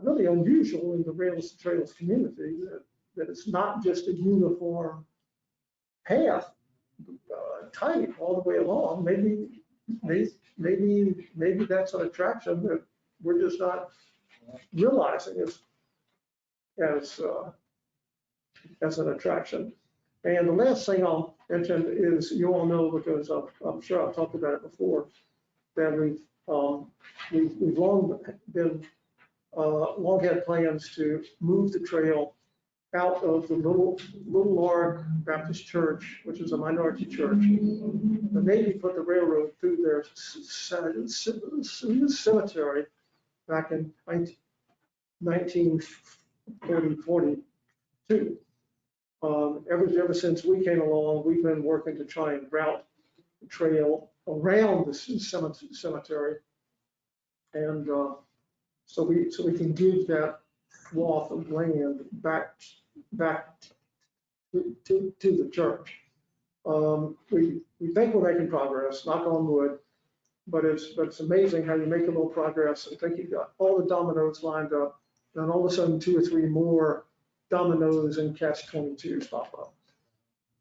J: really unusual in the trails community, that it's not just a uniform path type all the way along. Maybe that's an attraction that we're just not realizing as an attraction. And the last thing I'll mention is, you all know, because I'm sure I've talked about it before, that we've long had plans to move the trail out of the Little Lark Baptist Church, which is a minority church. The Navy put the railroad through their cemetery back in 1942. Ever since we came along, we've been working to try and route the trail around the cemetery, and so we can give that swath of land back to the church. We think we're making progress, knock on wood, but it's amazing how you make a little progress and think you've got all the dominoes lined up, and all of a sudden 2 or 3 more dominoes and catch-22s pop up.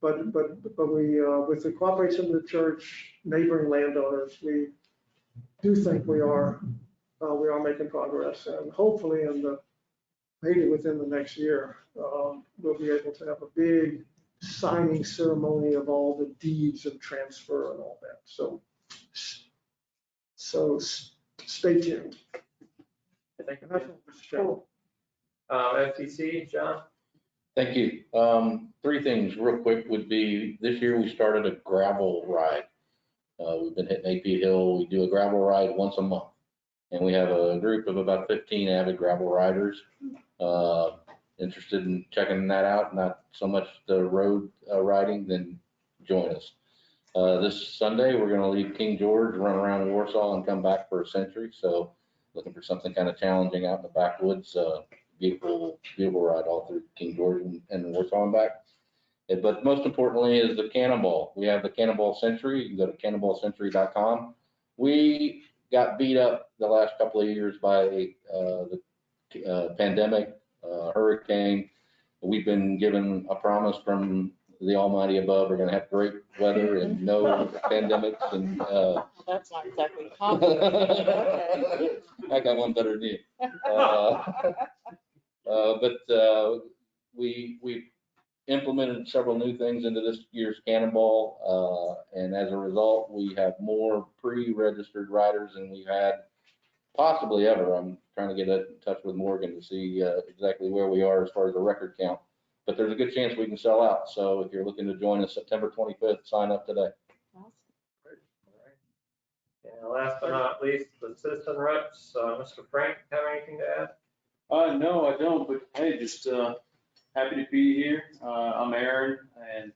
J: But we, with the cooperation of the church, neighboring landowners, we do think we are making progress, and hopefully maybe within the next year, we'll be able to have a big signing ceremony of all the deeds of transfer and all that. So stay tuned.
F: Thank you. FTC, John?
Q: Thank you. 3 things real quick would be, this year we started a gravel ride. We've been hitting AP Hill. We do a gravel ride once a month. And we have a group of about 15 avid gravel riders interested in checking that out. Not so much the road riding, then join us. This Sunday, we're going to leave King George, run around Warsaw, and come back for a century. So looking for something kind of challenging out in the backwoods. Beautiful ride all through King George and Warsaw and back. But most importantly is the Cannonball. We have the Cannonball Century. You can go to cannonballcentury.com. We got beat up the last couple of years by the pandemic, hurricane. We've been given a promise from the Almighty above. We're going to have great weather and no pandemics. And
D: that's not exactly confident. Okay.
Q: I got one better than you. But we've implemented several new things into this year's Cannonball, and as a result, we have more pre-registered riders than we've had possibly ever. I'm trying to get in touch with Morgan to see exactly where we are as far as the record count, but there's a good chance we can sell out. So if you're looking to join us September 25th, sign up today.
F: And last but not least, the citizen reps. Mr. Frank, have anything to add?
E: No, I don't, but hey, just happy to be here. I'm Aaron, and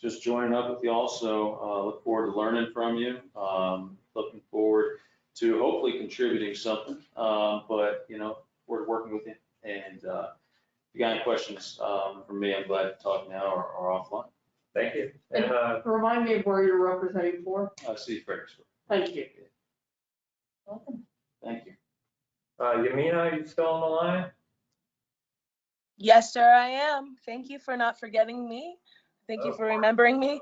E: just joining up with you also. Look forward to learning from you. Looking forward to hopefully contributing something. But, you know, questions from me, I'm glad to talk now or offline.
F: Thank you.
I: And remind me of where you're representing for.
E: See Fredericksburg.
I: Thank you.
B: Welcome.
E: Thank you.
F: Yamina, you still on the line?
P: Yes, sir, I am. Thank you for not forgetting me. Thank you for remembering me.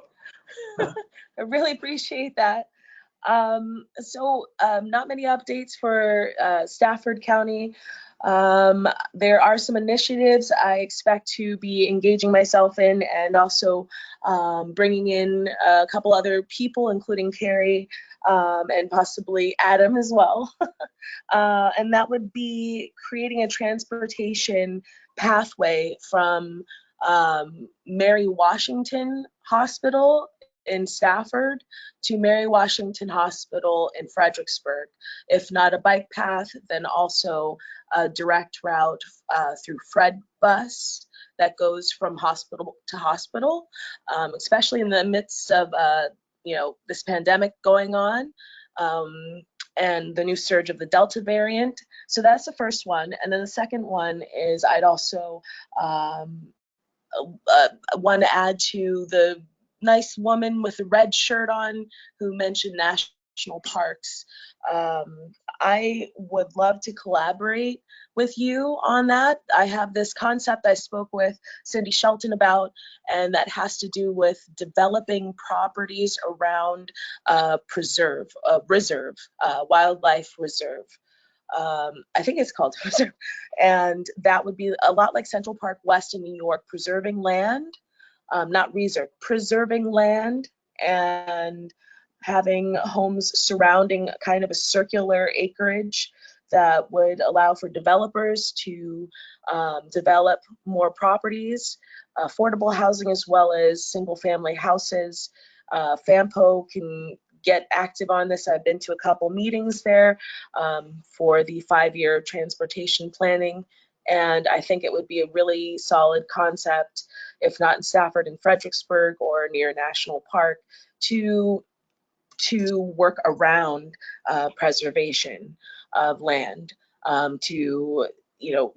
P: I really appreciate that. Not many updates for Stafford County. There are some initiatives I expect to be engaging myself in, and also bringing in a couple other people, including Carrie and possibly Adam as well. And that would be creating a transportation pathway from Mary Washington Hospital in Stafford to Mary Washington Hospital in Fredericksburg. If not a bike path, then also a direct route through Fred Bus that goes from hospital to hospital, especially in the midst of this pandemic going on. And the new surge of the Delta variant. So that's the first one. And then the second one is I'd also want to add to the nice woman with the red shirt on who mentioned national parks. I would love to collaborate with you on that. I have this concept I spoke with Cindy Shelton about, and that has to do with developing properties around wildlife reserve. I think it's called reserve. And that would be a lot like Central Park West in New York, preserving land, not reserve, preserving land and having homes surrounding kind of a circular acreage that would allow for developers to develop more properties, affordable housing, as well as single family houses. FAMPO can get active on this. I've been to a couple meetings there for the 5-year transportation planning. And I think it would be a really solid concept, if not in Stafford and Fredericksburg or near National Park, to work around preservation of land, to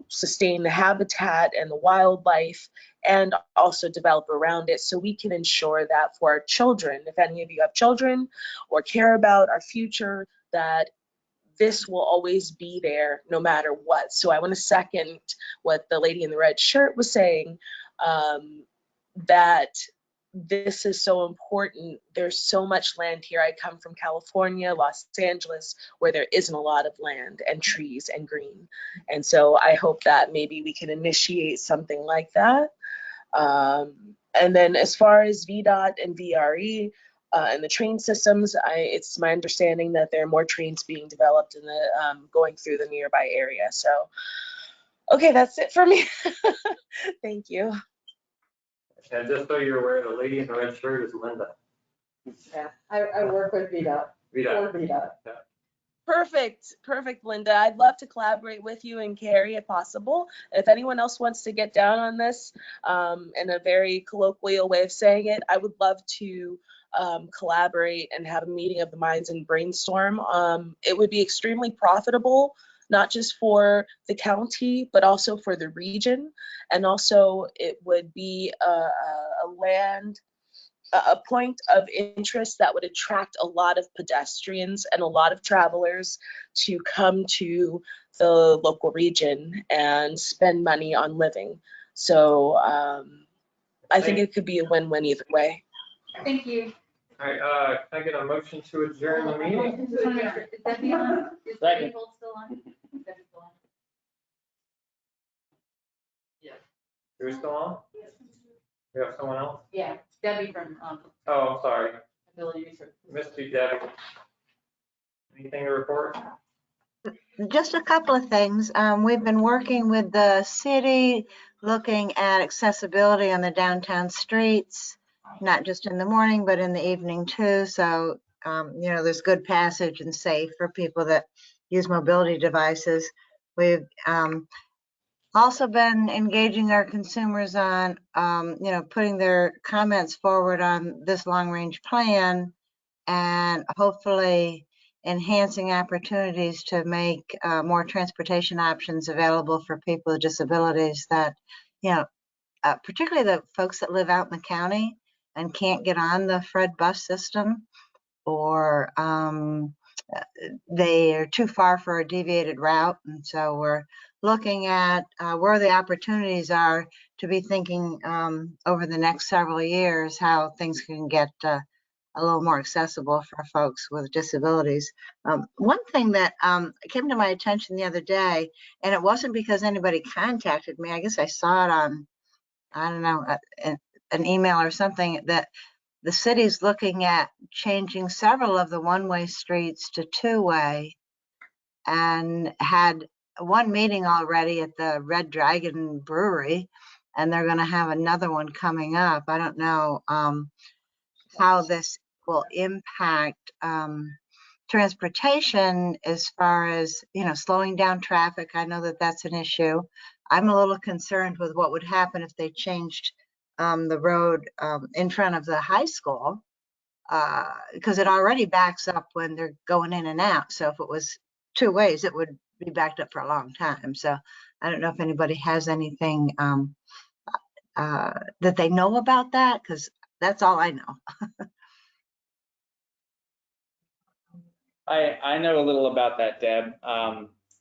P: sustain the habitat and the wildlife, and also develop around it, so we can ensure that for our children, if any of you have children or care about our future, that this will always be there no matter what. So I want to second what the lady in the red shirt was saying, that this is so important. There's so much land here. I come from California, Los Angeles, where there isn't a lot of land and trees and green. And so I hope that maybe we can initiate something like that. And then as far as VDOT and VRE and the train systems, it's my understanding that there are more trains being developed in the going through the nearby area. So, okay, that's it for me. Thank you.
F: And just so you're aware, the lady in the red shirt is Linda.
D: Yeah, I work with VDOT.
F: VDOT.
D: For VDOT.
F: Yeah.
P: Perfect, Linda. I'd love to collaborate with you and Carrie if possible. If anyone else wants to get down on this, in a very colloquial way of saying it, I would love to collaborate and have a meeting of the minds and brainstorm. It would be extremely profitable, not just for the county, but also for the region. And also it would be a point of interest that would attract a lot of pedestrians and a lot of travelers to come to the local region and spend money on living. So I think it could be a win-win either way.
B: Thank you.
F: All right, can I get a motion to adjourn the meeting?
B: Is Debbie on? Is Debbie Holt still on? Debbie still on?
F: Who's still on? We have someone else?
B: Yeah, Debbie from
F: Oh, I'm sorry.
B: Ability Research.
F: Missed you, Debbie. Anything to report?
S: Just a couple of things. We've been working with the city, looking at accessibility on the downtown streets, not just in the morning, but in the evening too. So, there's good passage and safe for people that use mobility devices. We've also been engaging our consumers on, putting their comments forward on this long-range plan, and hopefully enhancing opportunities to make more transportation options available for people with disabilities that you know, particularly the folks that live out in the county and can't get on the Fred bus system, or they are too far for a deviated route. And so we're looking at where the opportunities are to be thinking over the next several years how things can get a little more accessible for folks with disabilities. One thing that came to my attention the other day, and it wasn't because anybody contacted me, I guess I saw it on, I don't know, an email or something, that the city's looking at changing several of the one-way streets to two-way, and had one meeting already at the Red Dragon Brewery, and they're going to have another one coming up. I don't know how this will impact transportation as far as, you know, slowing down traffic. I know that that's an issue. I'm a little concerned with what would happen if they changed the road in front of the high school, because it already backs up when they're going in and out. So if it was two ways, it would be backed up for a long time. So I don't know if anybody has anything that they know about that, because that's all I know.
L: I know a little about that, Deb.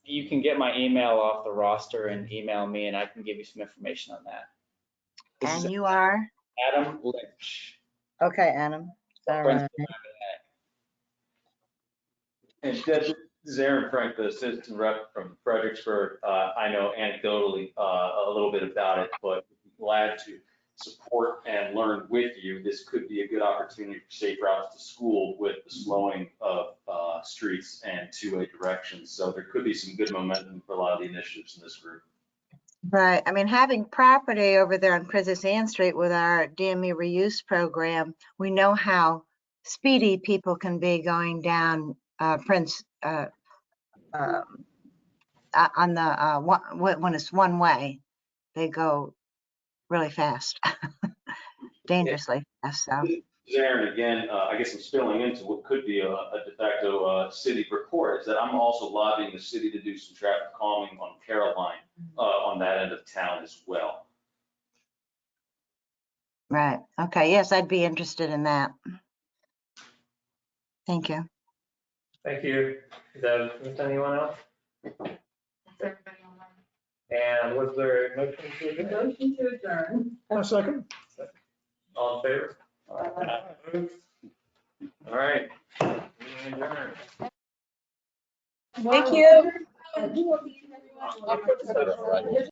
L: You can get my email off the roster and email me, and I can give you some information on that. This
S: And
L: is
S: you are?
L: Adam Lynch.
S: Okay, Adam. All right.
E: And Deb, this is Aaron Frank, the citizen rep from Fredericksburg. I know anecdotally a little bit about it, but would be glad to support and learn with you. This could be a good opportunity for safe routes to school with the slowing of streets and two-way directions. So there could be some good momentum for a lot of the initiatives in this group.
S: Right. I mean, having property over there on Princess Anne Street with our DME reuse program, we know how speedy people can be going down Prince on the when it's one way. They go really fast, dangerously fast. So.
E: Aaron, again, I guess I'm spilling into what could be a de facto city report, is that I'm also lobbying the city to do some traffic calming on Caroline on that end of town as well.
S: Right. Okay. Yes, I'd be interested in that. Thank you.
F: Thank you. Deb, is anyone else? And was there a motion to adjourn?
O: Motion to adjourn.
J: A second.
F: All in favor? Opposed? All right. Meeting adjourned.
P: Thank you.
O: You will be-
Q: Right.